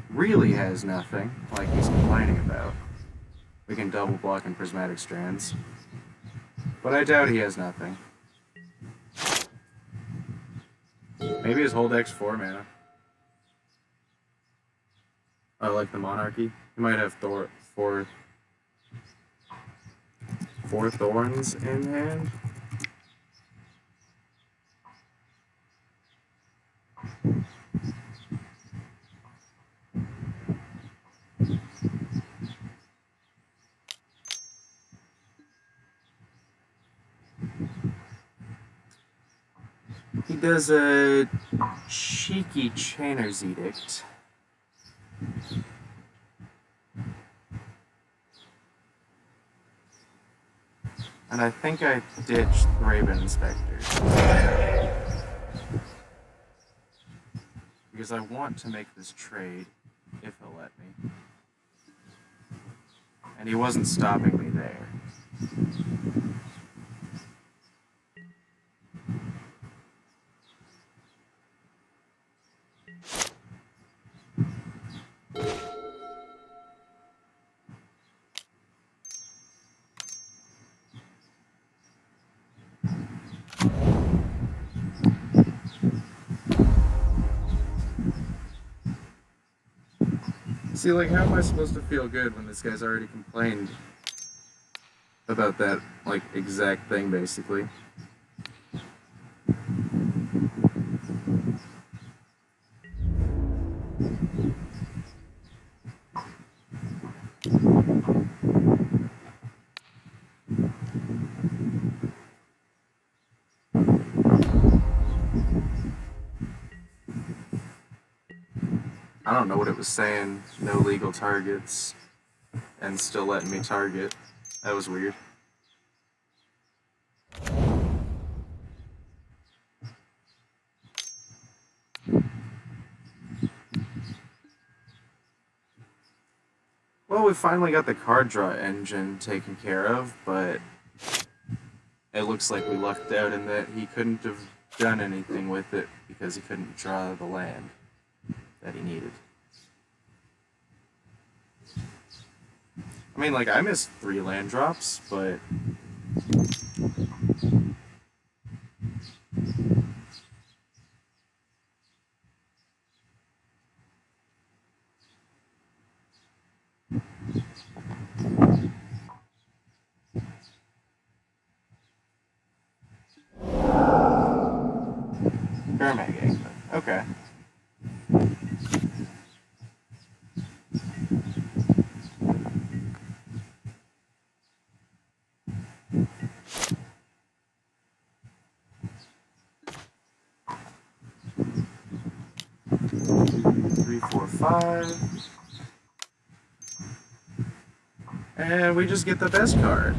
really has nothing, like he's complaining about, we can double block and Prismatic Strands. But I doubt he has nothing. Maybe his whole deck's 4 mana. I like the Monarchy. He might have four Thorns in hand. He does a cheeky Chainer's Edict. And I think I ditched Raven Inspector. Because I want to make this trade, if he'll let me. And he wasn't stopping me there. See, like, how am I supposed to feel good when this guy's already complained about that, like, exact thing, basically? don't know what it was saying. No legal targets. And still letting me target. That was weird. Well, we finally got the card draw engine taken care of, but it looks like we lucked out in that he couldn't have done anything with it because he couldn't draw the land that he needed. I mean, like, I missed 3 land drops, but... Paramag. Okay. Three, 4, 5. And we just get the best card.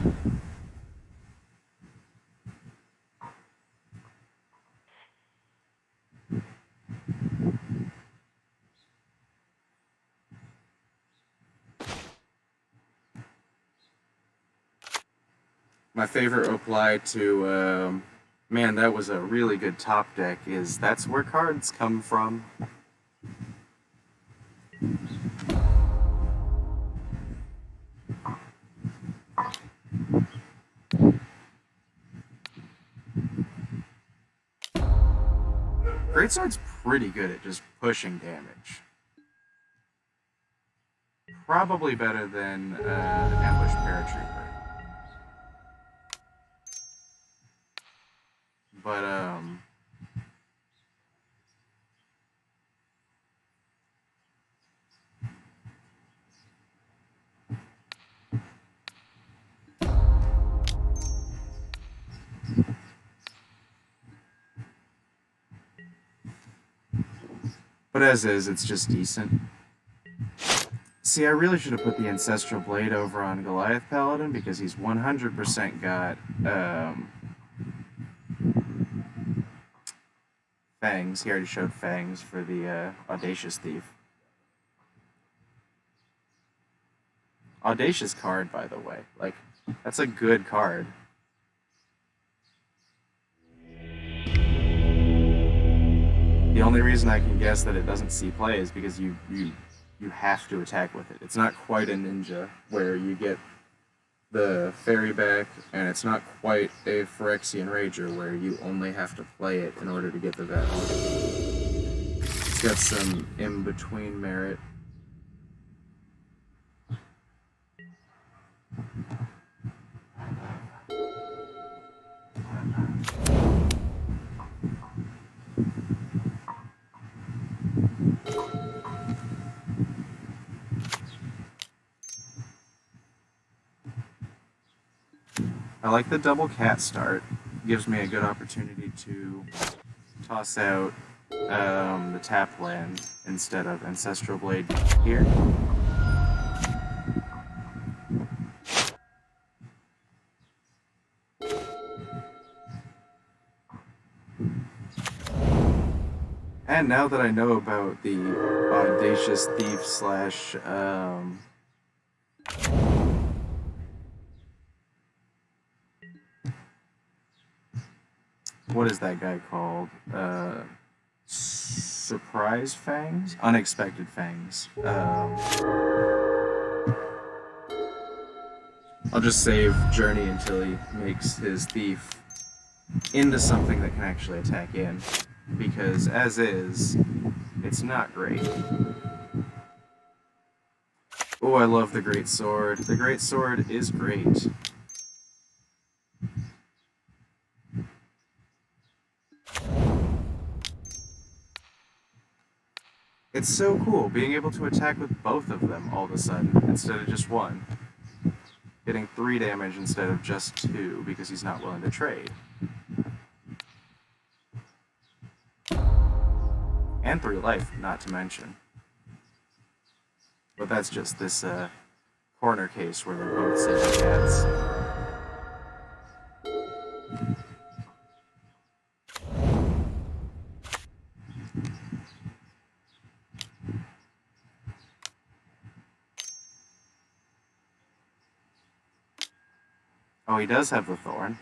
My favorite reply to, man, that was a really good top deck, is that's where cards come from. Greatsword's pretty good at just pushing damage. Probably better than Ambush Paratrooper. But, as is, it's just decent. See, I really should have put the Ancestral Blade over on Goliath Paladin because he's 100% got, Fangs. He already showed Fangs for the, Audacious Thief. Audacious card, by the way. Like, that's a good card. The only reason I can guess that it doesn't see play is because you have to attack with it. It's not quite a ninja where you get the fairy back, and it's not quite a Phyrexian Rager where you only have to play it in order to get the value. It's got some in-between merit. I like the double cat start. Gives me a good opportunity to toss out the tap land instead of Ancestral Blade here. And now that I know about the Audacious Thief slash what is that guy called? Surprise Fangs? Unexpected Fangs. I'll just save Journey until he makes his thief into something that can actually attack in. Because, as is, it's not great. Oh, I love the Great Sword. The Great Sword is great. It's so cool, being able to attack with both of them all of a sudden, instead of just one. Getting 3 damage instead of just 2, because he's not willing to trade. And 3 life, not to mention. But that's just this corner case where they're both safe cats. Oh, he does have the thorn.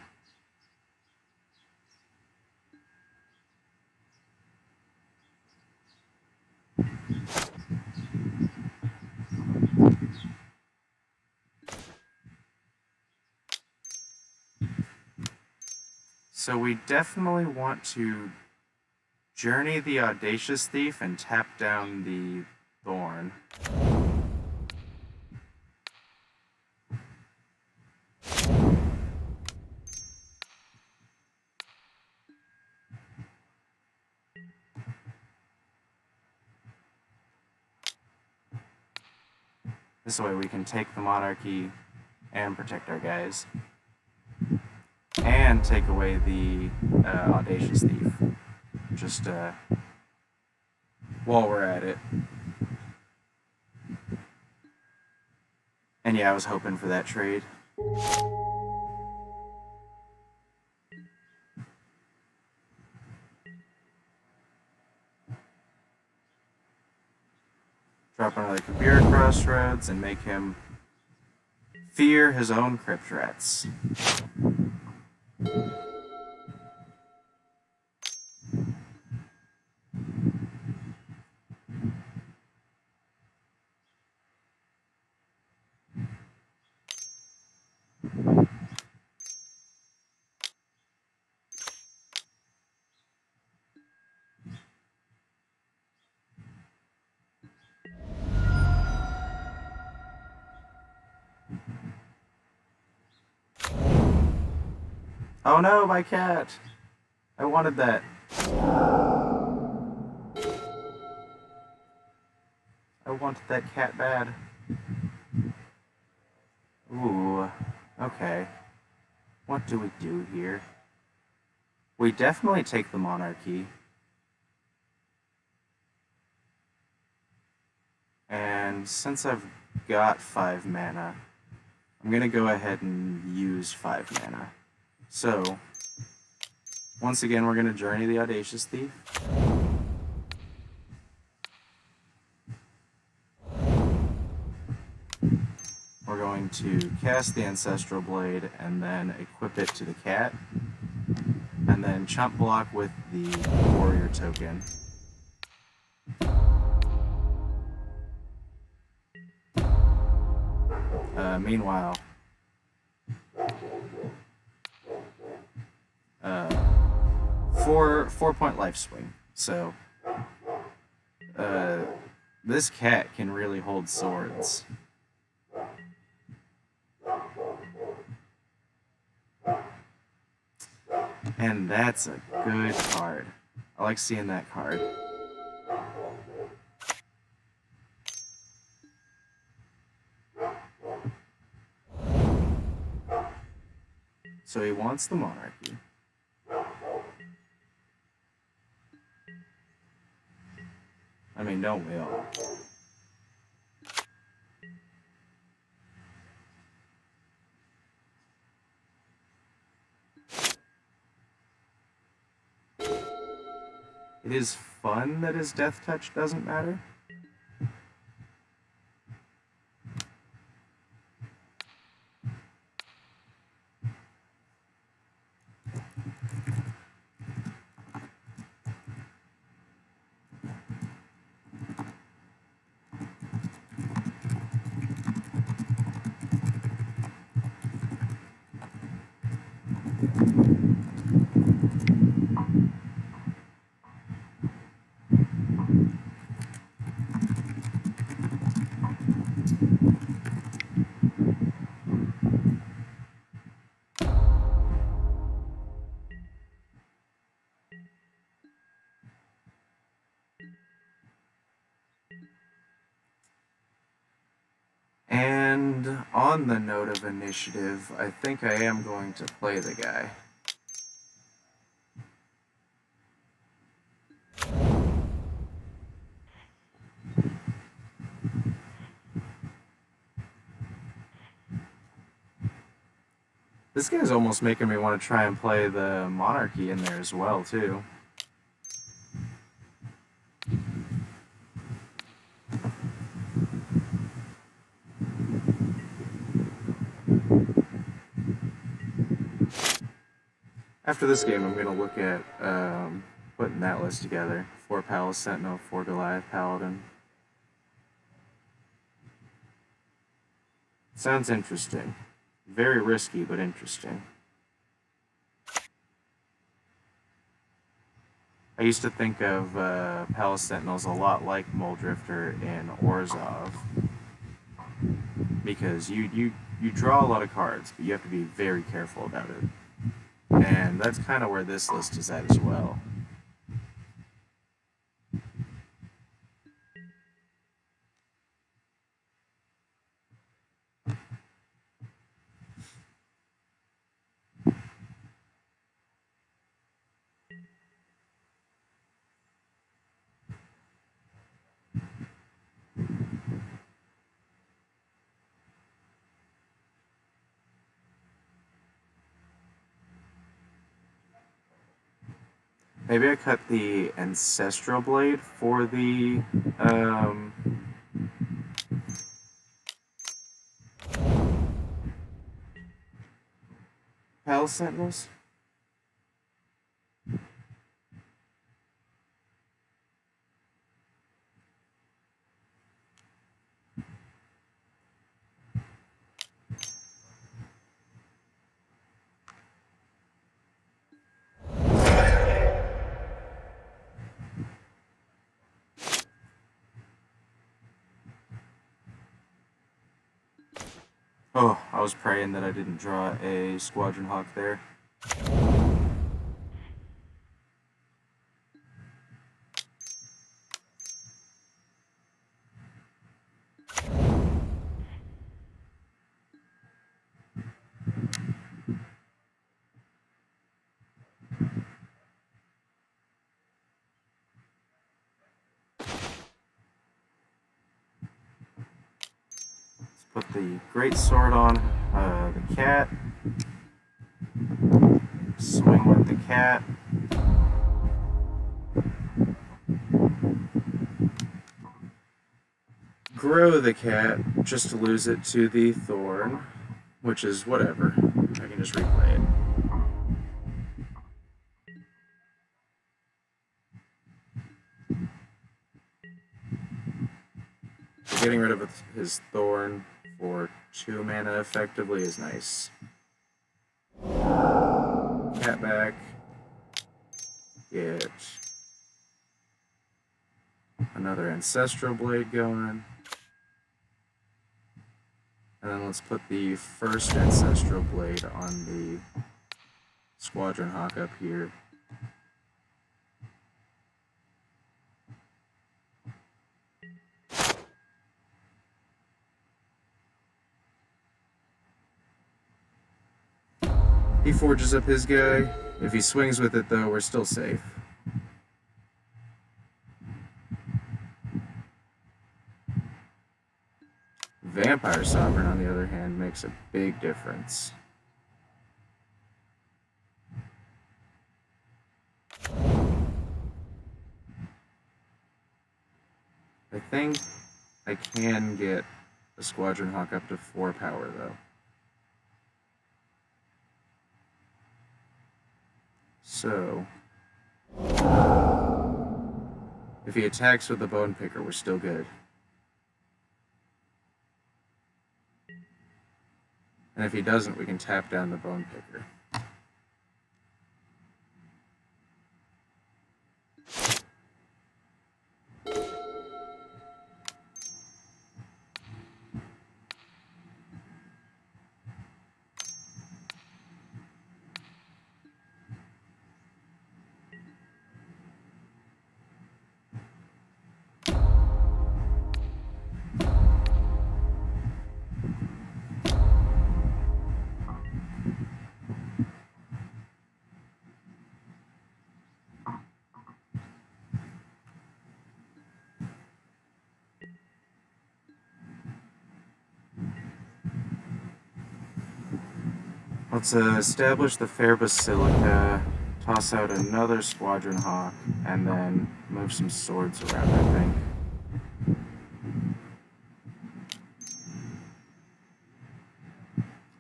So we definitely want to journey the Audacious Thief and tap down the thorn. This way we can take the monarchy and protect our guys. And take away the Audacious Thief. Just while we're at it. And yeah, I was hoping for that trade. Drop another Kabir Crossroads and make him fear his own crypt rats. Oh no, my cat! I wanted that. I wanted that cat bad. Ooh, okay. What do we do here? We definitely take the monarchy. And since I've got 5 mana, I'm gonna go ahead and use 5 mana. So, once again, we're gonna journey the Audacious Thief. We're going to cast the Ancestral Blade and then equip it to the cat. And then chump block with the warrior token. Meanwhile, 4-point life swing. So, this cat can really hold swords. And that's a good card. I like seeing that card. So he wants the monarchy. I mean, don't we all? It is fun that his death touch doesn't matter. And on the note of initiative, I think I am going to play the guy. This guy's almost making me want to try and play the monarchy in there as well, too. After this game, I'm going to look at putting that list together. 4 Palace Sentinel, 4 Goliath Paladin. Sounds interesting. Very risky, but interesting. I used to think of Palace Sentinels a lot like Muldrifter in Orzhov. Because you draw a lot of cards, but you have to be very careful about it. And that's kind of where this list is at as well. Maybe I cut the Ancestral Blade for the Palace Sentinels. Oh, I was praying that I didn't draw a Squadron Hawk there. Put the great sword on the cat. Swing with the cat. Grow the cat just to lose it to the thorn, which is whatever. I can just replay it. Getting rid of his thorn for 2 mana effectively is nice. Cat back. Get another Ancestral Blade going. And then let's put the first Ancestral Blade on the Squadron Hawk up here. He forges up his guy. If he swings with it, though, we're still safe. Vampire Sovereign, on the other hand, makes a big difference. I think I can get the Squadron Hawk up to 4 power, though. So, if he attacks with the Bone Picker, we're still good. And if he doesn't, we can tap down the Bone Picker. Let's establish the Fair Basilica, toss out another Squadron Hawk, and then move some swords around, I think.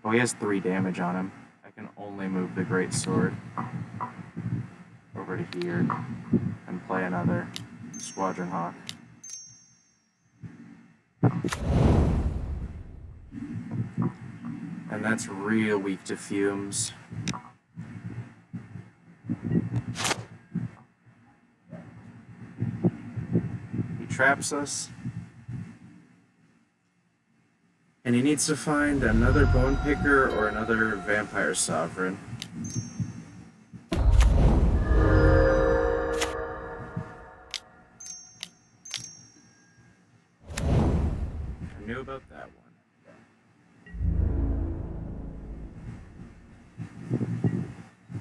Oh, he has 3 damage on him. I can only move the Great Sword over to here and play another Squadron Hawk. And that's real weak to fumes. He traps us. And he needs to find another Bone Picker or another Vampire Sovereign. I knew about that one.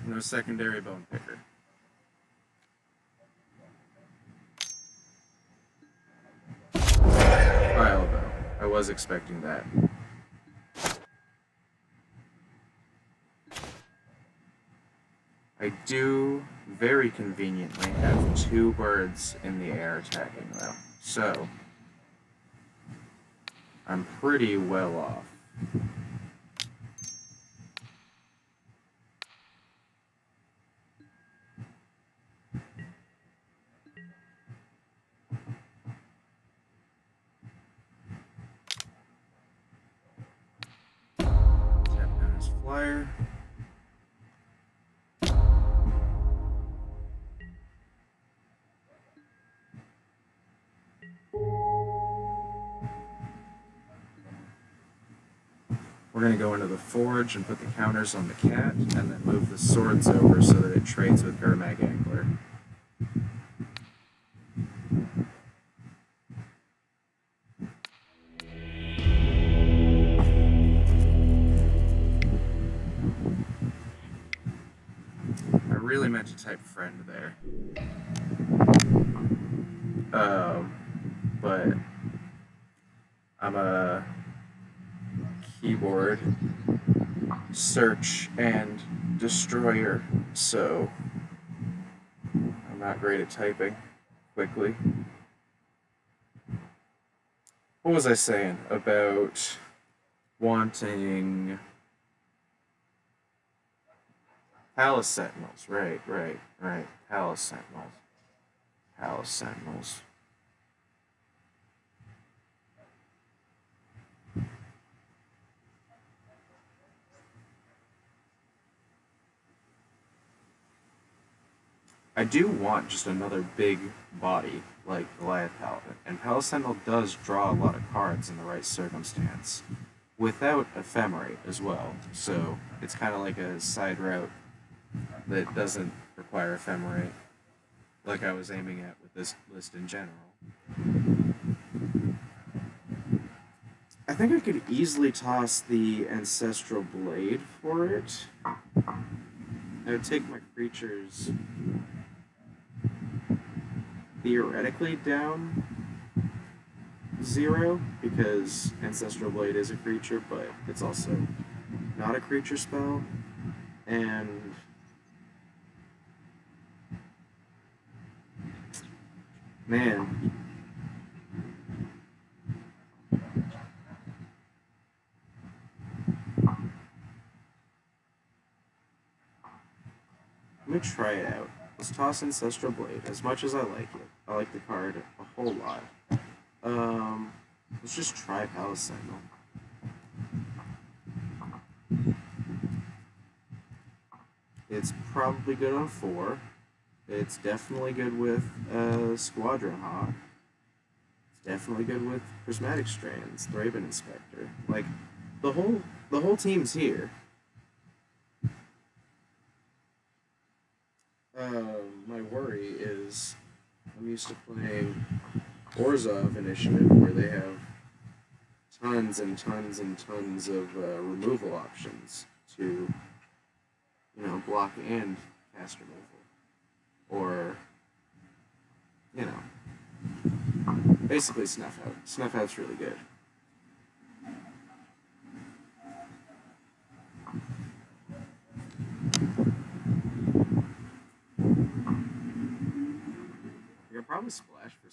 No secondary Bone Picker. Pile though. I was expecting that. I do very conveniently have 2 birds in the air attacking though, so I'm pretty well off. Tap down his flyer. We're going to go into the forge and put the counters on the cat, and then move the swords over so that it trades with Gurmag Angler. I really meant to type friend there. But I'm a keyboard search and destroyer, so I'm not great at typing quickly. What was I saying about wanting Palace Sentinels? Right. Palace Sentinels. I do want just another big body like Goliath Paladin, and Palace Sentinel does draw a lot of cards in the right circumstance, without Ephemerate as well, so it's kind of like a side route that doesn't require Ephemerate, like I was aiming at with this list in general. I think I could easily toss the Ancestral Blade for it. I would take my creatures theoretically down 0, because Ancestral Blade is a creature, but it's also not a creature spell, and man, let me try it out. Let's toss Ancestral Blade. As much as I like it, I like the card a whole lot. Let's just try Palace Sentinel. It's probably good on 4. It's definitely good with Squadron Hawk. It's definitely good with Prismatic Strands, Thraben Inspector. Like, the whole team's here. My worry is I'm used to playing Orzhov Initiative, where they have tons and tons and tons of removal options to, block and cast removal. Or, basically Snuff Out. Snuff Out's really good.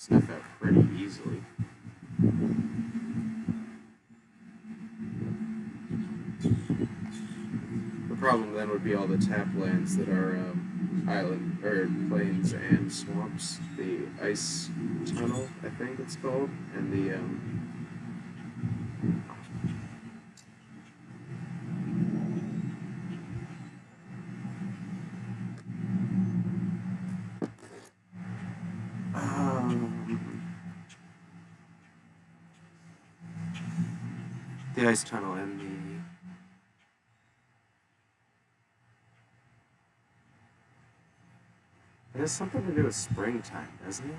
snuff out pretty easily. The problem then would be all the tap lands that are island or plains and swamps. The ice tunnel, I think it's called, and the ice tunnel and the it has something to do with springtime, doesn't it?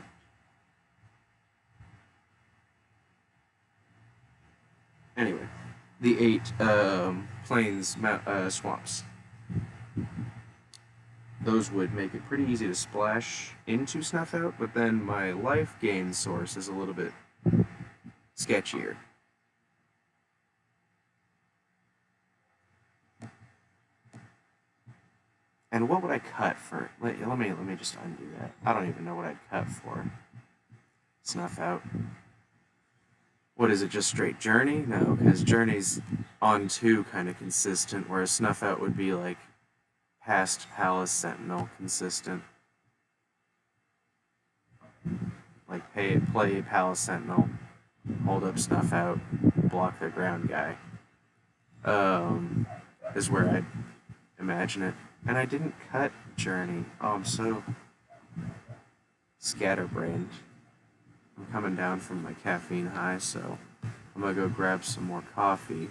Anyway, the 8 plains swamps. Those would make it pretty easy to splash into Snuff Out, but then my life gain source is a little bit sketchier. And what would I cut for? Let me just undo that. I don't even know what I'd cut for Snuff Out. What is it, just straight Journey? No, because Journey's on 2 kind of consistent, whereas Snuff Out would be like past Palace Sentinel consistent. Like play Palace Sentinel, hold up Snuff Out, block their ground guy. Is where I'd imagine it. And I didn't cut Journey. Oh, I'm so scatterbrained. I'm coming down from my caffeine high, so I'm gonna go grab some more coffee.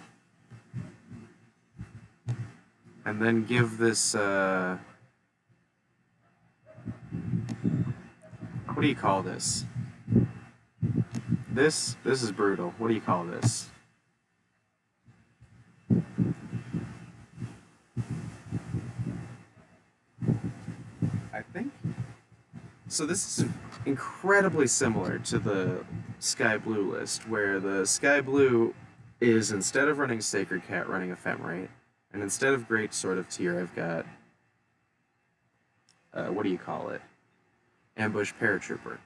And then give this, what do you call this? This is brutal. What do you call this? I think. So this is incredibly similar to the Sky Blue list, where the Sky Blue is, instead of running Sacred Cat, running Ephemerate, and instead of Great Sword of Tyr, I've got, what do you call it? Ambush Paratrooper.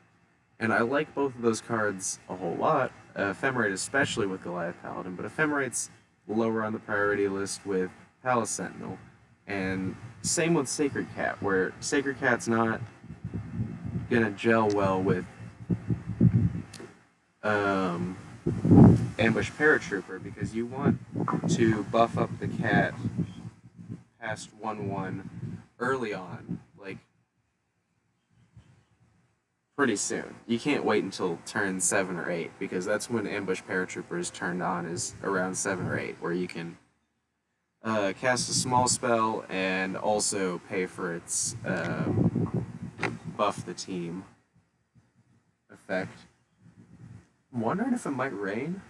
And I like both of those cards a whole lot, Ephemerate especially with Goliath Paladin, but Ephemerate's lower on the priority list with Palace Sentinel, and same with Sacred Cat, where Sacred Cat's not gonna gel well with Ambush Paratrooper, because you want to buff up the cat past 1/1 early on, like pretty soon. You can't wait until turn 7 or 8, because that's when Ambush Paratrooper is turned on, is around 7 or 8, where you can cast a small spell and also pay for its buff the team effect. I'm wondering if it might rain.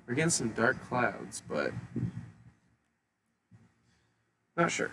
We're getting some dark clouds, but not sure.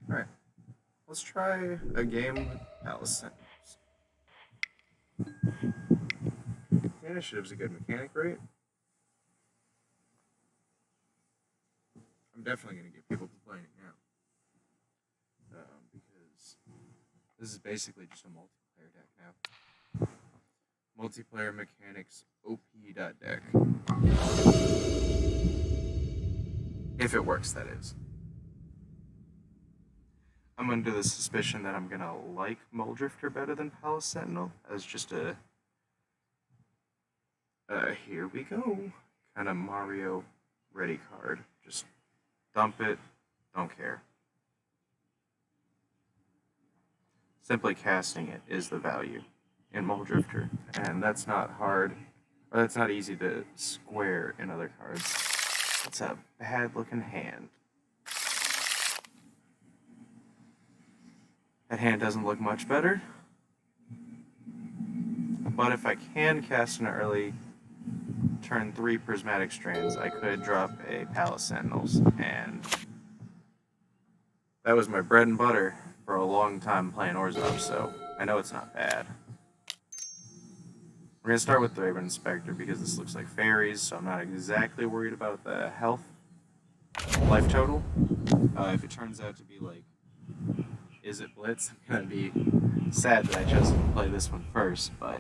Alright, let's try a game with Palace Sentinels. Initiative's a good mechanic, right? I'm definitely going to get people playing it now. Because this is basically just a multiplayer deck now. Multiplayer mechanics OP.deck. If it works, that is. I'm under the suspicion that I'm gonna like Muldrifter better than Palace Sentinel as just a here we go kind of Mario ready card. Just dump it, don't care. Simply casting it is the value in Muldrifter, and that's not hard, or that's not easy to square in other cards. That's a bad looking hand. That hand doesn't look much better. But if I can cast an early turn 3 Prismatic Strands, I could drop a Palace Sentinels, and that was my bread and butter for a long time playing Orzhov, so I know it's not bad. We're going to start with the Raven Inspector because this looks like fairies, so I'm not exactly worried about the health life total. If it turns out to be like, is it Blitz? I'm going to be sad that I chose to play this one first, but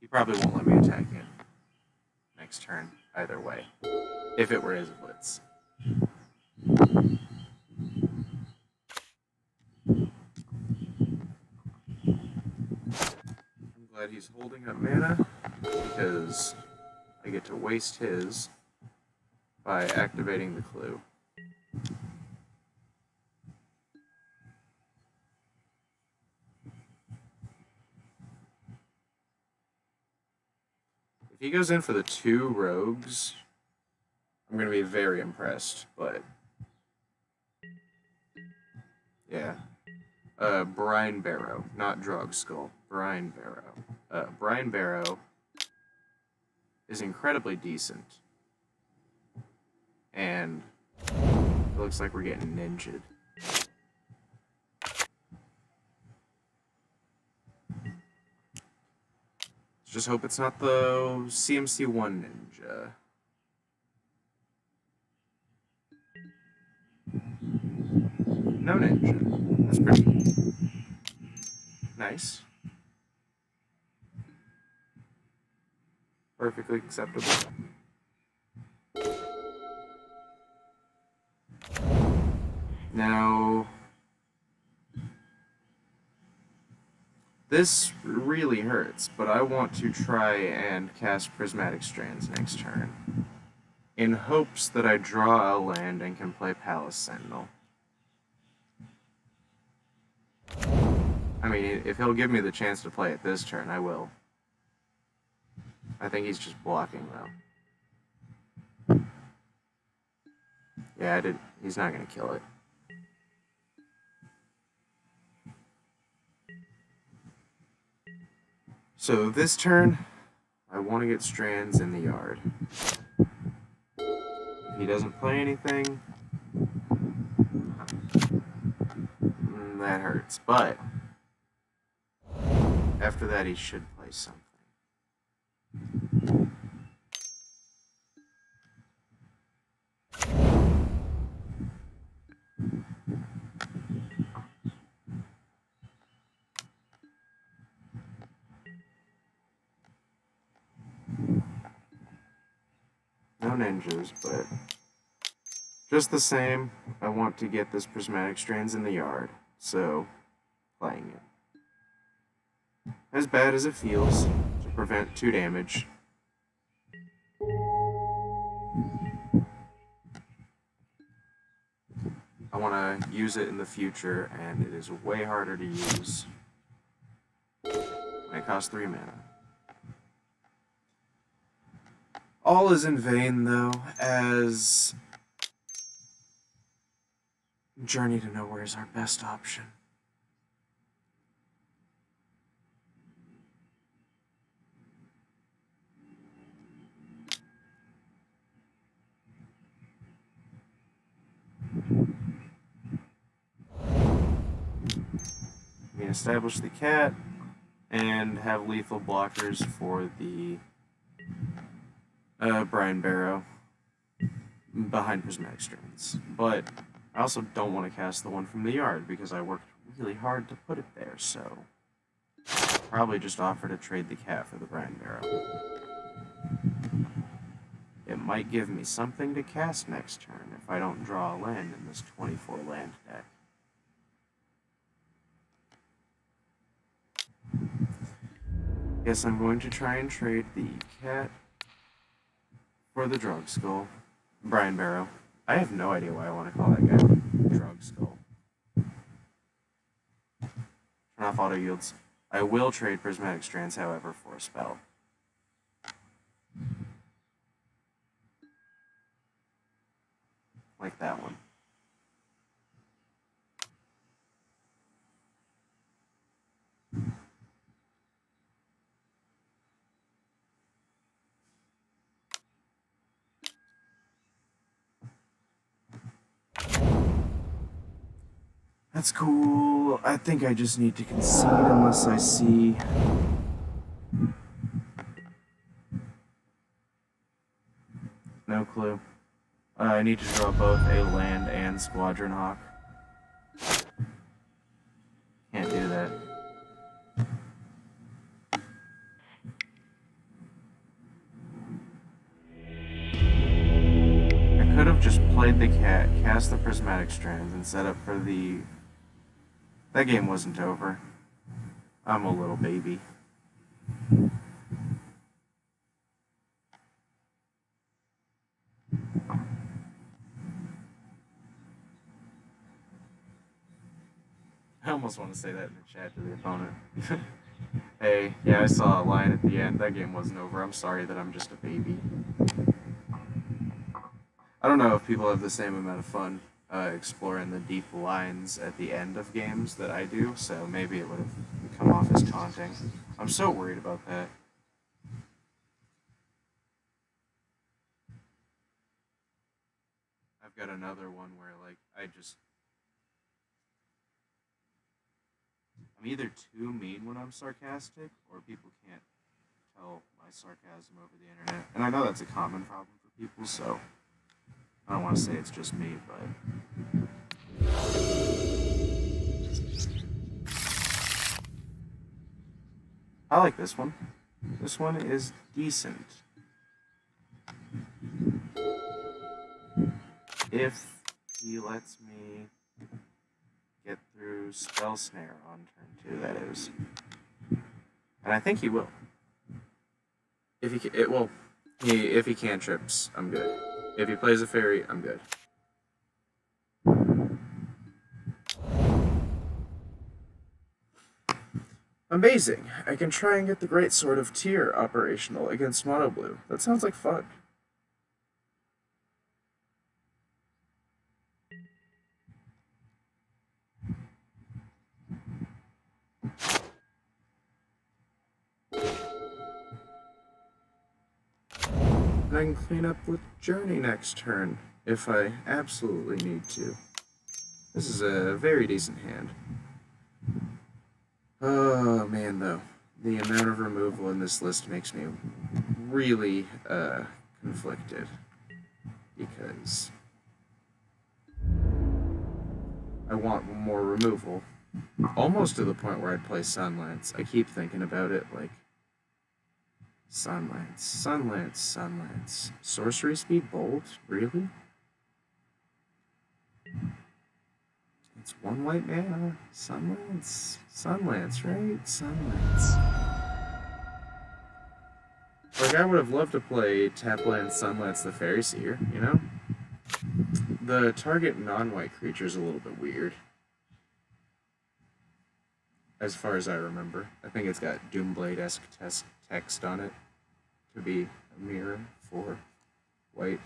he probably won't let me attack it next turn either way, if it were Is it Blitz. I'm glad he's holding up mana, because I get to waste his by activating the clue. If he goes in for the 2 rogues, I'm going to be very impressed, but yeah. Brine Barrow, not Drog Skull. Brine Barrow. Brine Barrow is incredibly decent. And it looks like we're getting ninja'd. Just hope it's not the CMC1 ninja. No ninja. That's pretty nice. Perfectly acceptable. Now, this really hurts, but I want to try and cast Prismatic Strands next turn, in hopes that I draw a land and can play Palace Sentinel. I mean, if he'll give me the chance to play it this turn, I will. I think he's just blocking, though. Yeah, he's not going to kill it. So this turn, I want to get Strands in the yard. If he doesn't play anything, that hurts. But after that, he should play something. No ninjas, but just the same, I want to get this Prismatic Strands in the yard, so playing it. as bad as it feels to prevent 2 damage. I want to use it in the future, and it is way harder to use when it costs 3 mana. All is in vain, though, as Journey to Nowhere is our best option. We can establish the cat and have lethal blockers for the Brian Barrow behind Prismatic Strands. But I also don't want to cast the one from the yard because I worked really hard to put it there, so I'll probably just offer to trade the cat for the Brian Barrow. It might give me something to cast next turn if I don't draw a land in this 24 land deck. Guess I'm going to try and trade the cat for the Drug Skull. Brian Barrow. I have no idea why I want to call that guy Drug Skull. Turn off auto yields. I will trade Prismatic Strands, however, for a spell. Like that one. That's cool. I think I just need to concede unless I see... No clue. I need to draw both a land and Squadron Hawk. Can't do that. I could have just played the cat, cast the Prismatic Strands, and set up for the... That game wasn't over. I'm a little baby. I almost want to say that in the chat to the opponent. Hey, yeah, I saw a line at the end. That game wasn't over. I'm sorry that I'm just a baby. I don't know if people have the same amount of fun exploring the deep lines at the end of games that I do, so maybe it would have come off as taunting. I'm so worried about that. I've got another one where, like, I'm either too mean when I'm sarcastic, or people can't tell my sarcasm over the internet. And I know that's a common problem for people, so I don't want to say it's just me, but... I like this one. This one is decent. If he lets me get through Spell Snare on turn 2, that is. And I think he will. If he cantrips, I'm good. If he plays a fairy, I'm good. Amazing. I can try and get the Great Sword of Tyr operational against Mono Blue. That sounds like fun. And I can clean up with Journey next turn, if I absolutely need to. This is a very decent hand. Oh man, though. The amount of removal in this list makes me really conflicted. Because I want more removal. Almost to the point where I'd play Sunlance. I keep thinking about it, like... Sunlance, Sunlance, Sunlance. Sorcery Speed Bolt? Really? It's one white mana. Sunlance. Sunlance, right? Sunlance. Like, I would have loved to play Tapland Sunlance the Fairy Seer, you know? The target non-white creature is a little bit weird. As far as I remember. I think it's got Doomblade-esque text on it to be a mirror for white.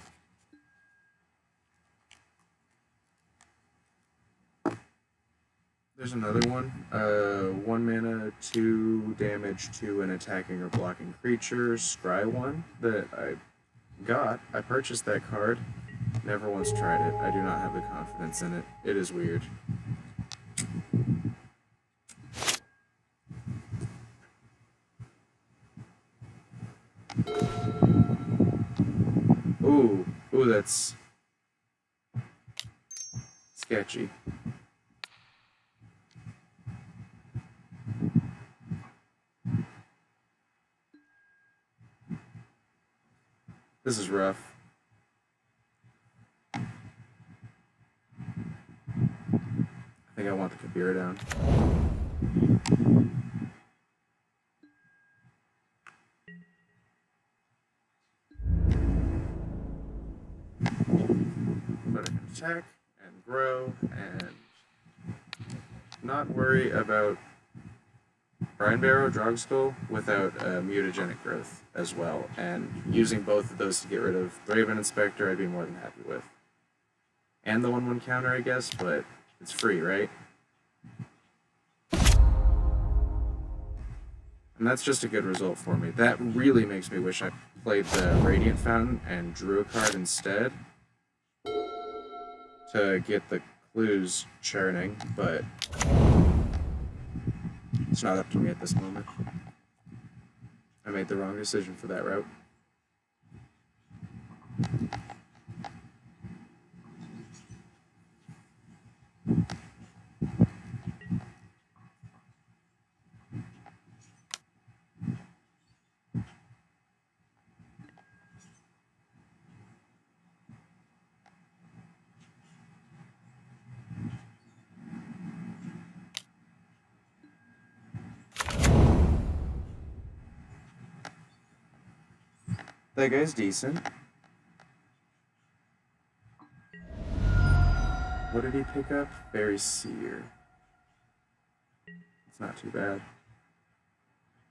There's another one. 1 mana, 2 damage to an attacking or blocking creature. Scry 1 that I got. I purchased that card. Never once tried it. I do not have the confidence in it. It is weird. Ooh, that's sketchy. This is rough. I think I want the Kabira down. But I can attack and grow and not worry about Brine Barrow, Drogskull without mutagenic growth as well. And using both of those to get rid of Thraben Inspector, I'd be more than happy with. And the 1/1 counter, I guess, but it's free, right? And that's just a good result for me. That really makes me wish I played the Radiant Fountain and drew a card instead to get the clues churning, but it's not up to me at this moment. I made the wrong decision for that route. That guy's decent. What did he pick up? Fairy Seer. It's not too bad.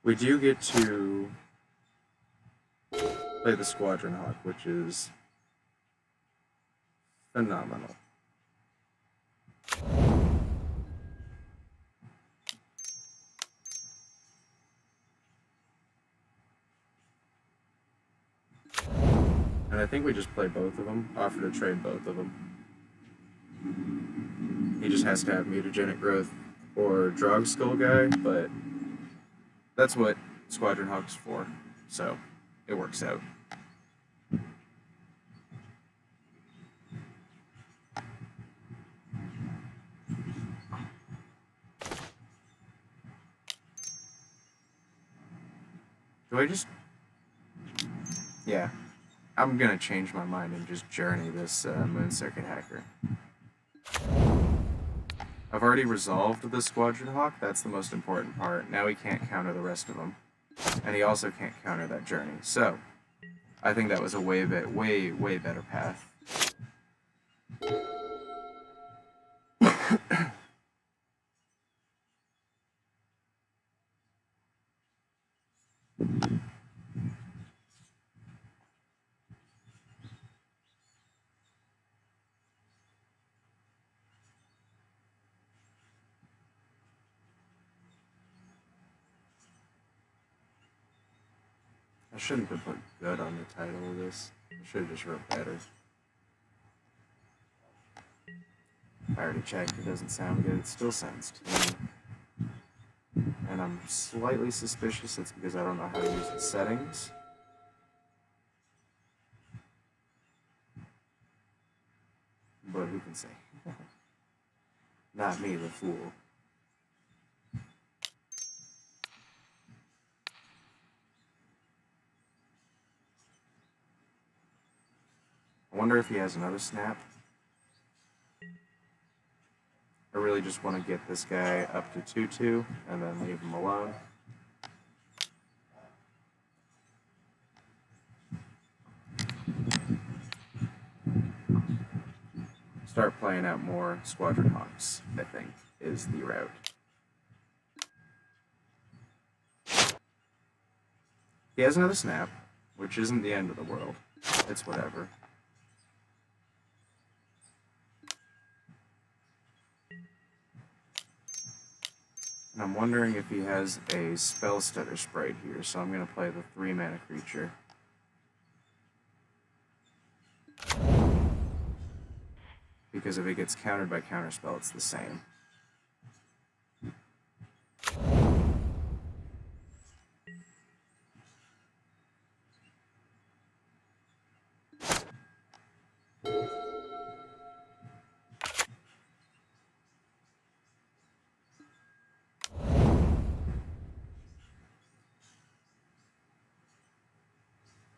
We do get to play the Squadron Hawk, which is phenomenal. And I think we just play both of them, offer to trade both of them. He just has to have mutagenic growth or Drogskull guy, but that's what Squadron Hawk's for, so it works out. Do I just... Yeah. I'm gonna change my mind and just journey this Moon Circuit Hacker. I've already resolved the Squadron Hawk, that's the most important part. Now he can't counter the rest of them. And he also can't counter that journey. So, I think that was a way better path. I shouldn't have put good on the title of this. I should have just wrote better. I already checked, it doesn't sound good. It still sounds to me. And I'm slightly suspicious it's because I don't know how to use the settings. But who can say? Not me, the fool. I wonder if he has another snap. I really really just want to get this guy up to 2-2 and then leave him alone. Start playing out more Squadron Hawks, I think, is the route. He has another snap, which isn't the end of the world. It's whatever. And I'm wondering if he has a Spell Stutter sprite here, so I'm going to play the 3-mana creature. Because if it gets countered by Counterspell, it's the same.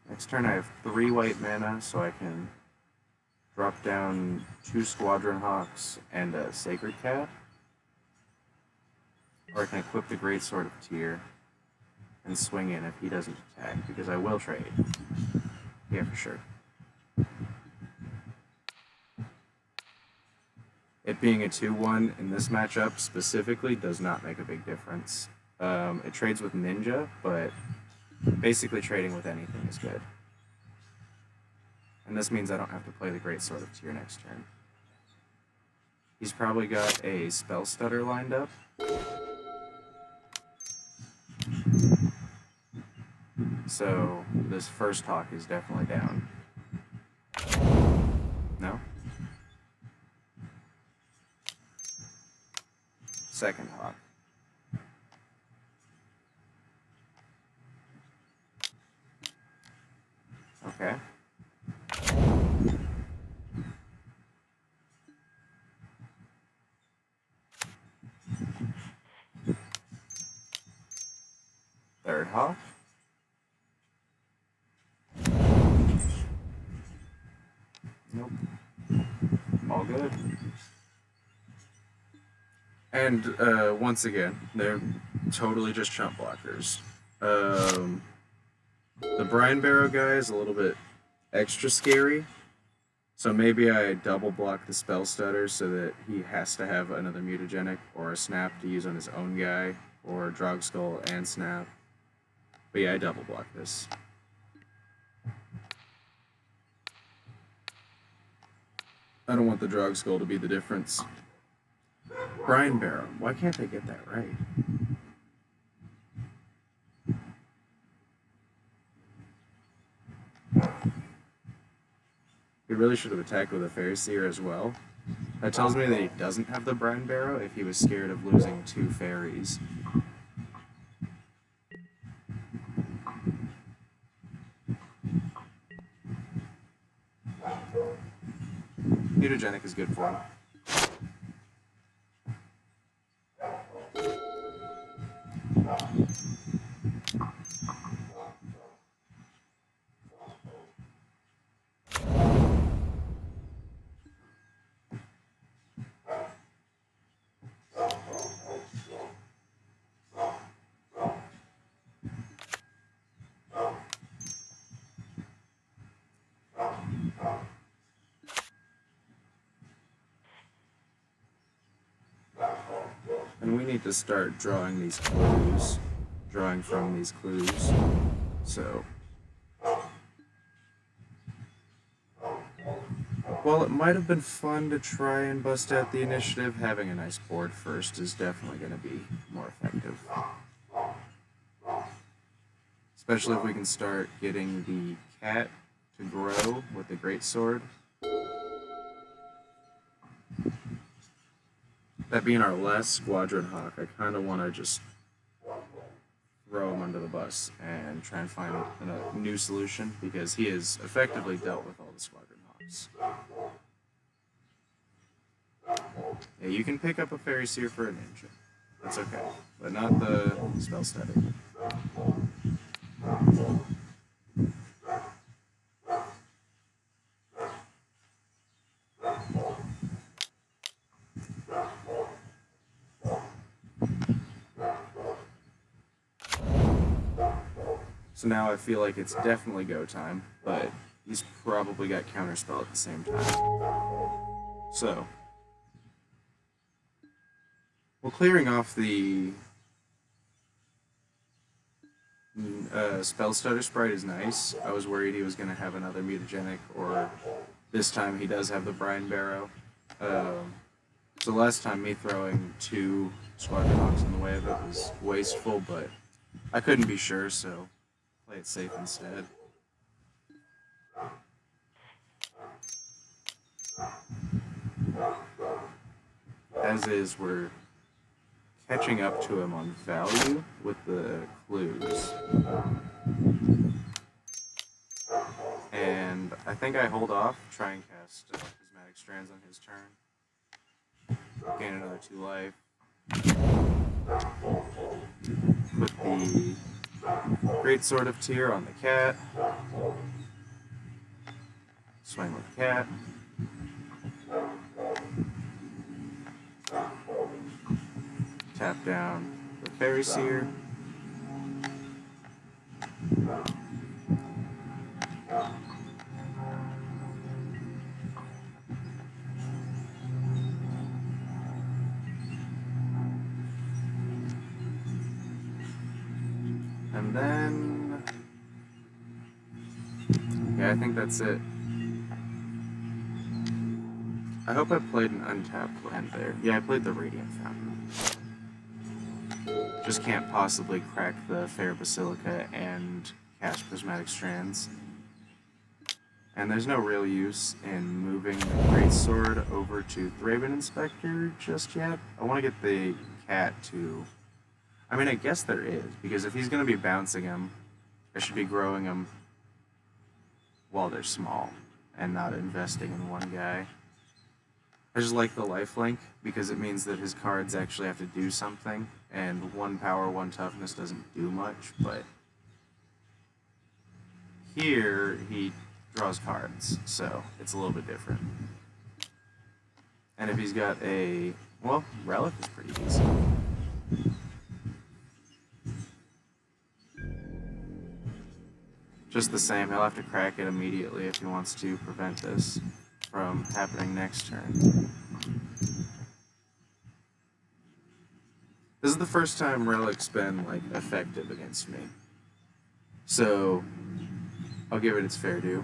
Next turn I have 3 white mana, so I can drop down 2 Squadron Hawks and a Sacred Cat. Or I can equip the Greatsword of Tyr and swing in if he doesn't attack, because I will trade. Yeah, for sure. It being a 2-1 in this matchup specifically does not make a big difference. It trades with Ninja, but basically trading with anything is good. And this means I don't have to play the Greatsword of Tyr next turn. He's probably got a Spell Stutter lined up. So this first Hawk is definitely down. No? Second Hawk. Okay. Third Hawk. Nope. All good. And once again, they're totally just chump blockers. The Brine Barrow guy is a little bit extra scary. So maybe I double block the Spell Stutter so that he has to have another Mutagenic or a Snap to use on his own guy, or Drogskull and Snap. But yeah, I double block this. I don't want the Drogskull to be the difference. Brine Barrow, why can't they get that right? He really should have attacked with a Fairy Seer as well. That tells me that he doesn't have the Brine Barrow if he was scared of losing 2 fairies. Mutagenic is good for him. And we need to start drawing these clues, drawing from these clues. So, while it might have been fun to try and bust out the initiative, having a nice board first is definitely going to be more effective. Especially if we can start getting the cat to grow with the Greatsword. That being our last Squadron Hawk, I kind of want to just throw him under the bus and try and find a new solution, because he has effectively dealt with all the Squadron Hawks. Yeah, you can pick up a Fairy Seer for a ninja. That's okay, but not the Spell Stutter. So now I feel like it's definitely go time, but he's probably got counterspell at the same time. So, well, clearing off the spell stutter sprite is nice. I was worried he was going to have another mutagenic, or this time he does have the Brine Barrow. So last time me throwing 2 Squadron Hawks in the way of it was wasteful, but I couldn't be sure, so play it safe instead. As is, we're catching up to him on value with the clues. And I think I hold off, try and cast Prismatic Strands on his turn. Gain another 2 life. Put the Great Sword of Tyr on the cat. Swing with the cat. Tap down the Fairy Seer. And then, yeah, I think that's it. I hope I played an untapped land there. Yeah, I played the Radiant Fountain. Just can't possibly crack the Fair Basilica and cast Prismatic Strands. And there's no real use in moving the Greatsword over to Thraben Inspector just yet. I want to get the cat to... I mean, I guess there is, because if he's going to be bouncing them, I should be growing them while they're small, and not investing in one guy. I just like the lifelink, because it means that his cards actually have to do something, and 1 power, 1 toughness doesn't do much, but here he draws cards, so it's a little bit different. And if he's got a... well, Relic is pretty decent. Just the same, he'll have to crack it immediately if he wants to prevent this from happening next turn. This is the first time Relic's been, like, effective against me. So, I'll give it its fair due.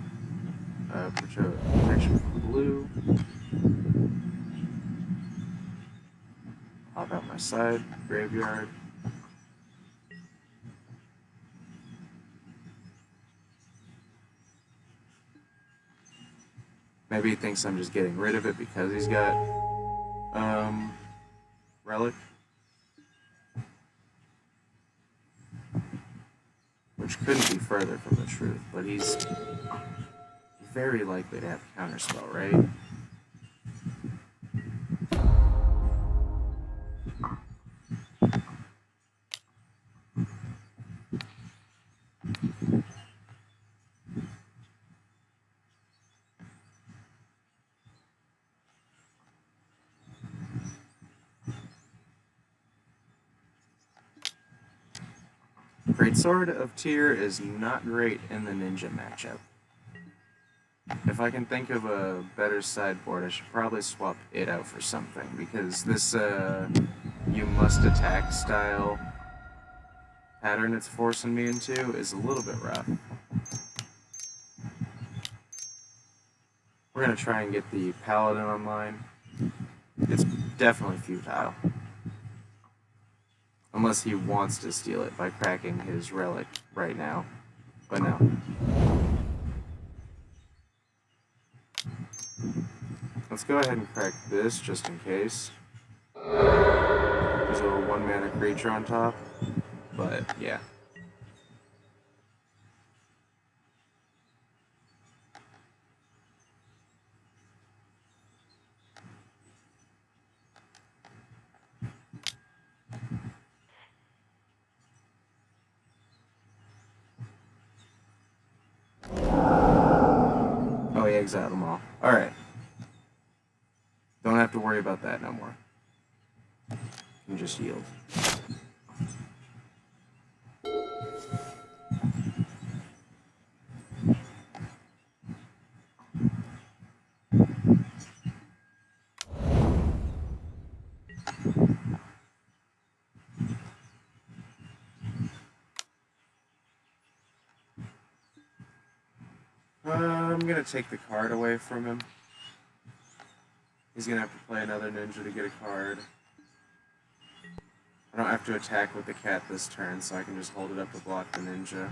Protection from blue. Hop out my side, graveyard. Maybe he thinks I'm just getting rid of it because he's got Relic. Which couldn't be further from the truth, but he's very likely to have Counterspell, right? Greatsword of Tyr is not great in the ninja matchup. If I can think of a better sideboard, I should probably swap it out for something, because this you must attack style pattern it's forcing me into is a little bit rough. We're going to try and get the Paladin online. It's definitely futile. Unless he wants to steal it by cracking his Relic right now. But no. Let's go ahead and crack this just in case. There's a 1-mana creature on top. But, yeah. Oh, he exiled them all. Alright. Don't have to worry about that no more. You can just yield. I'm gonna take the card away from him. He's gonna have to play another ninja to get a card. I don't have to attack with the cat this turn, so I can just hold it up to block the ninja.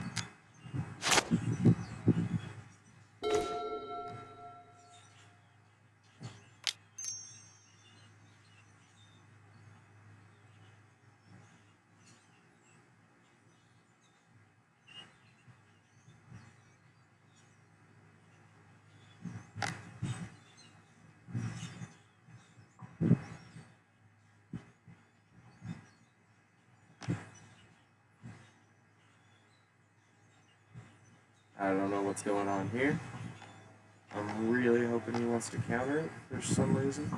I don't know what's going on here. I'm really hoping he wants to counter it for some reason.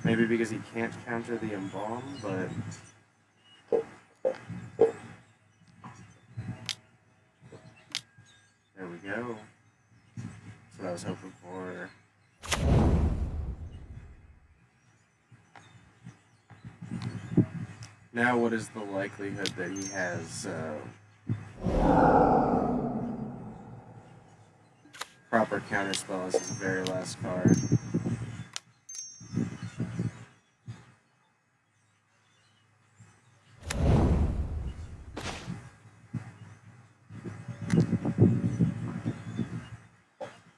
Maybe because he can't counter the embalm, but... There we go. That's what I was hoping for. Now what is the likelihood that he has proper counterspell as his very last card?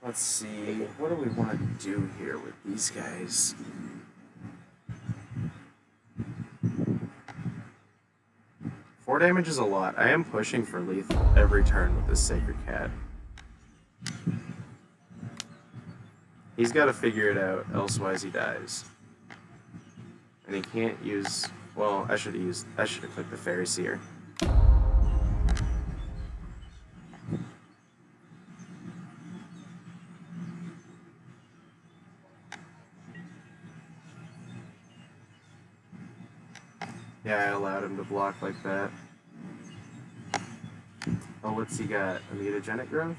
Let's see, what do we want to do here with these guys? Four damage is a lot. I am pushing for lethal every turn with this Sacred Cat. He's got to figure it out, elsewise he dies. And he can't use... Well, I should have clicked the Fairy Seer. Yeah, I allowed him to block like that. Oh, what's he got? A mutagenic growth?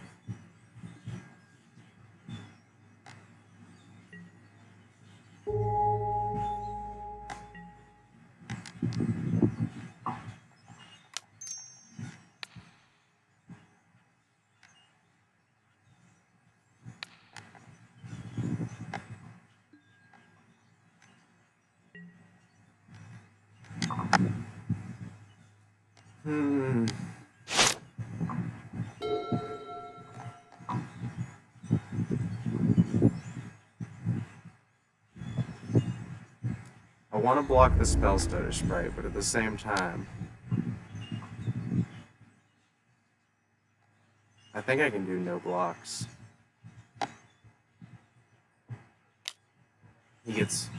I want to block the Spell Stutter Sprite, but at the same time, I think I can do no blocks. He gets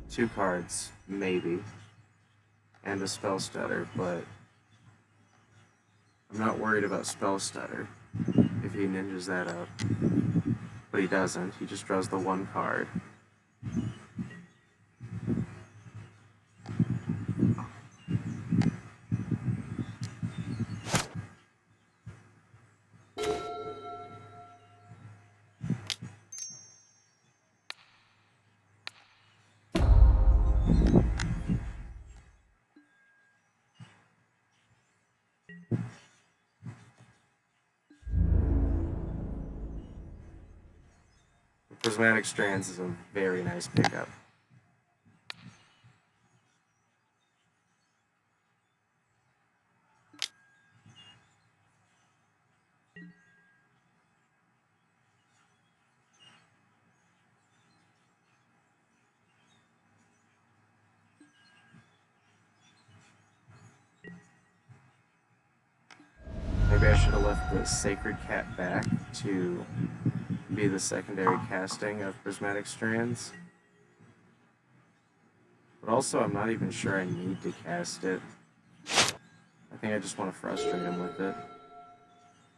2 cards, maybe, and a Spell Stutter, but I'm not worried about Spell Stutter if he ninjas that up. But he doesn't, he just draws the 1 card. Prismatic Strands is a very nice pickup. Maybe I should have left the Sacred Cat back to be the secondary casting of Prismatic Strands. But also, I'm not even sure I need to cast it. I think I just want to frustrate him with it.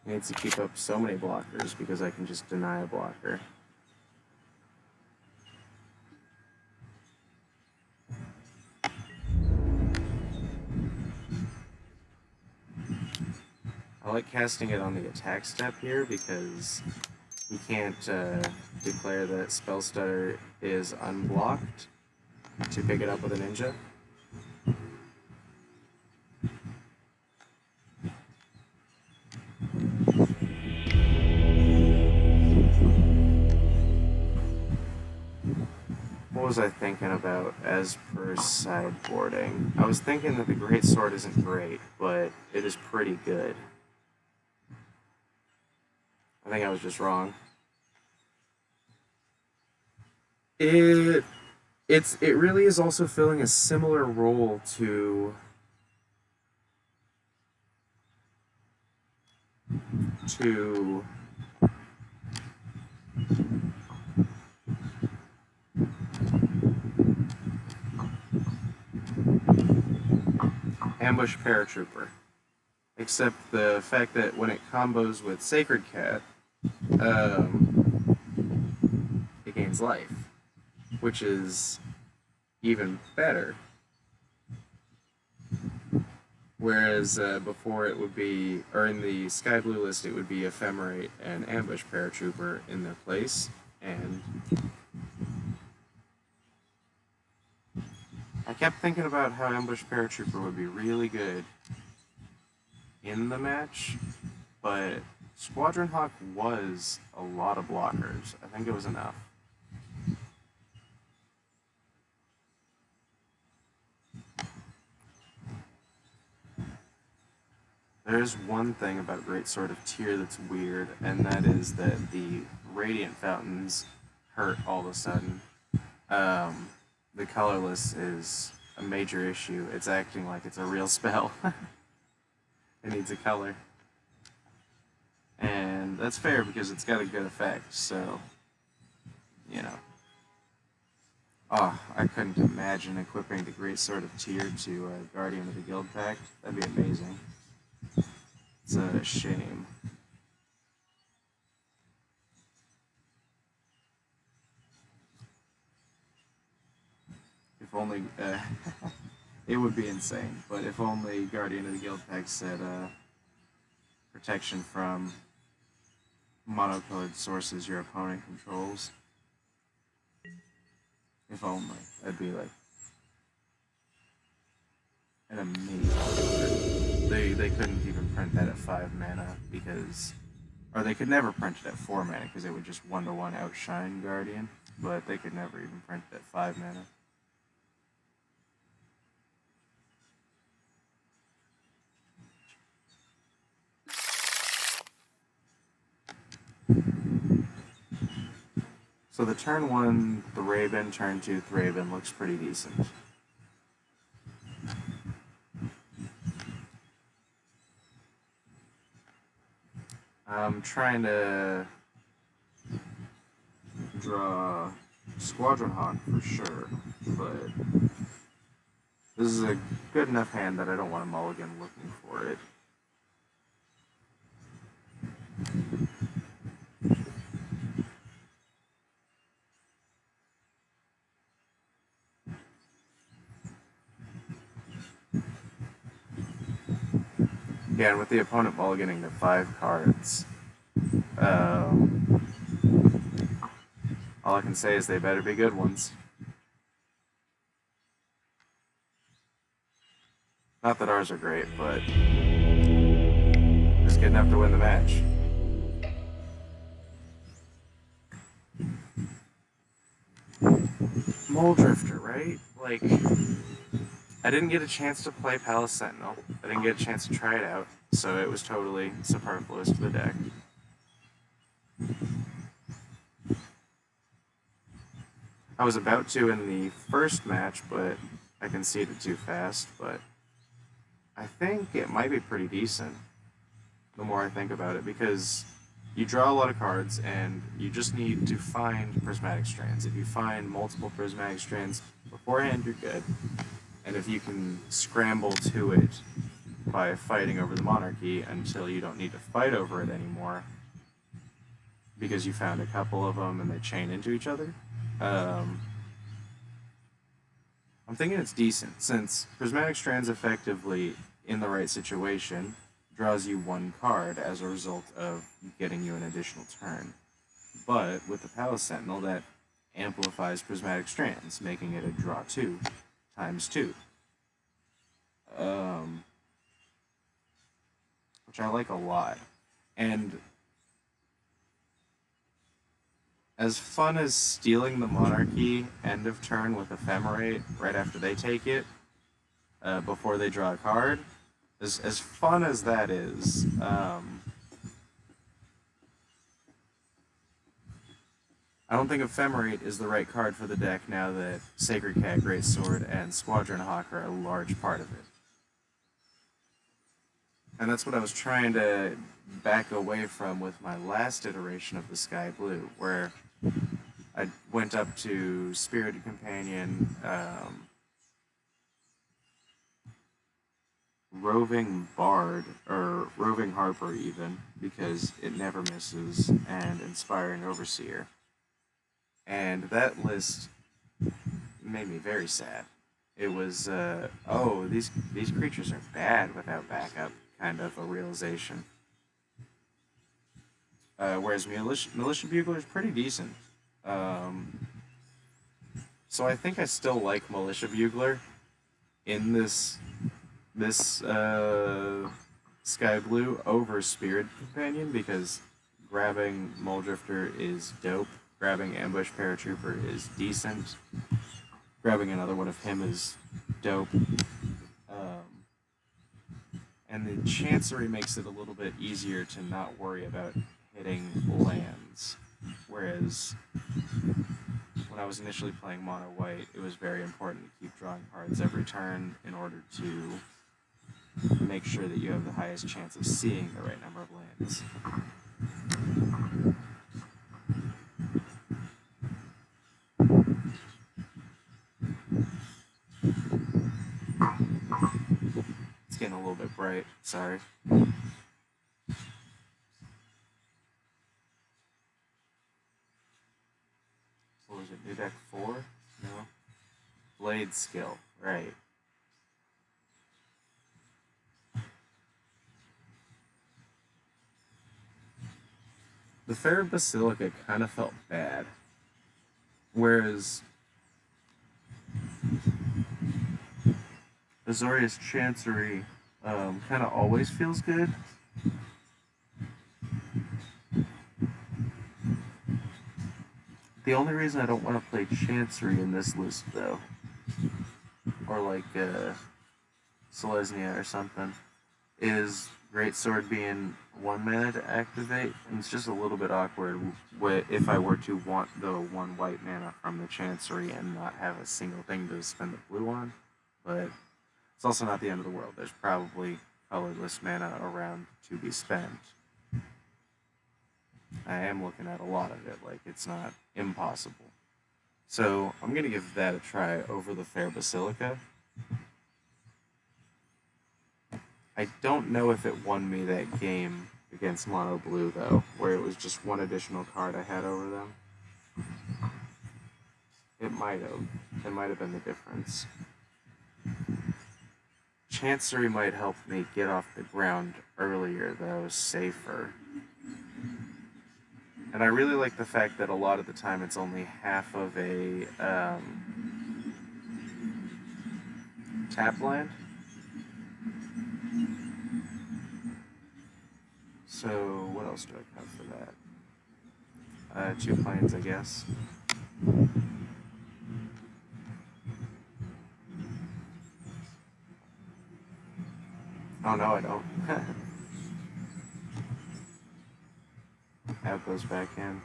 He needs to keep up so many blockers because I can just deny a blocker. I like casting it on the attack step here because you can't declare that Spell Stutter is unblocked to pick it up with a ninja. was I thinking about as per sideboarding? I was thinking that the Great Sword isn't great, but it is pretty good. I think I was just wrong. It it really is also filling a similar role to Ambush Paratrooper. Except the fact that when it combos with Sacred Cat, it gains life, which is even better. Whereas before it would be, or in the Sky Blue list, it would be Ephemerate and Ambush Paratrooper in their place. And I kept thinking about how Ambush Paratrooper would be really good in the match, but Squadron Hawk was a lot of blockers. I think it was enough. There's one thing about Great Sword of Tyr that's weird, and that is that the Radiant Fountains hurt all of a sudden. The colorless is a major issue. It's acting like it's a real spell. It needs a color. And that's fair because it's got a good effect, so, you know. Oh, I couldn't imagine equipping the Great Sword of Tyr to Guardian of the Guild Pact. That'd be amazing. It's a shame. If only, it would be insane, but if only Guardian of the Guild Pact said, protection from monocolored sources your opponent controls. If only. That'd be like an amazing card. They couldn't even print that at 5 mana because, or they could never print it at 4 mana because it would just 1-to-1 outshine Guardian, but they could never even print it at 5 mana. So the turn 1 Thraben, turn 2 Thraben looks pretty decent. I'm trying to draw Squadron Hawk for sure, but this is a good enough hand that I don't want to mulligan looking for it. Yeah, and with the opponent mulliganing to 5 cards, all I can say is they better be good ones. Not that ours are great, but just good enough to win the match. Mole Drifter, right? Like, I didn't get a chance to play Palace Sentinel. I didn't get a chance to try it out, so it was totally superfluous to the deck. I was about to in the first match, but I conceded too fast, but I think it might be pretty decent the more I think about it, because you draw a lot of cards and you just need to find prismatic strands. If you find multiple prismatic strands beforehand, you're good. And if you can scramble to it by fighting over the monarchy until you don't need to fight over it anymore because you found a couple of them and they chain into each other, I'm thinking it's decent, since prismatic strands effectively, in the right situation, draws you 1 card as a result of getting you an additional turn. But with the Palace Sentinel, that amplifies prismatic strands, making it a draw 2 times 2. Which I like a lot. And as fun as stealing the monarchy end of turn with Ephemerate right after they take it, before they draw a card, as fun as that is, I don't think Ephemerate is the right card for the deck now that Sacred Cat, Greatsword, and Squadron Hawk are a large part of it. And that's what I was trying to back away from with my last iteration of the Sky Blue, where I went up to Spirited Companion, Roving Bard, or Roving Harper even, because it never misses, and Inspiring Overseer. And that list made me very sad. It was, oh, these creatures are bad without backup, kind of a realization. Whereas Militia Bugler is pretty decent. So I think I still like Militia Bugler in this Sky Blue over Spirit Companion, because grabbing Muldrifter is dope, grabbing Ambush Paratrooper is decent, grabbing another one of him is dope, and the Chancery makes it a little bit easier to not worry about hitting lands, whereas when I was initially playing Mono White, it was very important to keep drawing cards every turn in order to make sure that you have the highest chance of seeing the right number of lands. It's getting a little bit bright, sorry. What was it, New Deck 4? No? Blade Skill, right. The Fair Basilica kind of felt bad, whereas Azorius Chancery kind of always feels good. The only reason I don't want to play Chancery in this list, though, or like Selesnya or something, is Greatsword being 1 mana to activate, and it's just a little bit awkward if I were to want the 1 white mana from the Chancery and not have a single thing to spend the blue on. But it's also not the end of the world. There's probably colorless mana around to be spent. I am looking at a lot of it, like it's not impossible. So I'm going to give that a try over the Fair Basilica. I don't know if it won me that game against Mono Blue, though, where it was just 1 additional card I had over them. It might have. It might have been the difference. Chancery might help me get off the ground earlier, though, safer. And I really like the fact that a lot of the time it's only half of a tap land. So, what else do I have for that? 2 planes, I guess. Oh, no, I don't. Add those back in.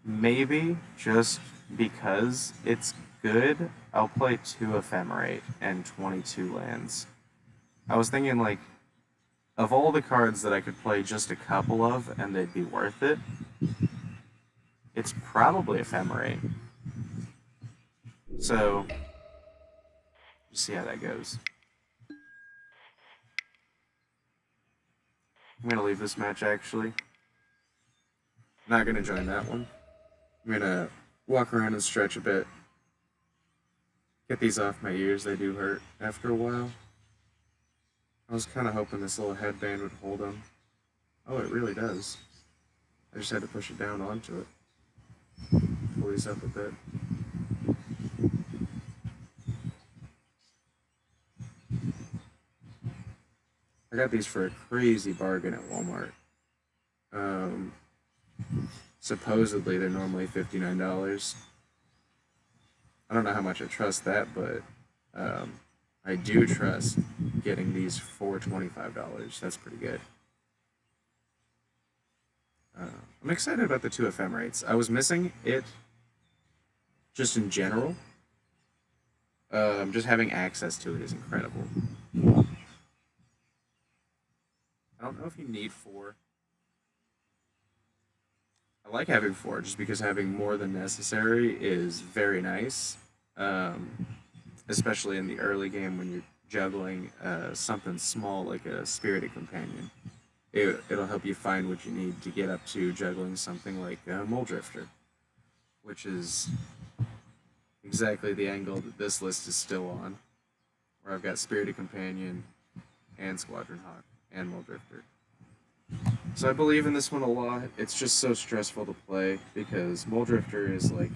Maybe, just because it's good, I'll play 2 Ephemerate and 22 lands. I was thinking, like, of all the cards that I could play just a couple of and they'd be worth it, it's probably Ephemerate. So, we'll see how that goes. I'm going to leave this match, actually. Not going to join that one. I'm going to walk around and stretch a bit. Get these off my ears, they do hurt after a while. I was kind of hoping this little headband would hold them. Oh, it really does. I just had to push it down onto it. Pull these up a bit. I got these for a crazy bargain at Walmart. Um, Supposedly they're normally $59. I don't know how much I trust that, but um, I do trust getting these for $25. That's pretty good. Uh, I'm excited about the two ephemerates. I was missing it just in general. Just having access to it is incredible. I don't know if you need four. I like having four just because having more than necessary is very nice, um, especially in the early game when you're juggling something small like a spirited companion. It'll help you find what you need to get up to juggling something like Mole Drifter, which is exactly the angle that this list is still on, where I've got Spirited Companion and Squadron Hawk and Mole Drifter. So I believe in this one a lot. It's just so stressful to play because Mole Drifter is like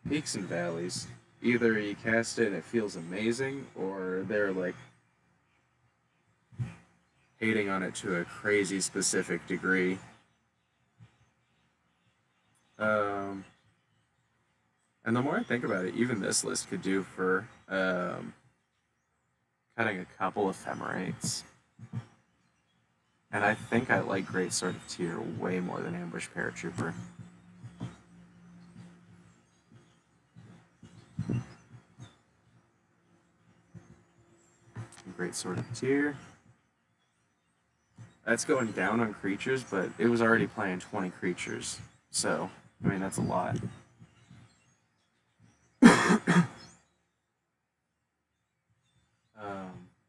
peaks and valleys. Either you cast it and it feels amazing, or they're like hating on it to a crazy specific degree. Um, and the more I think about it, even this list could do for cutting a couple ephemerates. And I think I like Great Sword of Tyr way more than Ambush Paratrooper. Great Sword of Tyr. That's going down on creatures, but it was already playing 20 creatures. So, I mean, that's a lot.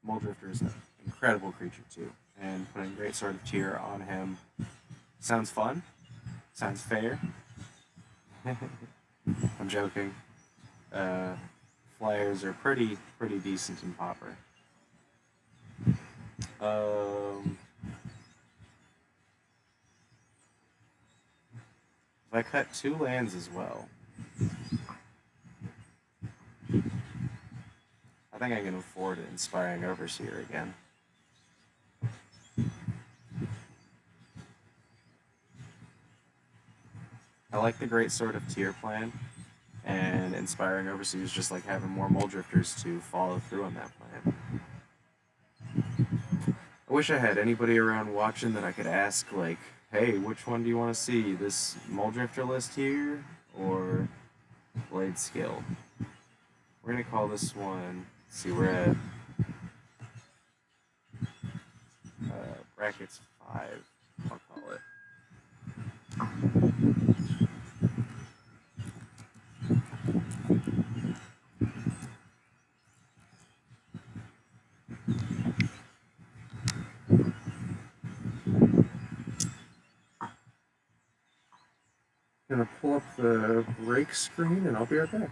Muldrifter is an incredible creature, too. And putting Great Sword of Tyr on him sounds fun. Sounds fair. I'm joking. Flyers are pretty decent in Pauper. If I cut 2 lands as well, I think I can afford Inspiring Overseer again. I like the Great Sword of Tyr plan, and Inspiring Overseer is just like having more Muldrifters to follow through on that plan. I wish I had anybody around watching that I could ask, like, hey, which one do you want to see? This Muldrifter list here, or Blade Skill? We're going to call this one, let's see, we're at brackets 5, I'll call it. I'm going to pull up the break screen and I'll be right back.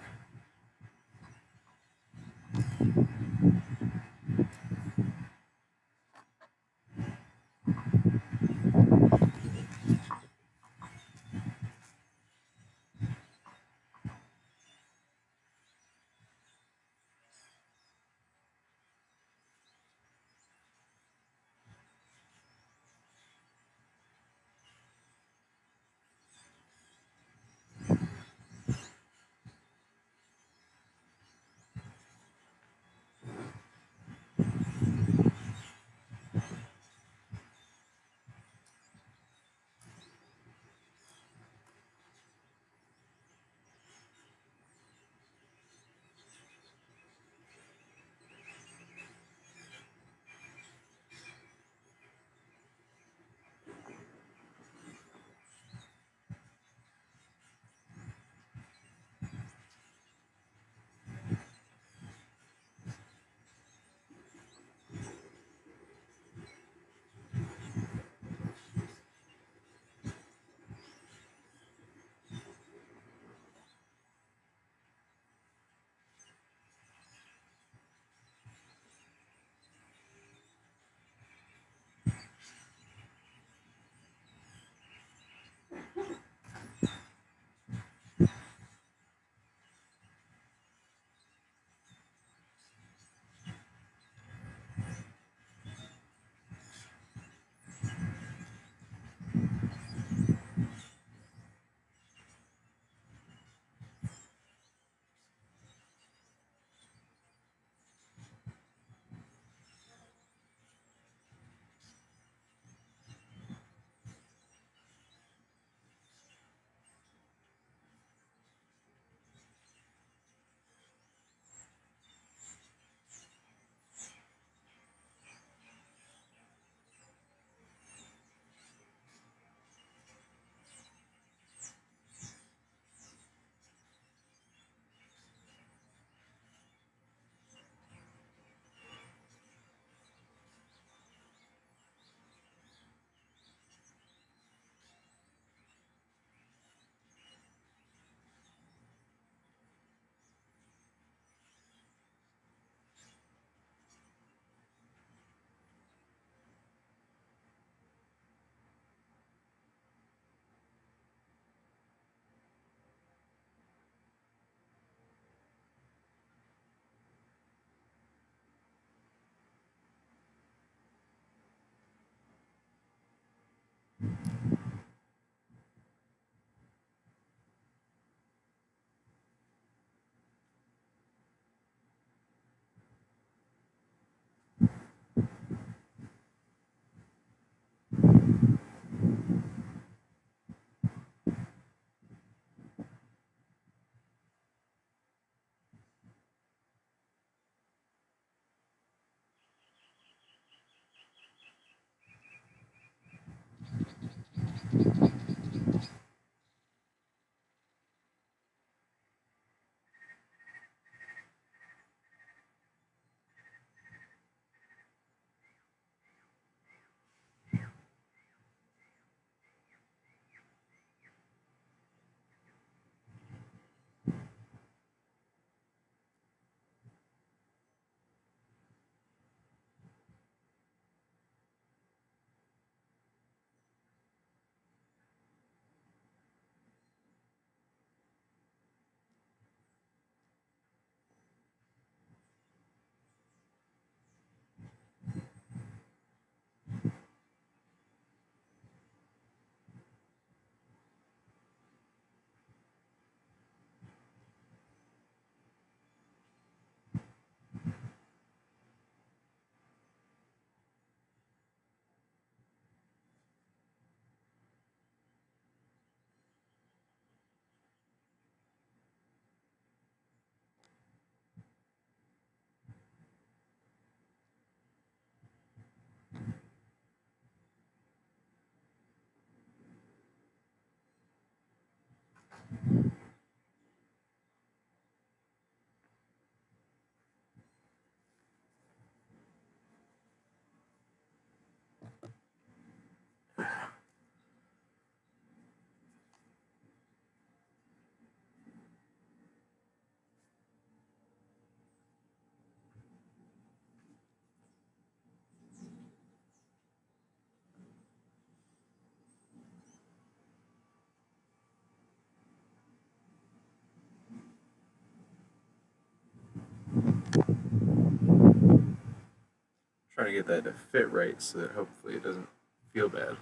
Trying to get that to fit right so that hopefully it doesn't feel bad.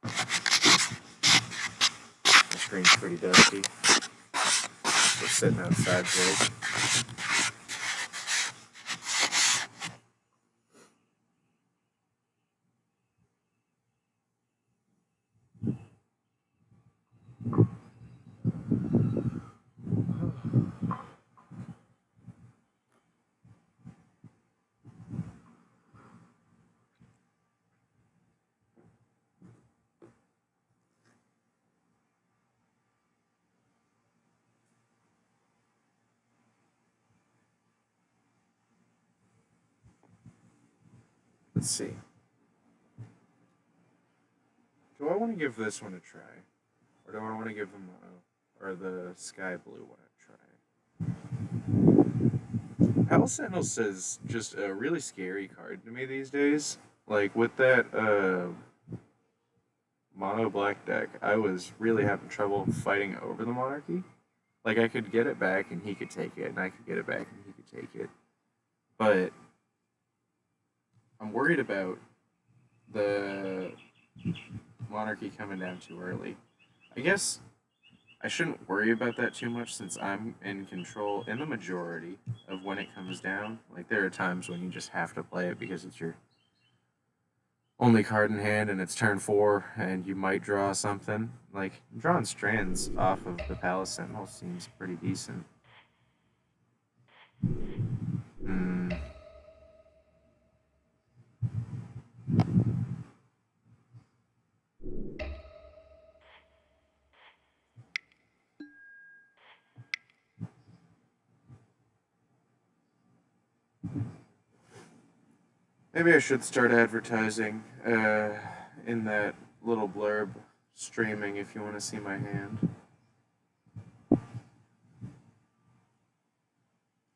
The screen's pretty dusty. We're sitting outside today. Let's see. Do I want to give this one a try? Or do I want to give the mono or the sky blue one a try? Pal Sentinels is just a really scary card to me these days. Like with that mono black deck, I was really having trouble fighting over the monarchy. Like I could get it back and he could take it, and I could get it back and he could take it. But I'm worried about the monarchy coming down too early. I guess I shouldn't worry about that too much since I'm in control in the majority of when it comes down. Like there are times when you just have to play it because it's your only card in hand and it's turn 4 and you might draw something. Like drawing strands off of the Palace Sentinel seems pretty decent. Maybe I should start advertising in that little blurb streaming if you want to see my hand. I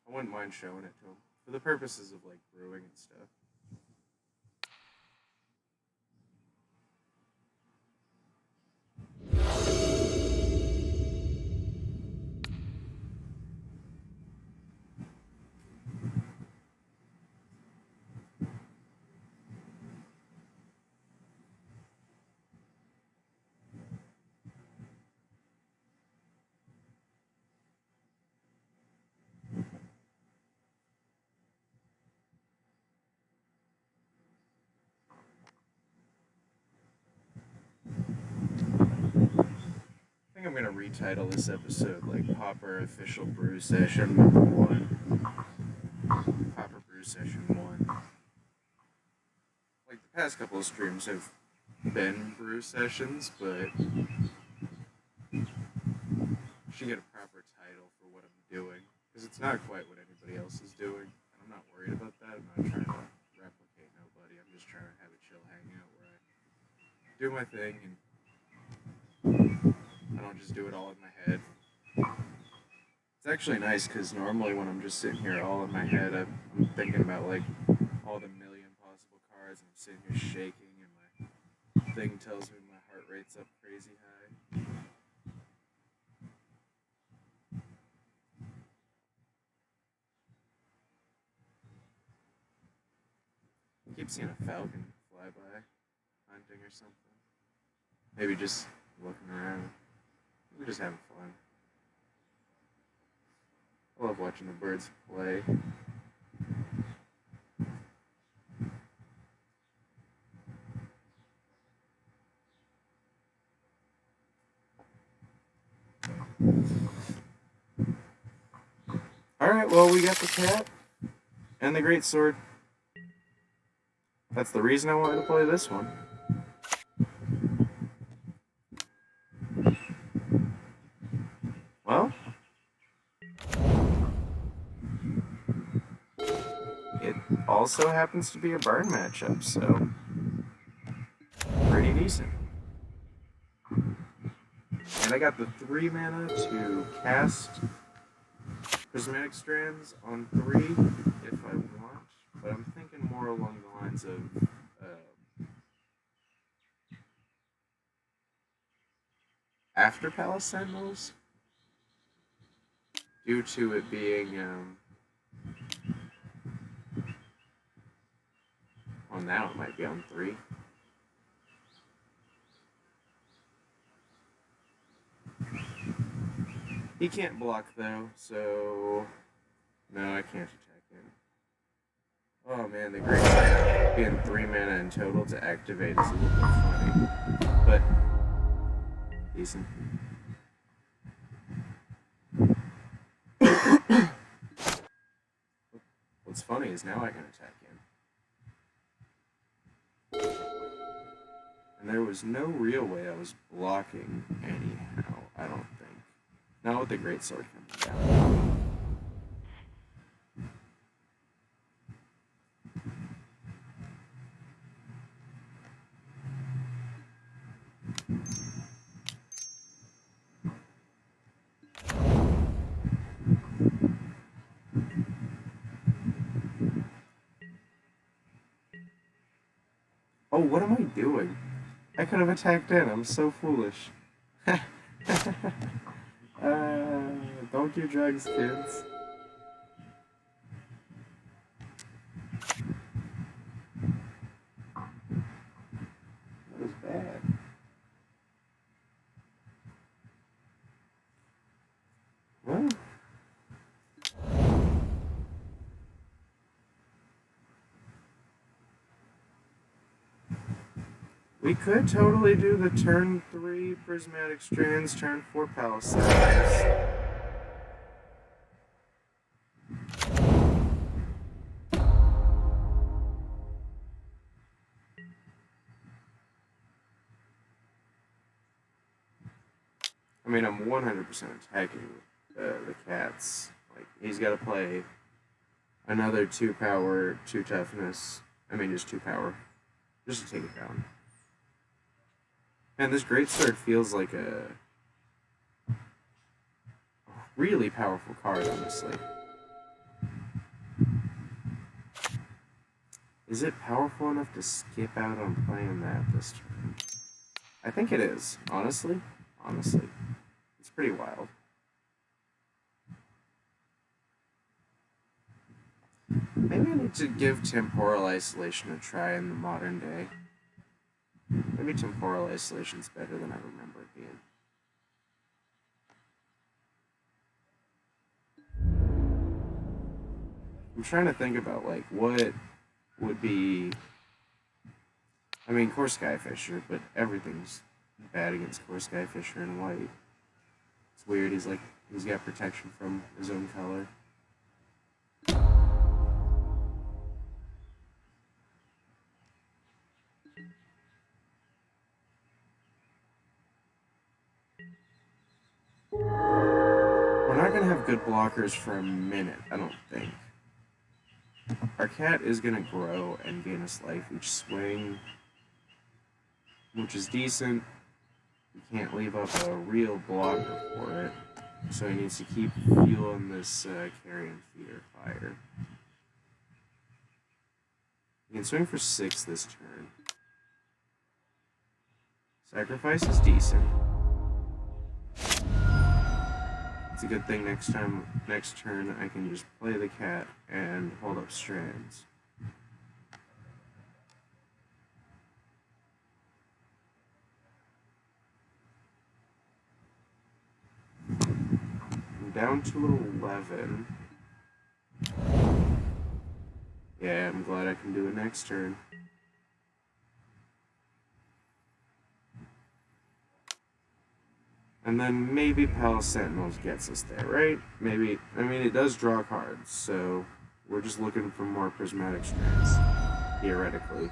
wouldn't mind showing it to them for the purposes of like brewing and stuff. I think I'm gonna retitle this episode like Pauper Official Brew Session 1. Pauper Brew Session 1. Like the past couple of streams have been brew sessions, but should get a proper title for what I'm doing because it's not quite what anybody else is doing, and I'm not worried about that. I'm not trying to replicate nobody. I'm just trying to have a chill hangout where I do my thing and I don't just do it all in my head. It's actually nice because normally when I'm just sitting here all in my head, I'm thinking about like all the million possible cards, and I'm sitting here shaking, and my thing tells me my heart rate's up crazy high. I keep seeing a falcon fly by, hunting or something. Maybe just looking around. We're just having fun. I love watching the birds play. Alright, well, we got the cat and the great sword. That's the reason I wanted to play this one. also happens to be a burn matchup, so pretty decent. And I got the 3 mana to cast Prismatic Strands on 3 if I want, but I'm thinking more along the lines of after Palace Sentinels, due to it being well, now it might be on 3. He can't block though, so no, I can't attack him. Oh man, the great side being 3 mana in total to activate is a little bit funny, but decent. What's funny is now I can attack him. And there was no real way I was blocking anyhow, I don't think. Not with the greatsword coming down. Oh, what am I doing? I could have attacked in. I'm so foolish. Don't do drugs, kids. That was bad. Well, we could totally do the turn 3 Prismatic Strands, turn 4 Palisades. I mean, I'm 100% attacking the cats. Like, he's got to play another 2 power, 2 toughness. I mean, just 2 power. Just to take it down. And this greatsword feels like a really powerful card, honestly. Is it powerful enough to skip out on playing that this turn? I think it is, honestly. Honestly. It's pretty wild. Maybe I need to give Temporal Isolation a try in the modern day. Maybe Temporal Isolation's better than I remember it being. I'm trying to think about, like, what would be... I mean, Core Skyfisher, but everything's bad against Core Skyfisher in white. It's weird, he's got protection from his own color. We're not going to have good blockers for a minute, I don't think. Our cat is going to grow and gain us life each swing, which is decent. We can't leave up a real blocker for it, so he needs to keep fueling this carrion feeder fire. He can swing for 6 this turn. Sacrifice is decent. It's a good thing next turn I can just play the cat and hold up strands. I'm down to 11. Yeah, I'm glad I can do it next turn. And then maybe Palace Sentinels gets us there, right? Maybe. I mean, it does draw cards, so we're just looking for more Prismatic Strands, theoretically.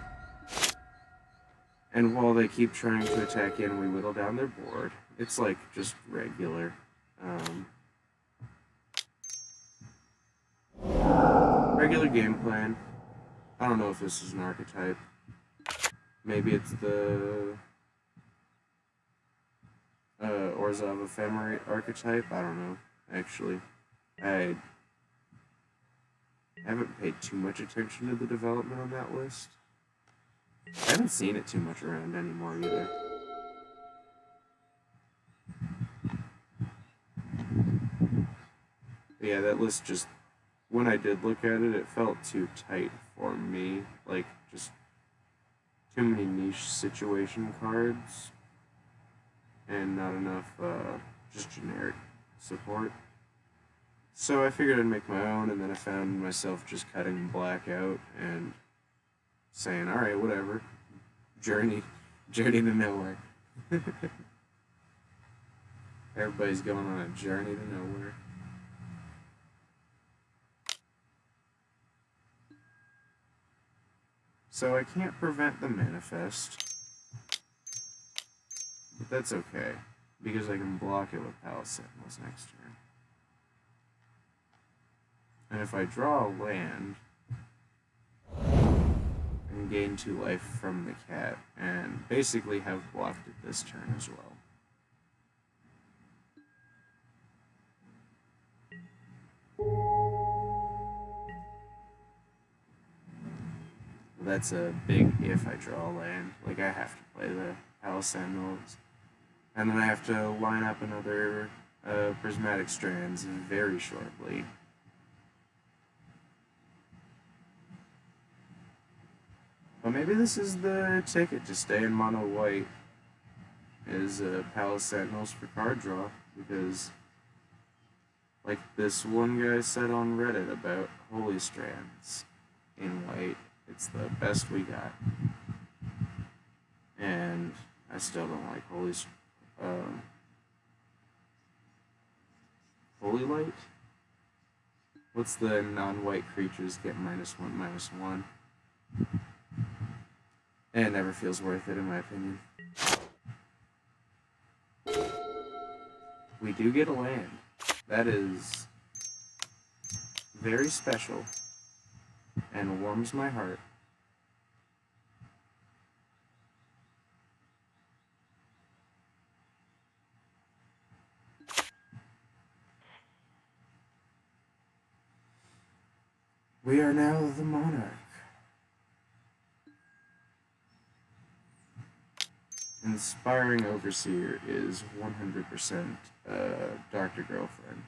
And while they keep trying to attack in, we whittle down their board. It's like just regular. Regular game plan. I don't know if this is an archetype. Maybe it's the Orzhov Ephemerate archetype. I don't know, actually. I haven't paid too much attention to the development on that list. I haven't seen it too much around anymore either. But yeah, that list just, when I did look at it, it felt too tight for me. Like, just too many niche situation cards and not enough just generic support. So I figured I'd make my own, and then I found myself just cutting black out and saying, alright, whatever. Journey to nowhere. Everybody's going on a journey to nowhere. So I can't prevent the manifest, but that's okay, because I can block it with Palace Sentinels next turn. And if I draw a land, I can gain 2 life from the cat, and basically have blocked it this turn as well. That's a big if I draw a land. Like, I have to play the Palace Sentinels. And then I have to line up another Prismatic Strands very shortly. But maybe this is the ticket to stay in mono white, is Palace Sentinels for card draw, because like this one guy said on Reddit about Holy Strands in white, it's the best we got. And I still don't like Holy Light? What's the non-white creatures get -1/-1? And it never feels worth it, in my opinion. We do get a land. That is very special and warms my heart. We are now the monarch. Inspiring Overseer is 100% Dr. Girlfriend.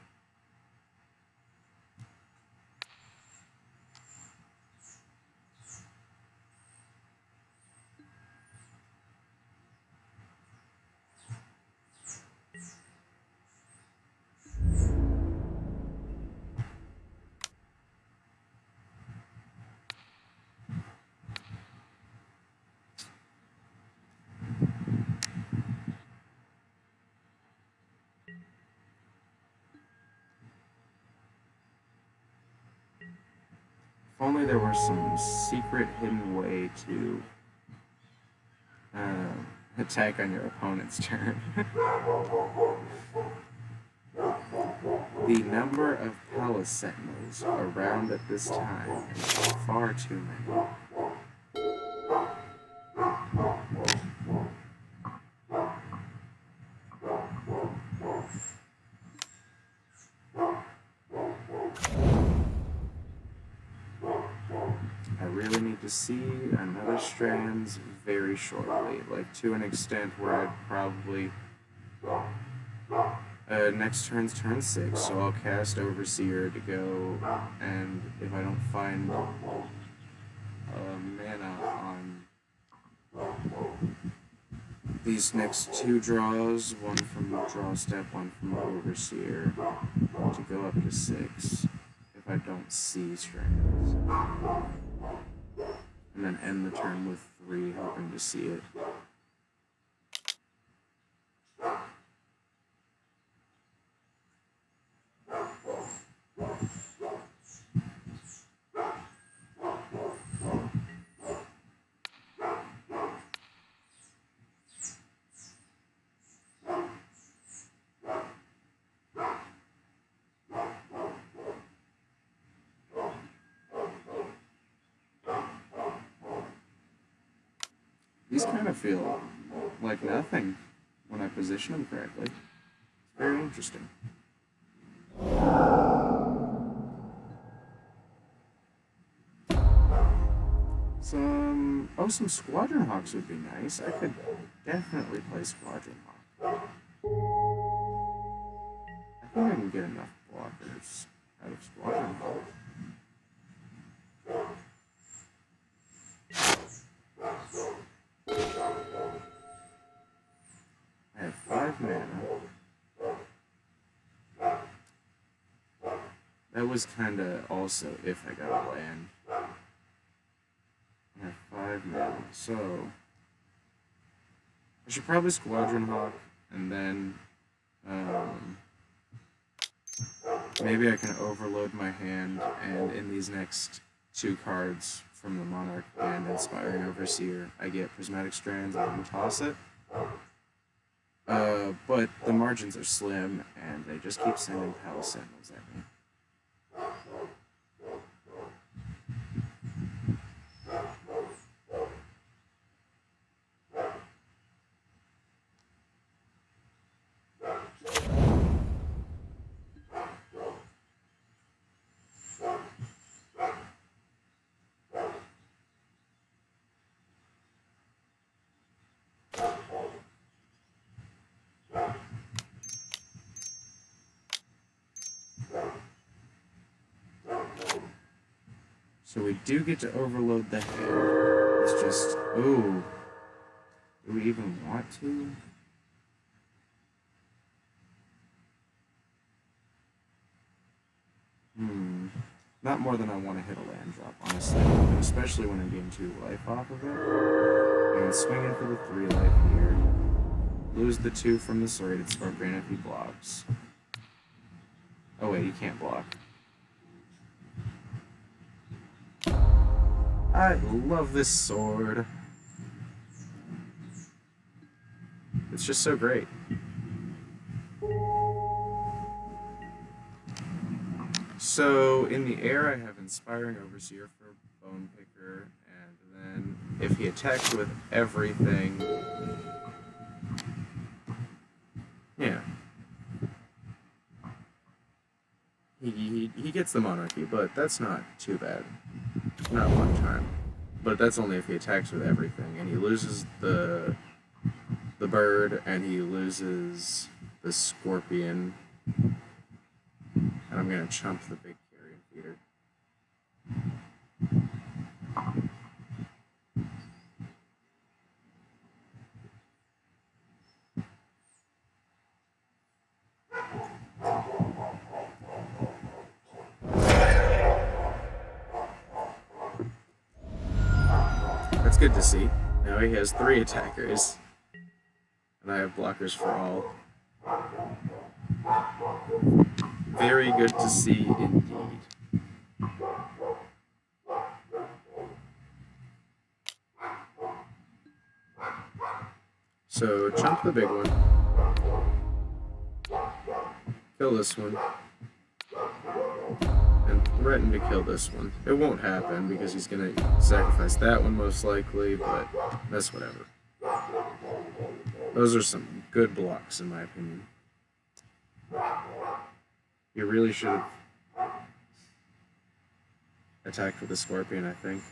If only there was some secret hidden way to attack on your opponent's turn. The number of Palace Sentinels around at this time is far too many. I really need to see another Strands very shortly, like to an extent where I'd probably... next turn's turn 6, so I'll cast Overseer to go, and if I don't find mana on these next 2 draws, one from the draw step, one from Overseer, to go up to 6, if I don't see Strands. And then end the turn with 3, hoping to see it. these kind of feel like nothing when I position them correctly. It's very interesting. Some Squadron Hawks would be nice. I could definitely play Squadron Hawk. I think I can get enough blockers out of Squadron Hawk. I have 5 mana. That was kinda also if I got a land. I have 5 mana, so I should probably Squadron Hawk, and then maybe I can overload my hand, and in these next 2 cards from the Monarch and Inspiring Overseer, I get Prismatic Strands and then toss it. But the margins are slim, and they just keep sending Palisandals at me. So we do get to overload the hand. It's just, ooh. Do we even want to? Not more than I want to hit a land drop, honestly. And especially when I gain 2 life off of it. And swing in for the 3 life here. Lose the 2 from the Serrated Scorpion if he blocks. Oh wait, he can't block. I love this sword. It's just so great. So in the air I have Inspiring Overseer for Bone Picker, and then if he attacks with everything... Yeah. He gets the Monarchy, but that's not too bad. Not one time. But that's only if he attacks with everything, and he loses the bird, and he loses the Scorpion. And I'm gonna chump the big carrion feeder. That's good to see. Now he has 3 attackers. And I have blockers for all. Very good to see indeed. So chump the big one. Kill this one. And threaten to kill this one. It won't happen because he's gonna sacrifice that one most likely, but that's whatever. Those are some good blocks in my opinion. You really should have attacked with the Scorpion, I think.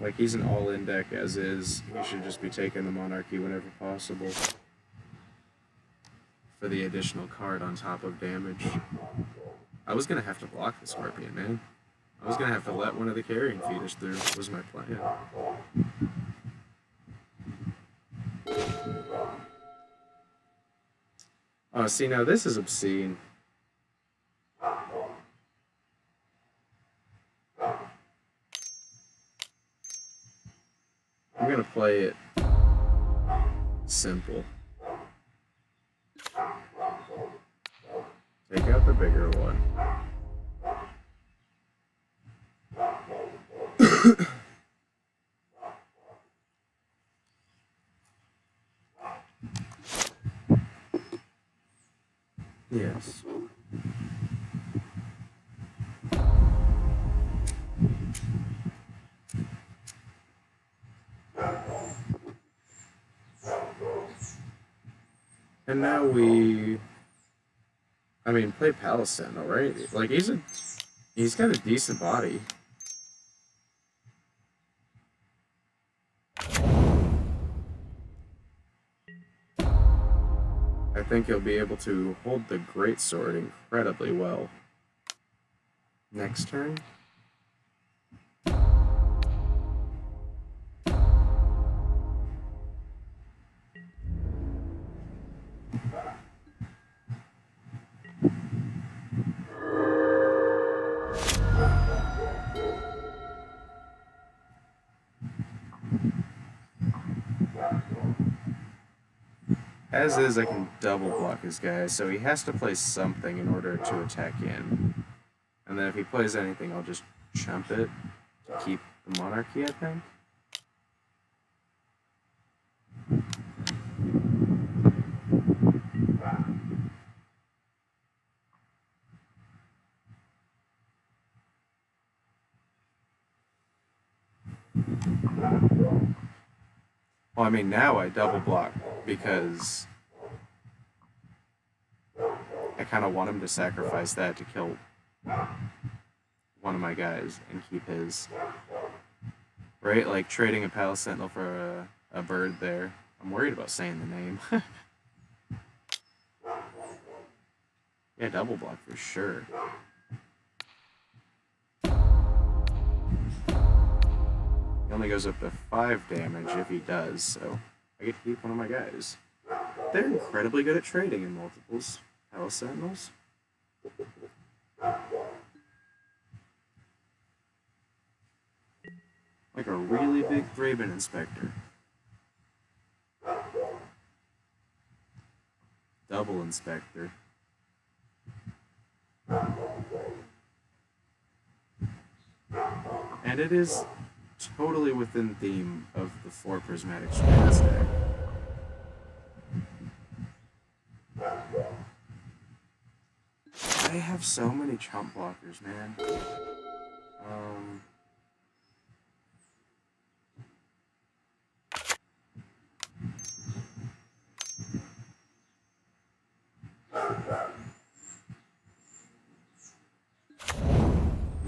Like, he's an all-in deck as is. He should just be taking the Monarchy whenever possible. For the additional card on top of damage. I was gonna have to block the Scorpion, man. I was gonna have to let one of the carrion feeders through, was my plan. Oh, see, now this is obscene. I'm gonna play it simple. Take out the bigger one. Yes. And now we, I mean, play Palace Sentinel, right? Like he's got a decent body. I think he'll be able to hold the Greatsword incredibly well. Next turn. As is, I can double block his guy, so he has to play something in order to attack in. And then if he plays anything, I'll just chump it to keep the monarchy, I think. Well, I mean, now I double block because I kind of want him to sacrifice that to kill one of my guys and keep his. Right? Like trading a Palace Sentinel for a bird there. I'm worried about saying the name. Yeah, double block for sure. He only goes up to 5 damage if he does, so I get to keep one of my guys. They're incredibly good at trading in multiples. Palace Sentinels. Like a really big Thraben Inspector. Double Inspector. And it is totally within theme of the 4 Prismatic Strand stack. I have so many chump blockers, man. I'm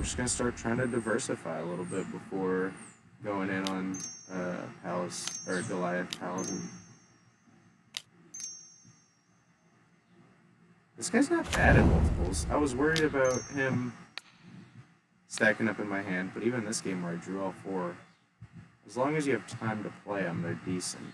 just gonna start trying to diversify a little bit before going in on Palace or Goliath Paladin. This guy's not bad at multiples. I was worried about him stacking up in my hand, but even this game where I drew all 4, as long as you have time to play them, they're decent.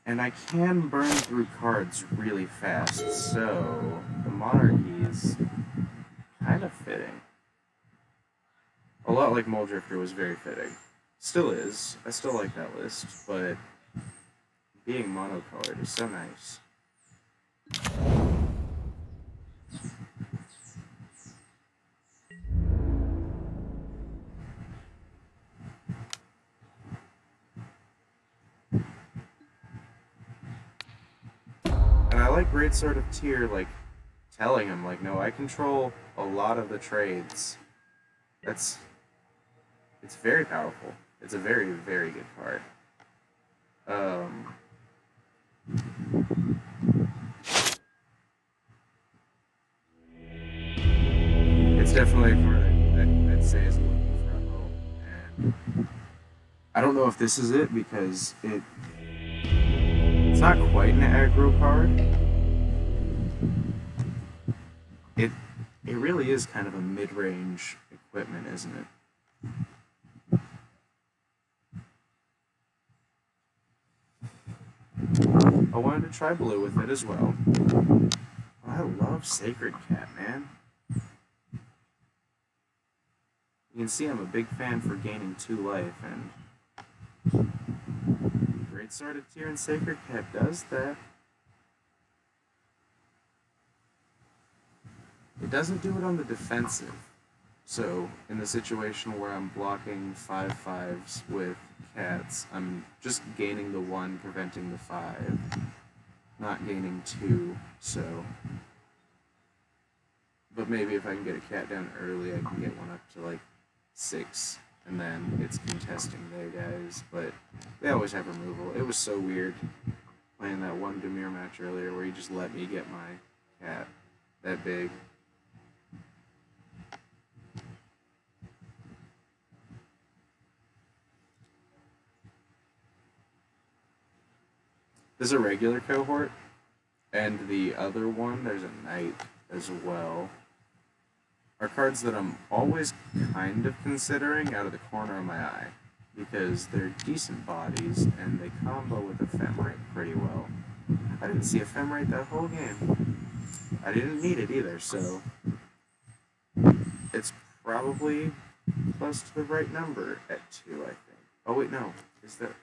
And I can burn through cards really fast, so the monarchy is kind of fitting. A lot like Muldrifter was very fitting. Still is. I still like that list, but being monocolored is so nice. And I like Great Sword of Tyr, like, telling him, like, no, I control a lot of the trades. It's very powerful. It's a very, very good card. It's definitely a card I'd say is looking for a home. And I don't know if this is it because it's not quite an aggro card. It really is kind of a mid-range equipment, isn't it? I wanted to try blue with it as well. I love Sacred Cat, man. You can see I'm a big fan for gaining 2 life, and Great Sword of Tyr and Sacred Cat does that. It doesn't do it on the defensive, So in the situation where I'm blocking 5/5s with cats, I'm just gaining the 1, preventing the 5, not gaining 2, so... But maybe if I can get a cat down early, I can get one up to like 6, and then it's contesting their guys, but they always have removal. It was so weird playing that one Demir match earlier where he just let me get my cat that big. There's a regular cohort, and the other one, there's a knight as well, are cards that I'm always kind of considering out of the corner of my eye, because they're decent bodies, and they combo with Ephemerate pretty well. I didn't see Ephemerate that whole game. I didn't need it either, so it's probably close to the right number at 2, I think. Oh wait, no.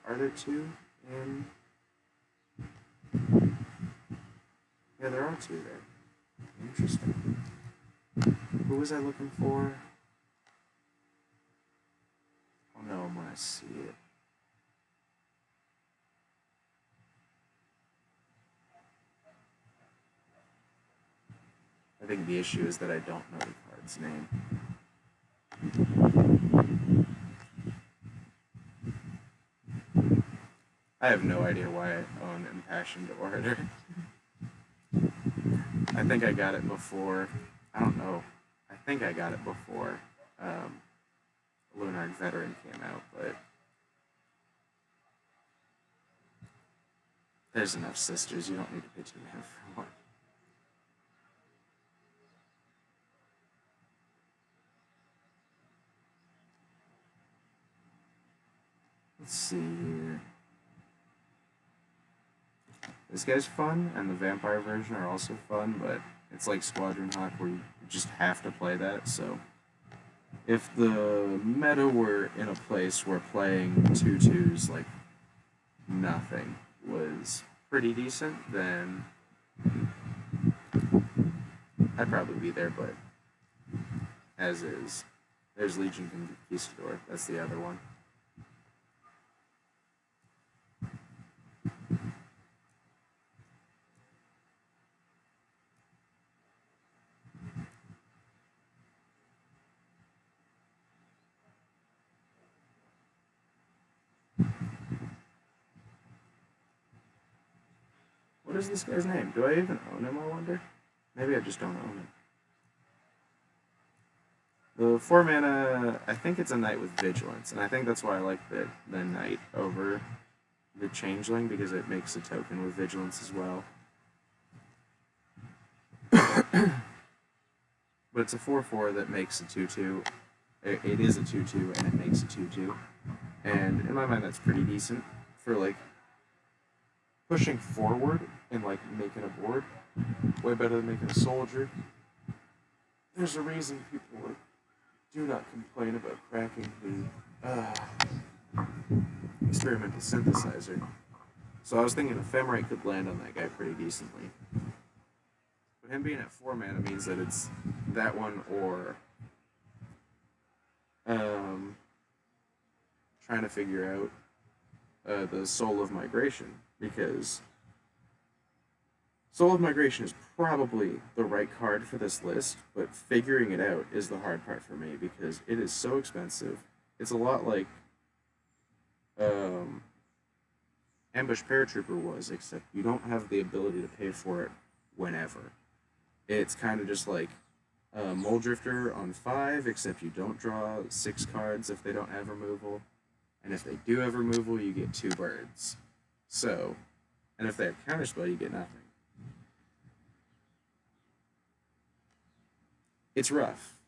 Are there 2 in... Yeah, there are 2 there. Interesting. Who was I looking for? Oh no, I'm gonna see it. I think the issue is that I don't know the card's name. I have no idea why I own Impassioned Orator. I think I got it before... I don't know. I think I got it before Lunark Veteran came out, but... There's enough sisters, you don't need to pay 2 mana for one. Let's see here. This guy's fun, and the vampire version are also fun, but it's like Squadron Hawk where you just have to play that, so... If the meta were in a place where playing 2/2s like nothing was pretty decent, then I'd probably be there, but as is. There's Legion Conquistador, that's the other one. What is this guy's name? Do I even own him, I wonder? Maybe I just don't own him. The 4 mana, I think it's a knight with vigilance, and I think that's why I like the knight over the changeling, because it makes a token with vigilance as well. But it's a 4/4 that makes a 2/2. It is a 2/2 and it makes a 2/2. And in my mind that's pretty decent for like pushing forward and like making a board. Way better than making a soldier. There's a reason people like do not complain about cracking the experimental synthesizer. So I was thinking Ephemerate could land on that guy pretty decently. But him being at 4 mana means that it's that one or trying to figure out the Soul of Migration, because Soul of Migration is probably the right card for this list, but figuring it out is the hard part for me because it is so expensive. It's a lot like Ambush Paratrooper was, except you don't have the ability to pay for it whenever. It's kind of just like Mole Drifter on 5, except you don't draw 6 cards if they don't have removal. And if they do have removal, you get 2 birds. So, and if they have Counterspell, you get nothing. It's rough.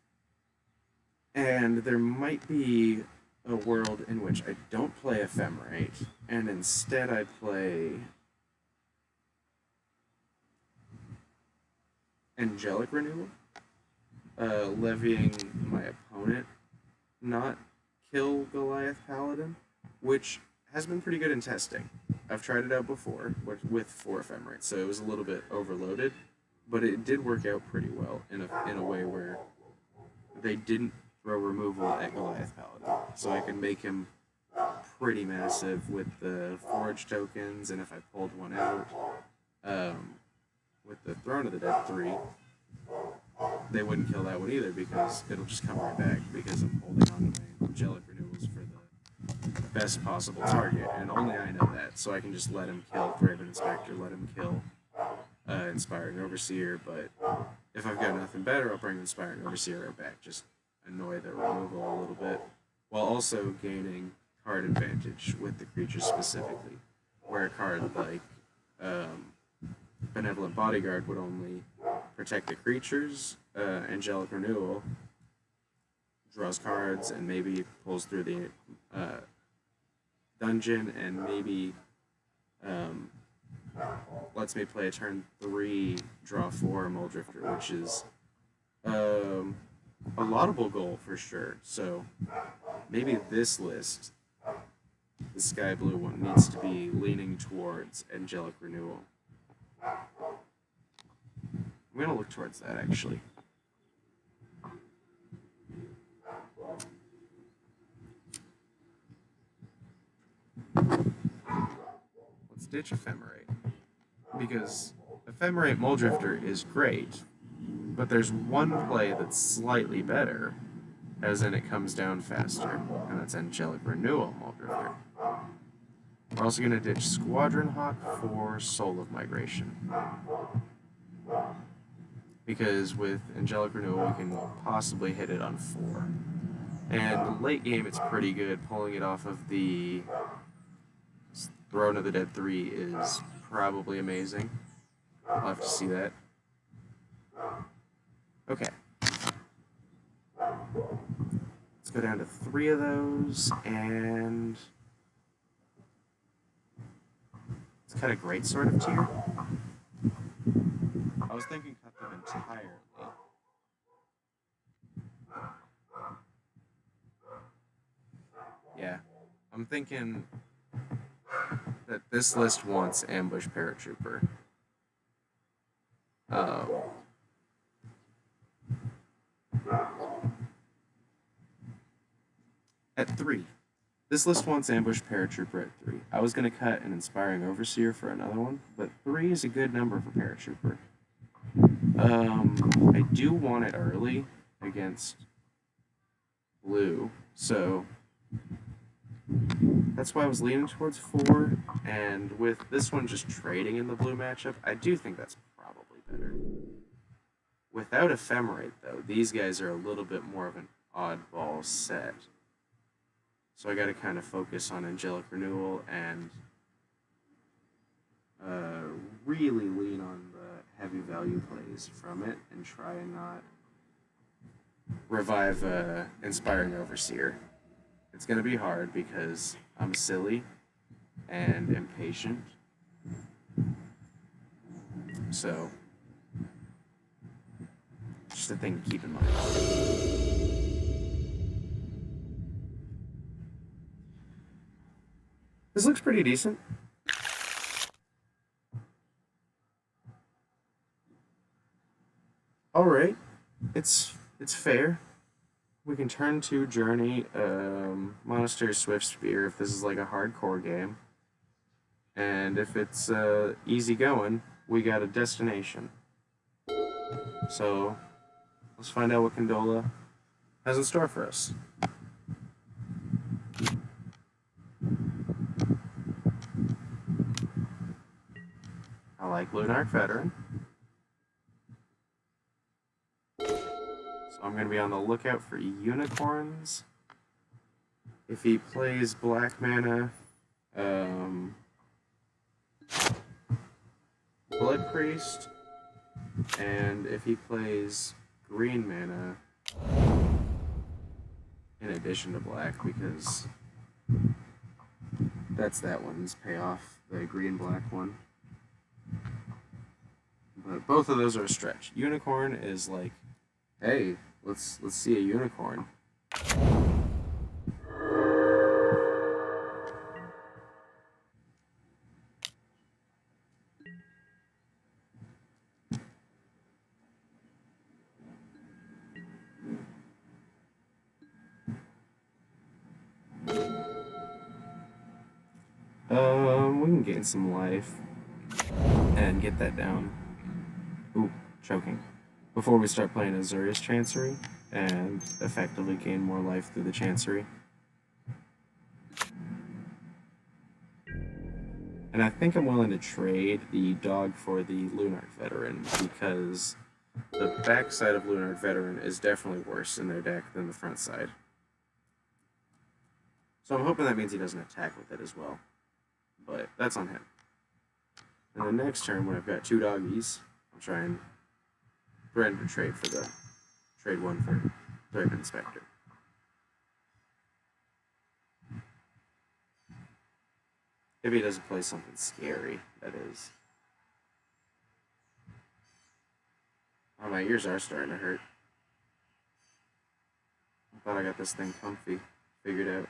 And there might be a world in which I don't play Ephemerate, and instead I play Angelic Renewal, levying my opponent not kill Goliath Paladin, which has been pretty good in testing. I've tried it out before with 4 Ephemerates, so it was a little bit overloaded, but it did work out pretty well in a way where they didn't throw removal at Goliath Paladin. So I can make him pretty massive with the Forge tokens, and if I pulled one out with the Throne of the Dead 3, they wouldn't kill that one either because it'll just come right back because I'm holding on to my Angelic Renewals for the best possible target, and only I know that, so I can just let him kill Thraben Inspector, let him kill Inspiring Overseer, but if I've got nothing better, I'll bring Inspiring Overseer right back, just annoy the removal a little bit, while also gaining card advantage with the creatures specifically, where a card like Benevolent Bodyguard would only protect the creatures, Angelic Renewal draws cards and maybe pulls through the dungeon and maybe lets me play a turn 3, draw 4 Muldrifter, which is a laudable goal for sure. So maybe this list, the Sky Blue one, needs to be leaning towards Angelic Renewal. I'm going to look towards that, actually. Let's ditch Ephemerate. Because Ephemerate Muldrifter is great, but there's one play that's slightly better, as in it comes down faster, and that's Angelic Renewal Muldrifter. We're also going to ditch Squadron Hawk for Soul of Migration. Because with Angelic Renewal, we can possibly hit it on 4. And late game, it's pretty good. Pulling it off of the Throne of the Dead 3 is probably amazing. I'll have to see that. Okay. Let's go down to 3 of those, and let's cut a Greatsword of Tier. I was thinking cut them entirely. Yeah, I'm thinking that this list wants Ambush Paratrooper. At 3. This list wants Ambush Paratrooper at 3. I was going to cut an Inspiring Overseer for another one, but 3 is a good number for Paratrooper. I do want it early against blue, so that's why I was leaning towards 4, and with this one just trading in the blue matchup, I do think that's probably better. Without Ephemerate, though, these guys are a little bit more of an oddball set. So I gotta kind of focus on Angelic Renewal and really lean on the heavy value plays from it and try and not revive Inspiring Overseer. It's gonna be hard because I'm silly and impatient. So, just a thing to keep in mind. This looks pretty decent. Alright, it's fair. We can turn to Journey, Monastery Swift Spear if this is like a hardcore game. And if it's easy going, we got a destination. So, let's find out what Condola has in store for us. I like Lunarch Veteran. So I'm going to be on the lookout for unicorns. If he plays black mana, Blood Priest, and if he plays green mana, in addition to black, because that's that one's payoff, the green-black one. But both of those are a stretch. Unicorn is like, hey, let's see a unicorn. We can gain some life and get that down. Ooh, choking. Before we start playing Azurius Chancery and effectively gain more life through the Chancery. And I think I'm willing to trade the dog for the Lunarch Veteran because the backside of Lunarch Veteran is definitely worse in their deck than the front side. So I'm hoping that means he doesn't attack with it as well. But that's on him. And the next turn, when I've got 2 doggies, I'll try and threaten to trade for the trade 1 for Threat Inspector. If he doesn't play something scary, that is. Oh, my ears are starting to hurt. I thought I got this thing comfy, figured out.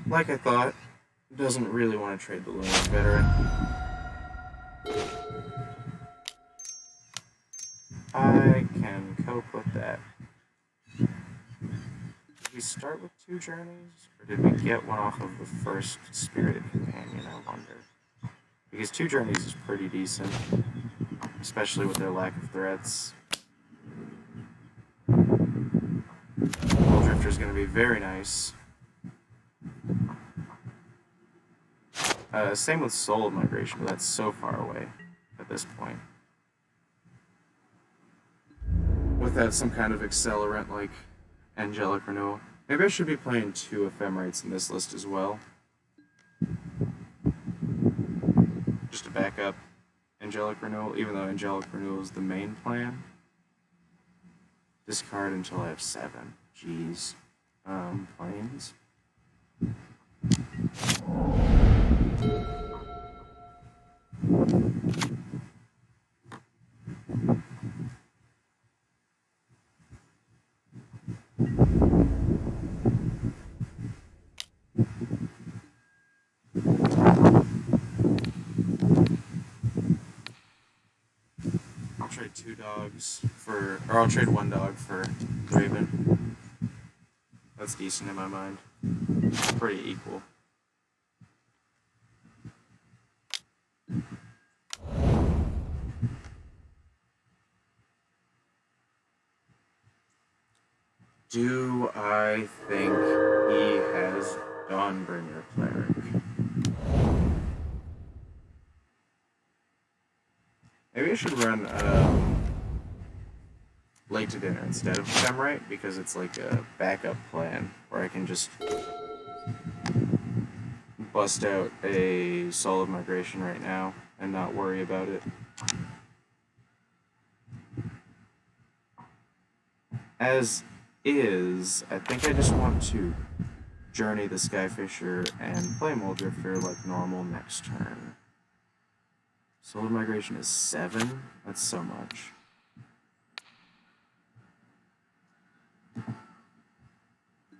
Like I thought, doesn't really want to trade the Lunarch Veteran. I can cope with that. Did we start with 2 journeys, or did we get one off of the first Spirited Companion, I wonder? Because 2 journeys is pretty decent, especially with their lack of threats. Gold Drifter is going to be very nice. Same with Soul of Migration, but that's so far away at this point. Without some kind of accelerant like Angelic Renewal. Maybe I should be playing 2 Ephemerites in this list as well. Just to back up Angelic Renewal, even though Angelic Renewal is the main plan. Discard until I have 7. Jeez. Planes. I'll trade 2 dogs for, or I'll trade 1 dog for Raven. That's decent in my mind. Pretty equal. Do I think he has Dawnbringer Cleric? Maybe I should run Late to Dinner instead of Ephemerite, because it's like a backup plan where I can just bust out a Soul of Migration right now and not worry about it. As is, I think I just want to journey the Skyfisher and play Moldrifter like normal next turn. Soul of Migration is 7? That's so much.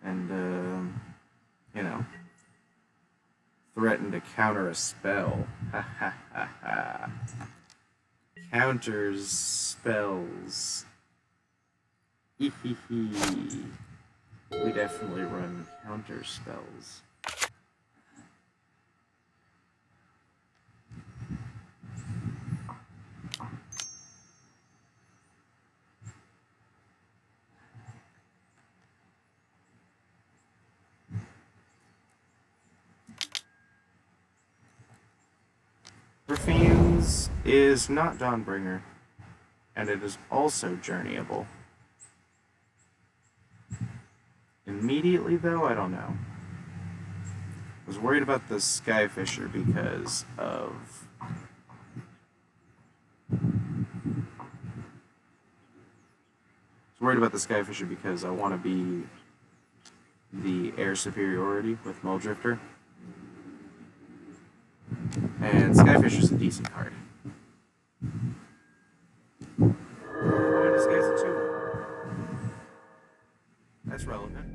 And, you know, threaten to counter a spell. Ha ha ha ha. Counters spells. Hee hee hee. We definitely run counter spells. Raffine's is not Dawnbringer, and it is also journeyable Immediately, though, I don't know. I was worried about the Skyfisher because of... I want to be the air superiority with Muldrifter. And Skyfisher's a decent card. Oh, and this guy's a 2/1. That's relevant.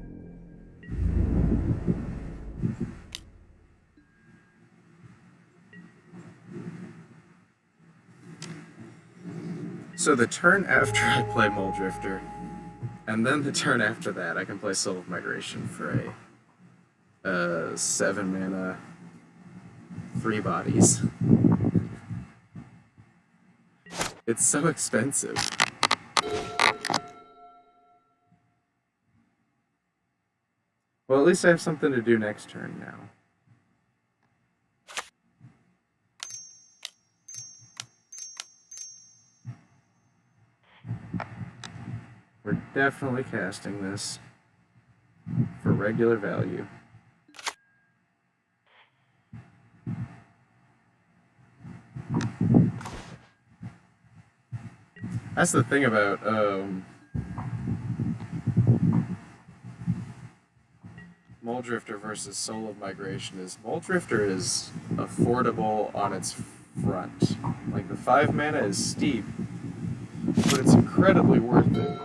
So the turn after I play Muldrifter, and then the turn after that, I can play Soul of Migration for a 7 mana, 3 bodies. It's so expensive. Well, at least I have something to do next turn now. We're definitely casting this for regular value. That's the thing about Muldrifter versus Soul of Migration is Muldrifter is affordable on its front. Like, the 5 mana is steep, but it's incredibly worth it.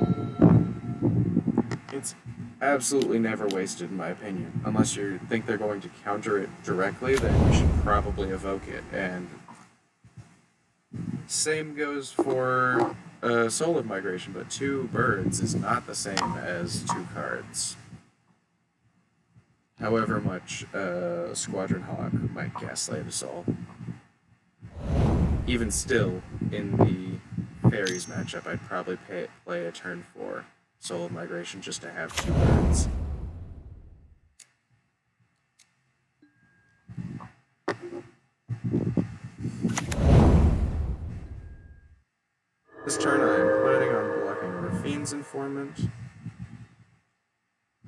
It's absolutely never wasted, in my opinion. Unless you think they're going to counter it directly, then you should probably evoke it. And same goes for Soul of Migration, but 2 birds is not the same as 2 cards. However much Squadron Hawk might cast Slay the Soul. Even still, in the Fairies matchup, I'd probably play a turn 4 Soul of Migration just to have 2 birds. This turn I'm planning on blocking Rafine's Informant.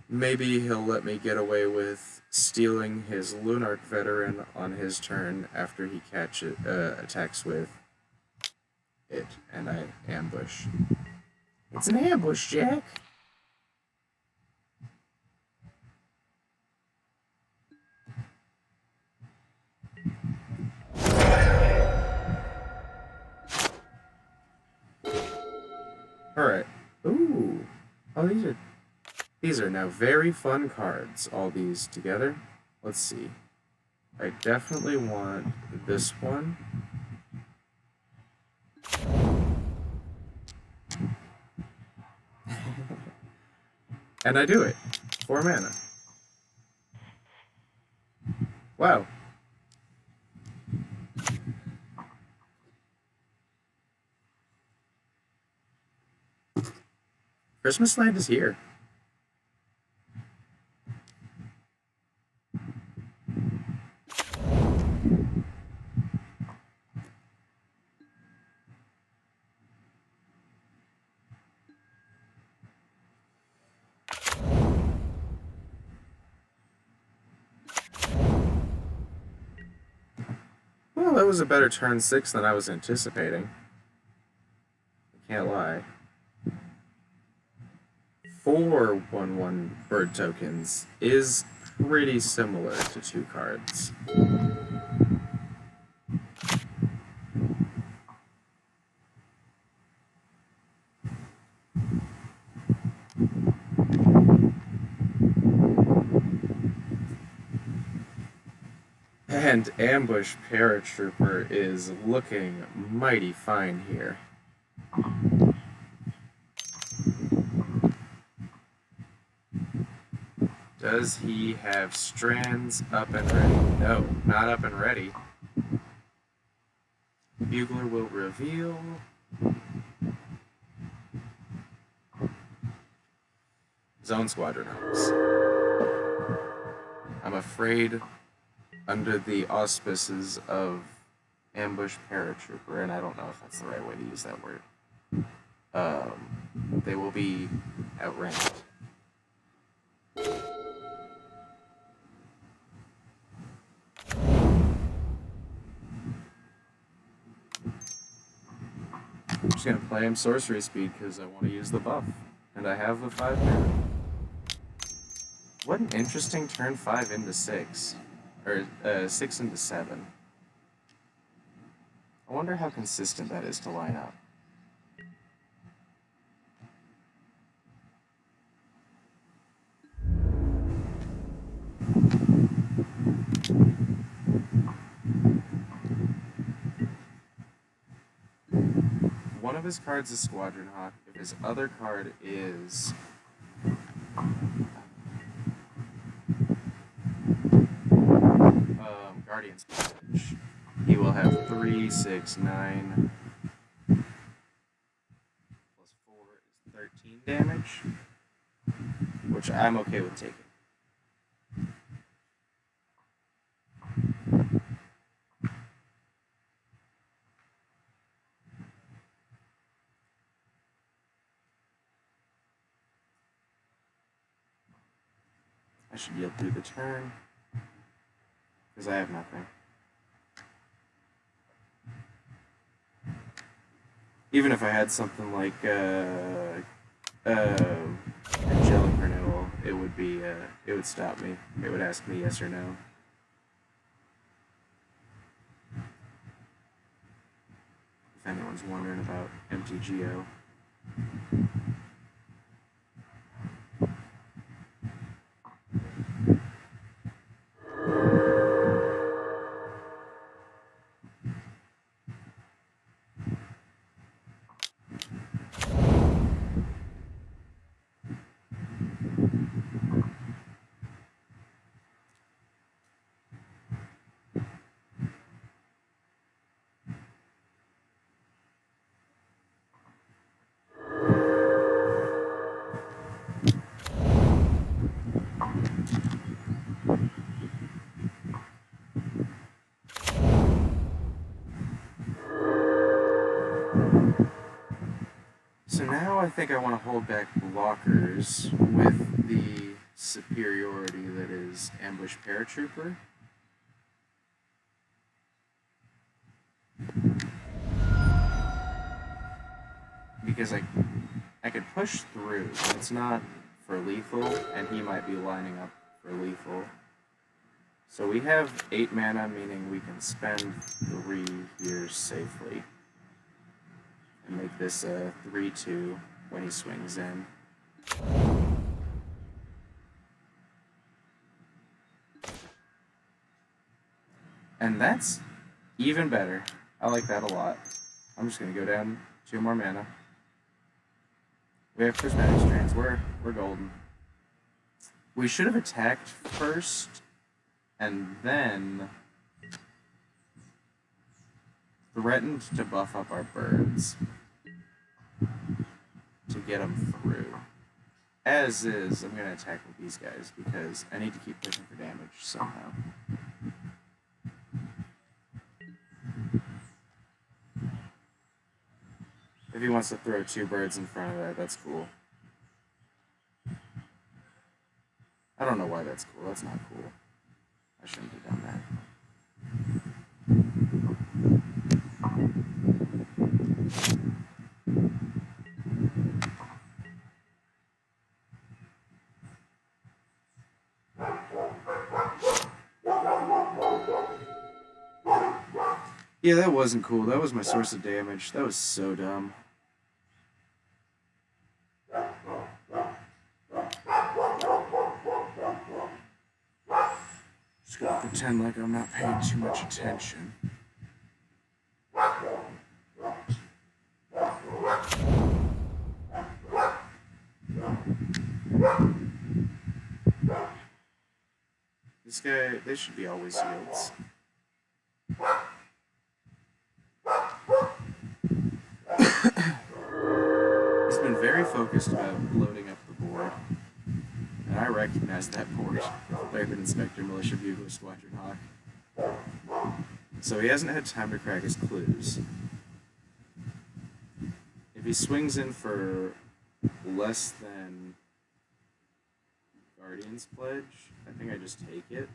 Maybe he'll let me get away with stealing his Lunarch Veteran on his turn after he attacks with it, and I ambush. It's an ambush, Jack! Alright. Ooh. Oh, these are now very fun cards, all these together. Let's see. I definitely want this one. And I do it. 4 mana. Wow. Christmas Land is here. Well, that was a better turn 6 than I was anticipating. I can't lie. 4 1/1 bird tokens is pretty similar to 2 cards. And Ambush Paratrooper is looking mighty fine here. Does he have Strands up and ready? No, not up and ready. Bugler will reveal. Zone Squadron Hawks. I'm afraid, under the auspices of Ambush Paratrooper, and I don't know if that's the right way to use that word, they will be outranked. I'm just gonna play him sorcery speed because I want to use the buff. And I have the 5 mana. What an interesting turn 5 into 6. Or 6 into 7. I wonder how consistent that is to line up. One of his cards is Squadron Hawk. If his other card is Guardian's Pledge, he will have 3, 6, 9 plus 4 is 13 damage, which I'm okay with taking. I should yield through the turn, because I have nothing. Even if I had something like Angelic Renewal, it would stop me. It would ask me yes or no. If anyone's wondering about MTGO. So now I think I want to hold back blockers with the superiority that is Ambush Paratrooper. Because I could push through, but it's not for lethal, and he might be lining up for lethal. So we have 8 mana, meaning we can spend 3 here safely. And make this a 3-2 when he swings in. And that's even better. I like that a lot. I'm just gonna go down 2 more mana. We have Prismatic Strands. We're golden. We should have attacked first, and then threatened to buff up our birds to get them through. As is, I'm going to attack with these guys because I need to keep pushing for damage somehow. If he wants to throw 2 birds in front of that, that's cool. I don't know why that's cool. That's not cool. I shouldn't have done that. Yeah, that wasn't cool. That was my source of damage. That was so dumb. Just gonna pretend like I'm not paying too much attention. This guy, they should be always yields. He's been very focused about loading up the board. And I recognize that board. Labor Inspector, Militia Bugler, Squadron Hawk. So he hasn't had time to crack his clues. If he swings in for less than Guardian's Pledge, I think I just take it.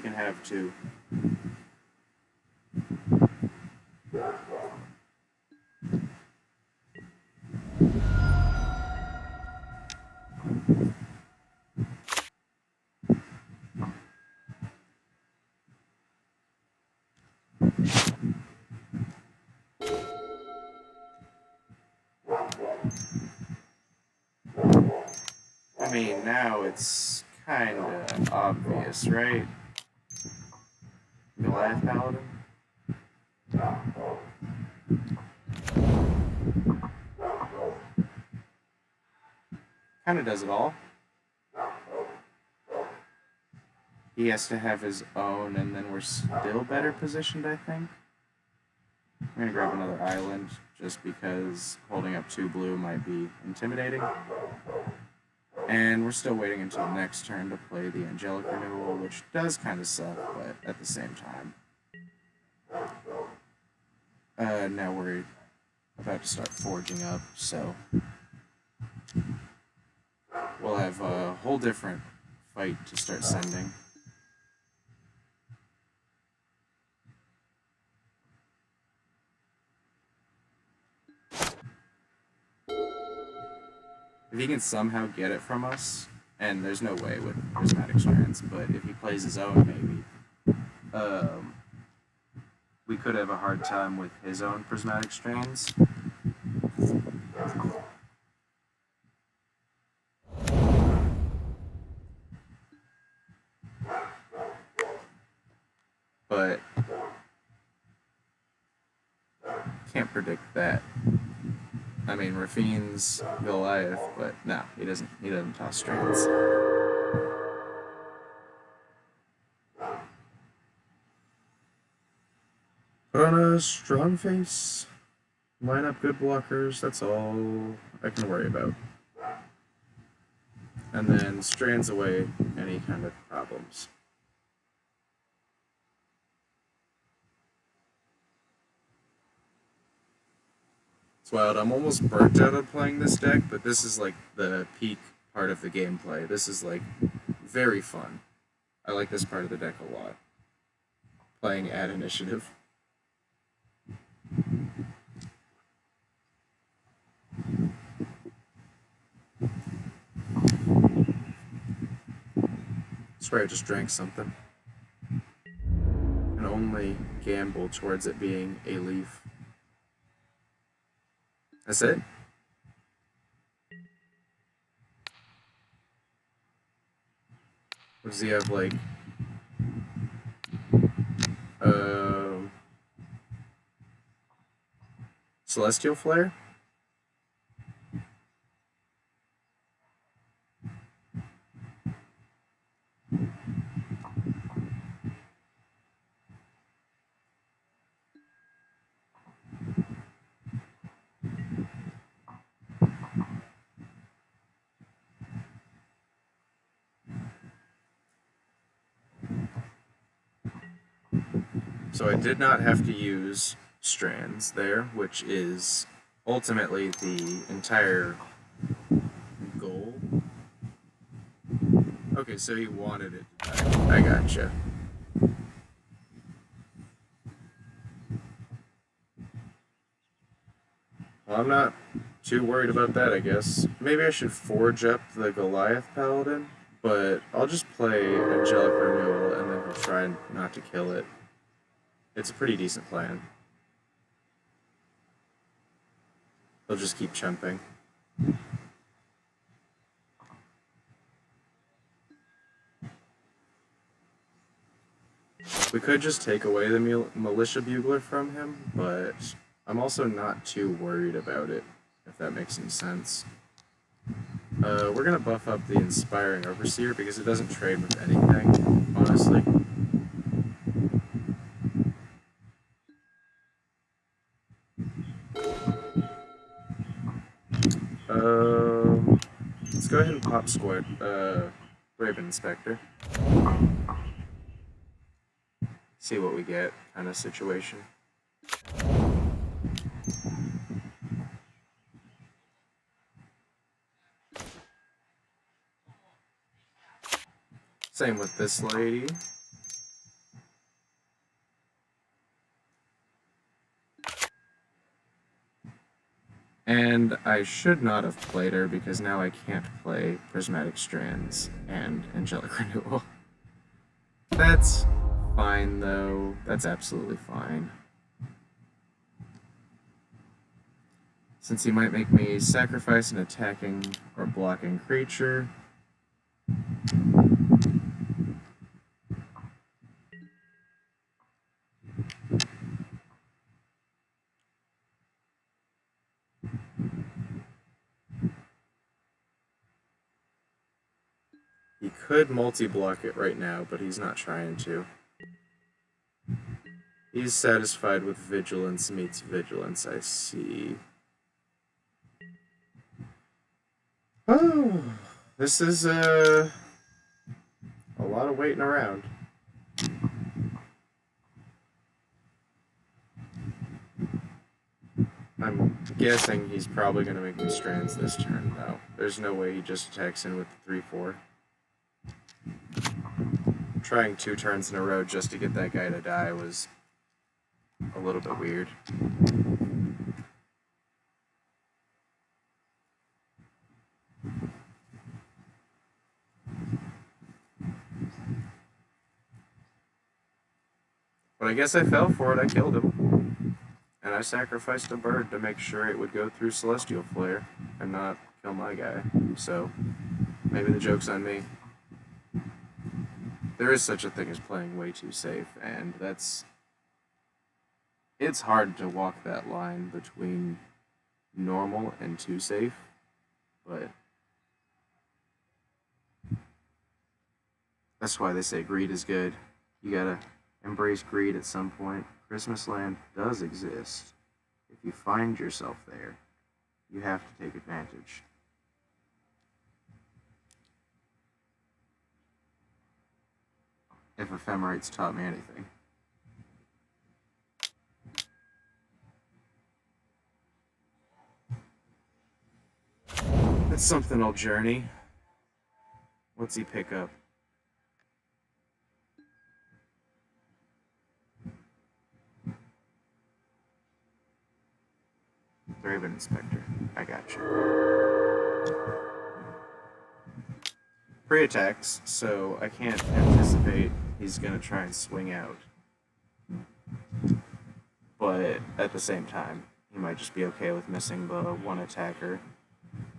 can have two. I mean, now it's kind of obvious, right? Goliath Paladin? Kind of does it all. He has to have his own, and then we're still better positioned, I think. I'm going to grab another island, just because holding up 2 blue might be intimidating. And we're still waiting until next turn to play the Angelic Renewal, which does kind of suck, but at the same time. Now we're about to start forging up, so we'll have a whole different fight to start sending. If he can somehow get it from us, and there's no way with Prismatic Strands, but if he plays his own, maybe, we could have a hard time with his own Prismatic Strands. But can't predict that. I mean, Rafine's Goliath, but no, he doesn't toss strands. Put on a strong face, line up good blockers, that's all I can worry about. And then strands away any kind of problems. It's wild, I'm almost burnt out of playing this deck, but this is like the peak part of the gameplay. This is like very fun. I like this part of the deck a lot. Playing at initiative. I swear I just drank something. And only gamble towards it being a leaf. That's it? What does he have, like... Celestial Flare? So I did not have to use strands there, which is ultimately the entire goal. Okay, so he wanted it to die. I gotcha. Well, I'm not too worried about that, I guess. Maybe I should forge up the Goliath Paladin, but I'll just play Angelic Renewal and then we'll try not to kill it. It's a pretty decent plan. They'll just keep chumping. We could just take away the Militia Bugler from him, but I'm also not too worried about it, if that makes any sense. We're gonna buff up the Inspiring Overseer because it doesn't trade with anything, honestly. Let's go ahead and pop Squid, Raven Inspector. See what we get, kind of situation. Same with this lady. And I should not have played her because now I can't play Prismatic Strands and Angelic Renewal. That's fine though. That's absolutely fine. Since he might make me sacrifice an attacking or blocking creature. He could multi-block it right now, but he's not trying to. He's satisfied with Vigilance meets Vigilance, I see. Oh, this is a lot of waiting around. I'm guessing he's probably going to make me Strands this turn, though. There's no way he just attacks in with the 3-4. Trying 2 turns in a row just to get that guy to die was a little bit weird. But I guess I fell for it. I killed him. And I sacrificed a bird to make sure it would go through Celestial Flare and not kill my guy. So maybe the joke's on me. There is such a thing as playing way too safe, and it's hard to walk that line between normal and too safe, but that's why they say greed is good. You gotta embrace greed at some point. Christmas land does exist. If you find yourself there, you have to take advantage. If Ephemerate's taught me anything. That's something I'll journey. What's he pick up? Raven Inspector. I got you. Pre-attacks, so I can't anticipate he's gonna try and swing out. But at the same time, he might just be okay with missing the one attacker.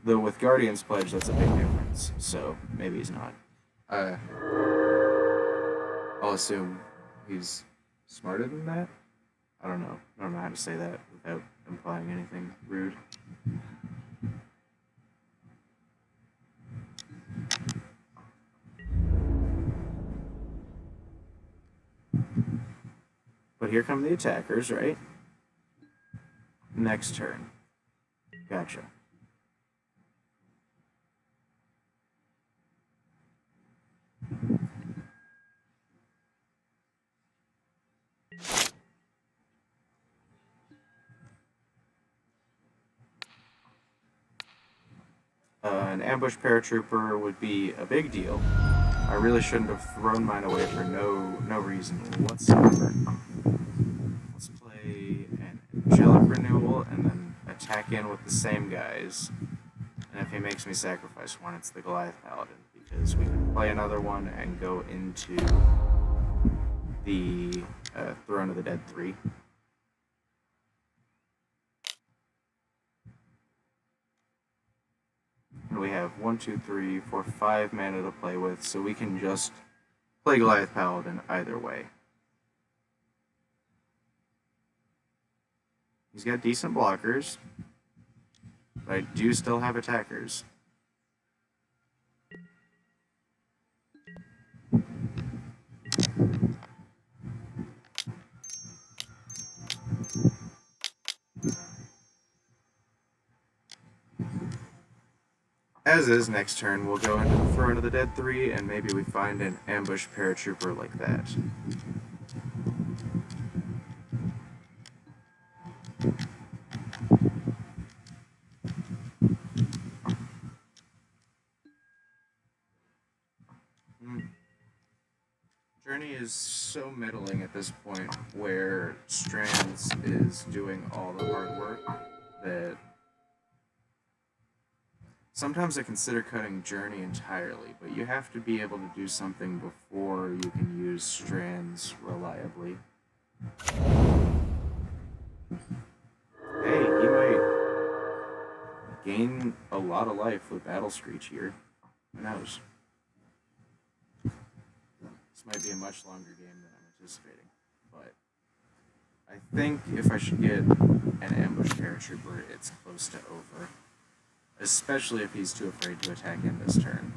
Though with Guardian's Pledge, that's a big difference, so maybe he's not. I'll assume he's smarter than that? I don't know. I don't know how to say that without implying anything rude. But here come the attackers, right? Next turn. Gotcha. An ambush paratrooper would be a big deal. I really shouldn't have thrown mine away for no reason whatsoever. Let's play an Angelic Renewal and then attack in with the same guys. And if he makes me sacrifice one, it's the Goliath Paladin, because we can play another one and go into the Throne of the Dead 3. And we have 1, 2, 3, 4, 5 mana to play with, so we can just play Goliath Paladin either way. He's got decent blockers, but I do still have attackers. As is, next turn we'll go into the Throne of the Dead 3, and maybe we find an ambush paratrooper like that. Journey is so middling at this point, where Strands is doing all the hard work, that Sometimes I consider cutting Journey entirely, but you have to be able to do something before you can use strands reliably. Hey, he might gain a lot of life with Battle Screech here. Who knows? This might be a much longer game than I'm anticipating, but I think if I should get an ambush paratrooper, it's close to over. Especially if he's too afraid to attack in this turn.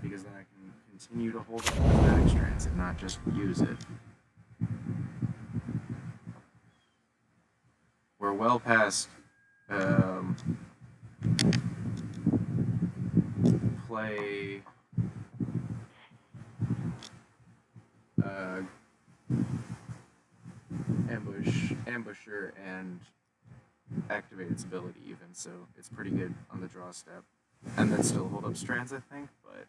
Because then I can continue to hold up the static strands and not just use it. We're well past play ambusher and activate its ability even, so it's pretty good on the draw step. And then still hold up strands, I think, but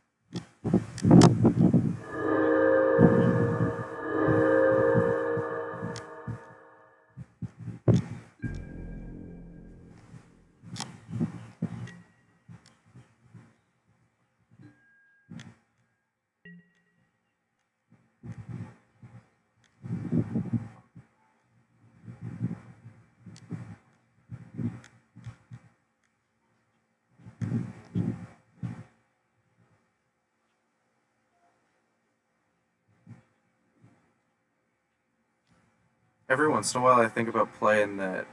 every once in a while I think about playing that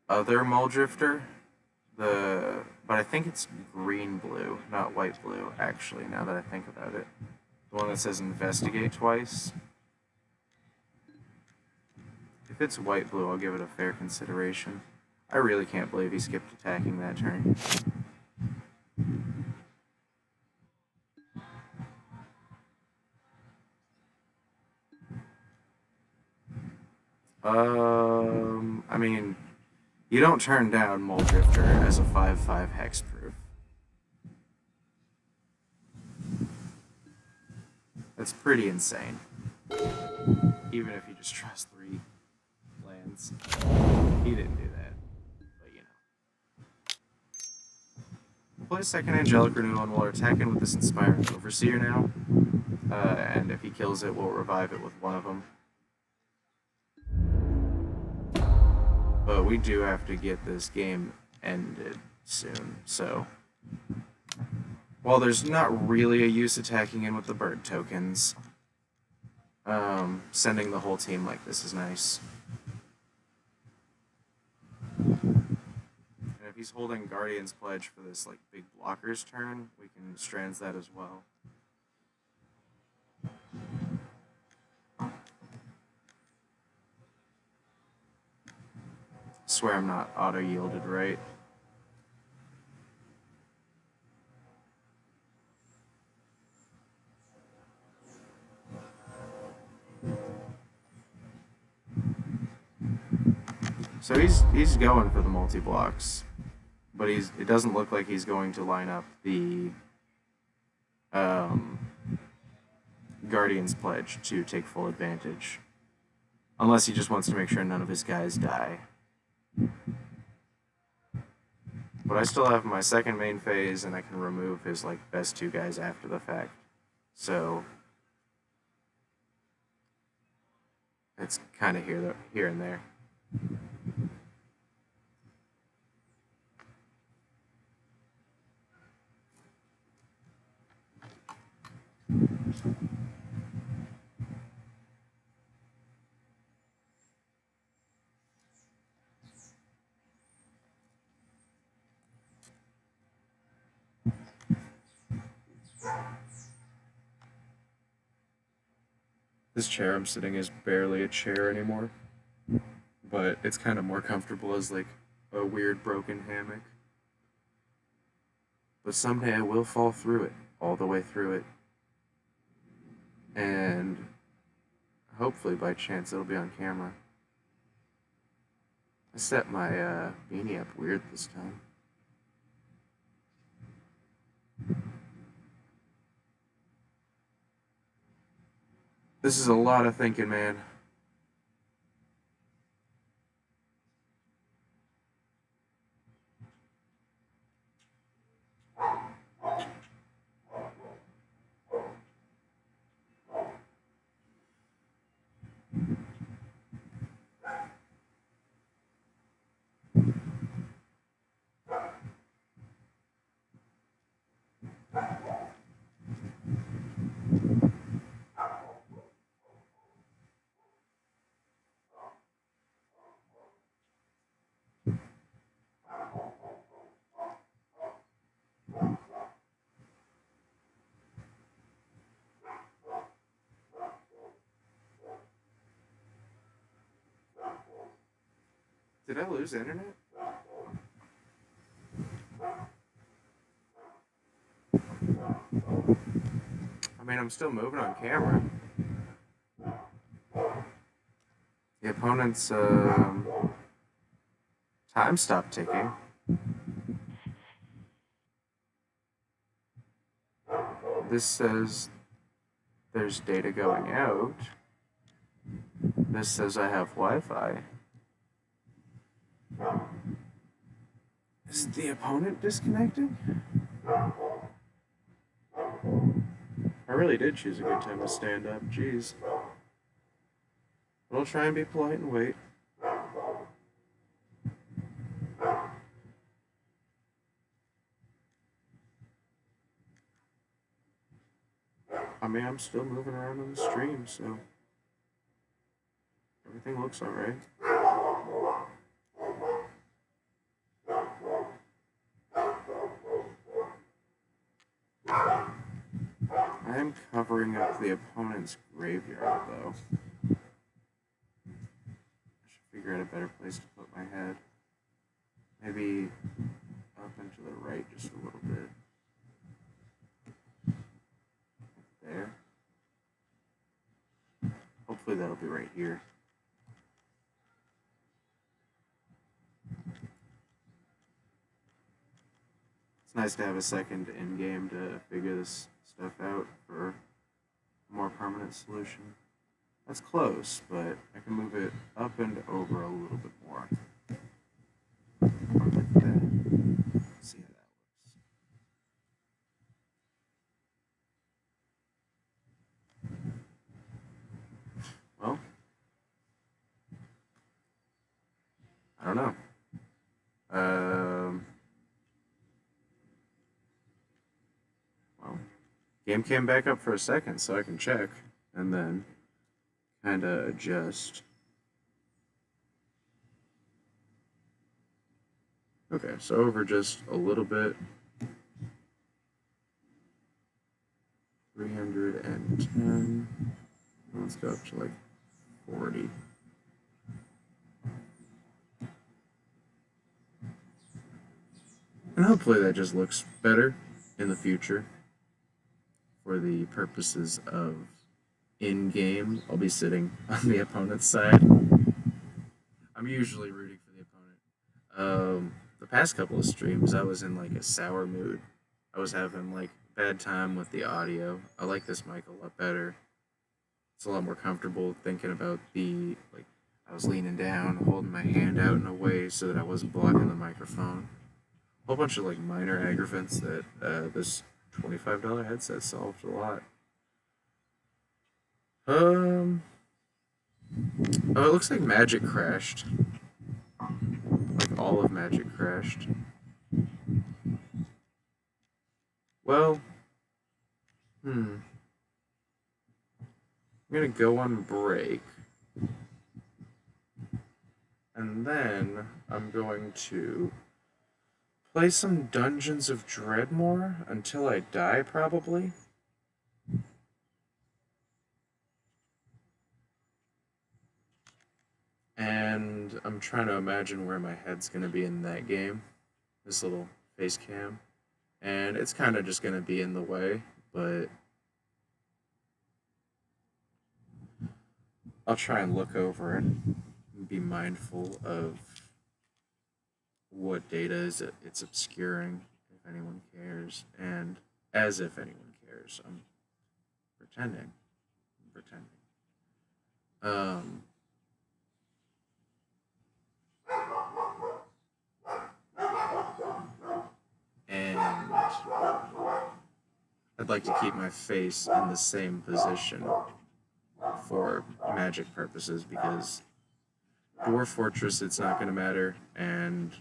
other Mole Drifter, but I think it's green-blue, not white-blue, actually, now that I think about it. The one that says investigate twice. If it's white-blue, I'll give it a fair consideration. I really can't believe he skipped attacking that turn. I mean, you don't turn down Mole Drifter as a 5/5 hexproof. That's pretty insane. Even if you just trust 3 lands. He didn't do that, but you know. We'll play second Angelic Renewal and we'll attack in with this Inspiring Overseer now. And if he kills it, we'll revive it with one of them. But we do have to get this game ended soon, so... While there's not really a use attacking in with the bird tokens, sending the whole team like this is nice. And if he's holding Guardian's Pledge for this like big blockers turn, we can strands that as well. Swear I'm not auto-yielded right. So he's going for the multi-blocks, but it doesn't look like he's going to line up the Guardian's Pledge to take full advantage. Unless he just wants to make sure none of his guys die. But I still have my second main phase, and I can remove his like best 2 guys after the fact. So it's kind of here and there. This chair I'm sitting is barely a chair anymore, but it's kind of more comfortable as like a weird broken hammock. But someday I will fall through it, all the way through it. And hopefully by chance it'll be on camera. I set my beanie up weird this time. This is a lot of thinking, man. Did I lose internet? I mean, I'm still moving on camera. The opponent's time stopped ticking. This says there's data going out. This says I have Wi-Fi. Is the opponent disconnected? I really did choose a good time to stand up, jeez. But I'll try and be polite and wait. I mean, I'm still moving around on the stream, so everything looks alright. I am covering up the opponent's graveyard, though. I should figure out a better place to put my head. Maybe up and to the right just a little bit. There. Hopefully that'll be right here. It's nice to have a second in-game to figure this stuff out for a more permanent solution. That's close, but I can move it up and over a little bit more. Like that. See how that looks. Well, I don't know. Well, game came back up for a second, so I can check and then kind of adjust. Okay, so over just a little bit. 310. Let's go up to like 40. And hopefully that just looks better in the future for the purposes of in-game. I'll be sitting on the opponent's side. I'm usually rooting for the opponent. The past couple of streams, I was in like a sour mood. I was having like bad time with the audio. I like this mic a lot better. It's a lot more comfortable thinking about the, like, I was leaning down, holding my hand out in a way so that I wasn't blocking the microphone. A whole bunch of like minor aggravants that this $25 headset solved a lot. Oh, it looks like Magic crashed. Like all of Magic crashed. Well, I'm gonna go on break. And then I'm going to play some Dungeons of Dredmor until I die, probably. And I'm trying to imagine where my head's going to be in that game. This little face cam. And it's kind of just going to be in the way, but I'll try and look over it and be mindful of what data is it's obscuring, if anyone cares, and as if anyone cares. I'm pretending. And I'd like to keep my face in the same position for magic purposes, because Dwarf Fortress, it's not going to matter, and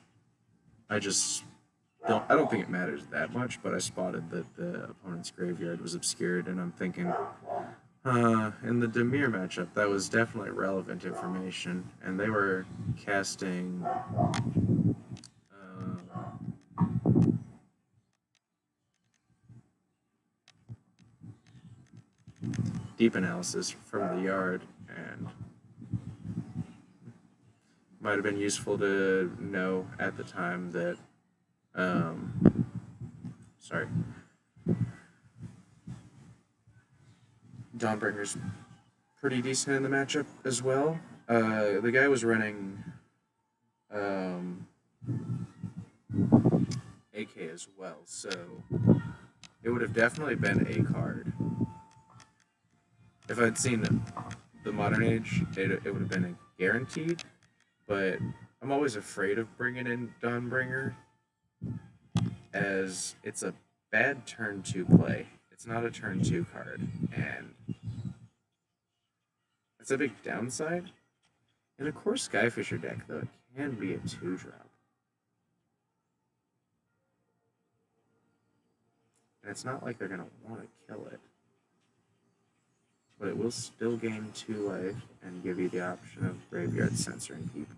I don't think it matters that much, but I spotted that the opponent's graveyard was obscured, and I'm thinking, in the Dimir matchup, that was definitely relevant information, and they were casting deep analysis from the yard, and might have been useful to know at the time that, um, sorry, Dawnbringer's pretty decent in the matchup as well. The guy was running um, AK as well, so it would have definitely been a card. If I'd seen the modern age, it would have been a guaranteed. But I'm always afraid of bringing in Dawnbringer, as it's a bad turn two play. It's not a turn two card, and it's a big downside. In a core Skyfisher deck, though, it can be a 2-drop. And it's not like they're going to want to kill it. But it will still gain 2 life and give you the option of graveyard censoring people.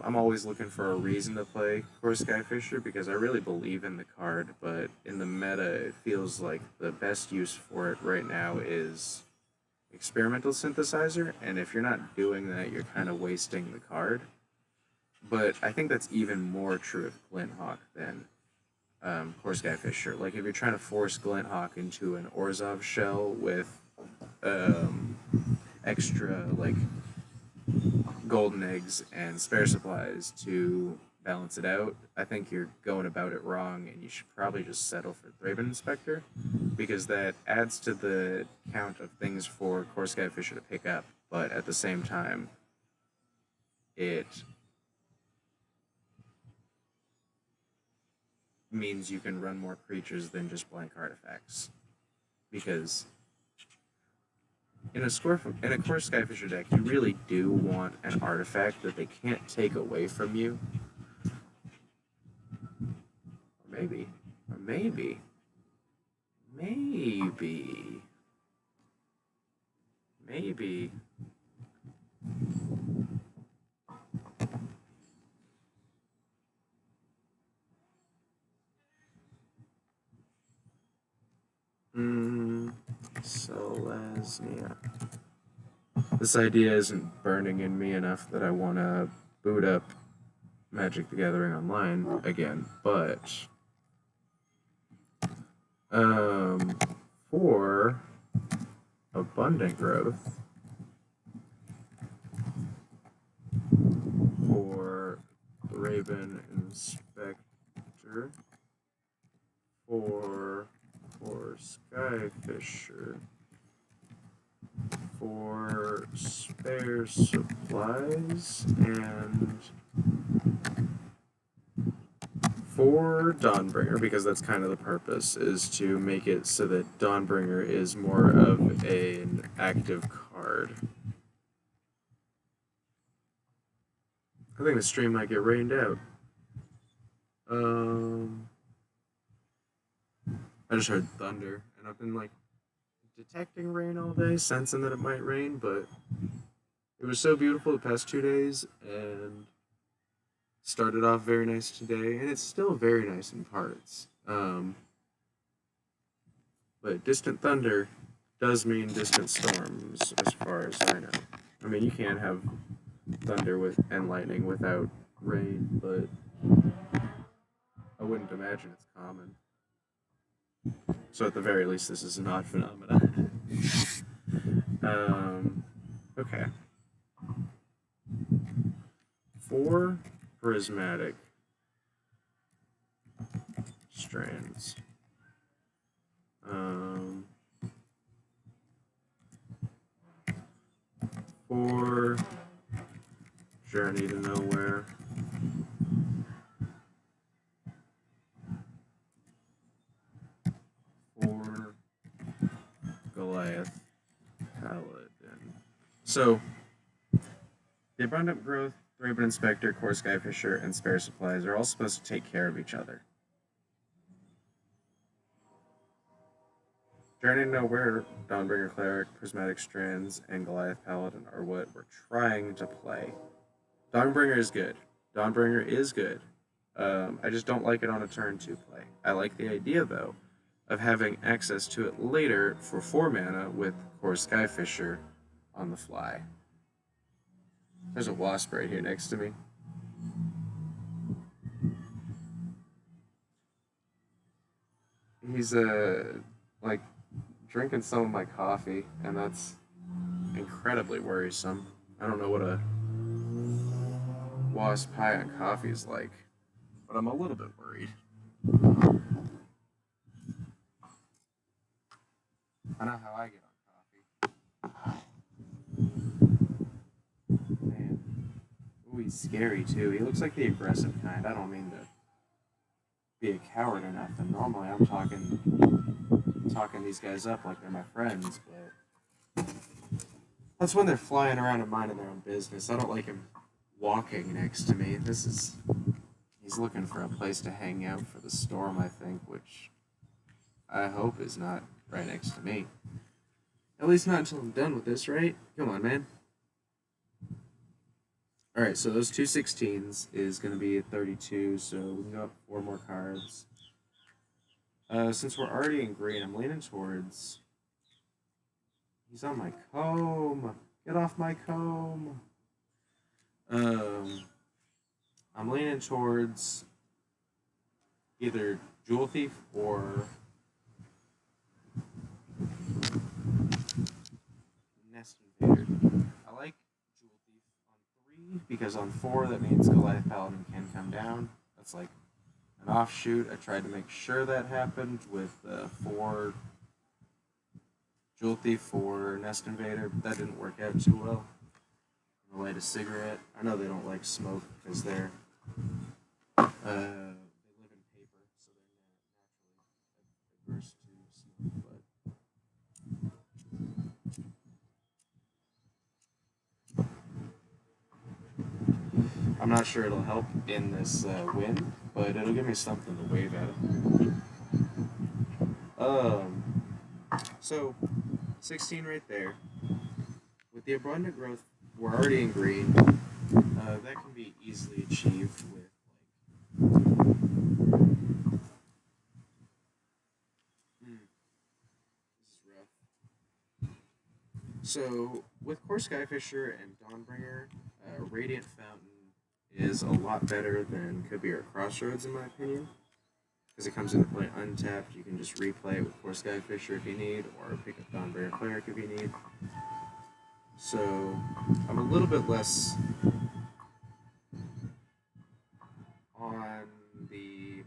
I'm always looking for a reason to play Core Skyfisher because I really believe in the card, but in the meta, it feels like the best use for it right now is Experimental Synthesizer, and if you're not doing that, you're kind of wasting the card. But I think that's even more true of Glinthawk than Core Skyfisher. Like, if you're trying to force Glinthawk into an Orzhov shell with extra, like, golden eggs and spare supplies to balance it out, I think you're going about it wrong, and you should probably just settle for Thraben Inspector, because that adds to the count of things for Core Skyfisher to pick up, but at the same time, it means you can run more creatures than just blank artifacts. Because in a Core Skyfisher deck, you really do want an artifact that they can't take away from you. Or maybe. Or maybe. Maybe. Maybe. Selesnya. This idea isn't burning in me enough that I want to boot up Magic the Gathering Online again, but for Abundant Growth, for Raven Inspector, for Skyfisher, for spare supplies, and for Dawnbringer, because that's kind of the purpose, is to make it so that Dawnbringer is more of an active card. I think the stream might get rained out. I just heard thunder, and I've been like detecting rain all day, sensing that it might rain, but it was so beautiful the past 2 days, and started off very nice today, and it's still very nice in parts. But distant thunder does mean distant storms, as far as I know. I mean, you can't have thunder and lightning without rain, but I wouldn't imagine it's common. So at the very least, this is an odd phenomenon. Okay. 4 prismatic strands. 4 Journey to Nowhere. 4 Goliath Paladin. So, the Abundant Growth, Thraben Inspector, Core Skyfisher, and Spare Supplies are all supposed to take care of each other. Journey to Nowhere, Dawnbringer Cleric, Prismatic Strands, and Goliath Paladin are what we're trying to play. Dawnbringer is good. Dawnbringer is good. I just don't like it on a turn 2 play. I like the idea, though, of having access to it later for 4 mana with Core Skyfisher on the fly. There's a wasp right here next to me. He's like drinking some of my coffee, and that's incredibly worrisome. I don't know what a wasp high on coffee is like, but I'm a little bit worried. I know how I get on coffee. Man. Ooh, he's scary too. He looks like the aggressive kind. I don't mean to be a coward or nothing. Normally I'm talking these guys up like they're my friends, but that's when they're flying around and minding their own business. I don't like him walking next to me. He's looking for a place to hang out for the storm, I think, which I hope is not right next to me. At least not until I'm done with this, right? Come on, man. Alright, so those two 16s is going to be a 32, so we can go up 4 more cards. Since we're already in green, I'm leaning towards... He's on my comb! Get off my comb! I'm leaning towards either Jewel Thief or Nest Invader. I like Jewel Thief on 3 because on 4 that means Goliath Paladin can come down. That's like an offshoot. I tried to make sure that happened with 4 Jewel Thief for Nest Invader, but that didn't work out too well. I'm gonna light a cigarette. I know they don't like smoke because they live in paper, so they're naturally adverse to smoke, but I'm not sure it'll help in this wind, but it'll give me something to wave at. So 16 right there. With the abundant growth, we're already in green. That can be easily achieved with this is rough. So with Core Skyfisher and Dawnbringer, Radiant Fountain is a lot better than Kabir Crossroads in my opinion. Because it comes into play untapped, you can just replay it with Core Skyfisher if you need, or pick up Dawnbringer Cleric if you need. So I'm a little bit less on the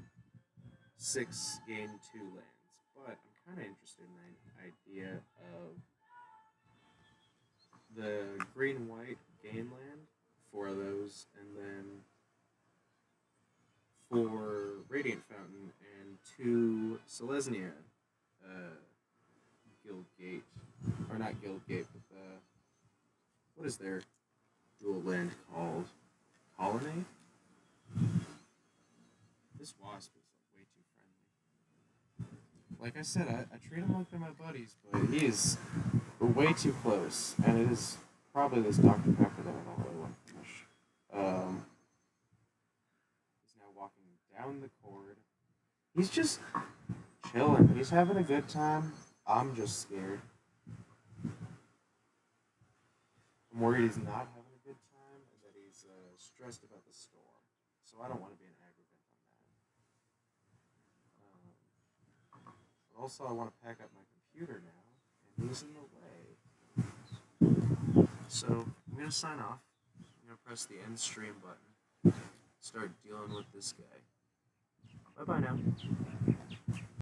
6 gain 2 lands, but I'm kind of interested in the idea of the green-white gain land for those, and then for Radiant Fountain and 2 Selesnya Guild Gate, or not Guild Gate, but what is their dual land called? Colonnade? This wasp is like, way too friendly. Like I said, I treat them like they're my buddies, but we're way too close, and it is probably this Dr. Pepper that I don't really want to finish. He's now walking down the cord. He's just chilling. He's having a good time. I'm just scared. I'm worried he's not having a good time and that he's stressed about the storm. So I don't want to be an aggravant on that. But also, I want to pack up my computer now, and he's in the way. So I'm going to sign off. I'm going to press the end stream button. Start dealing with this guy. Bye-bye now.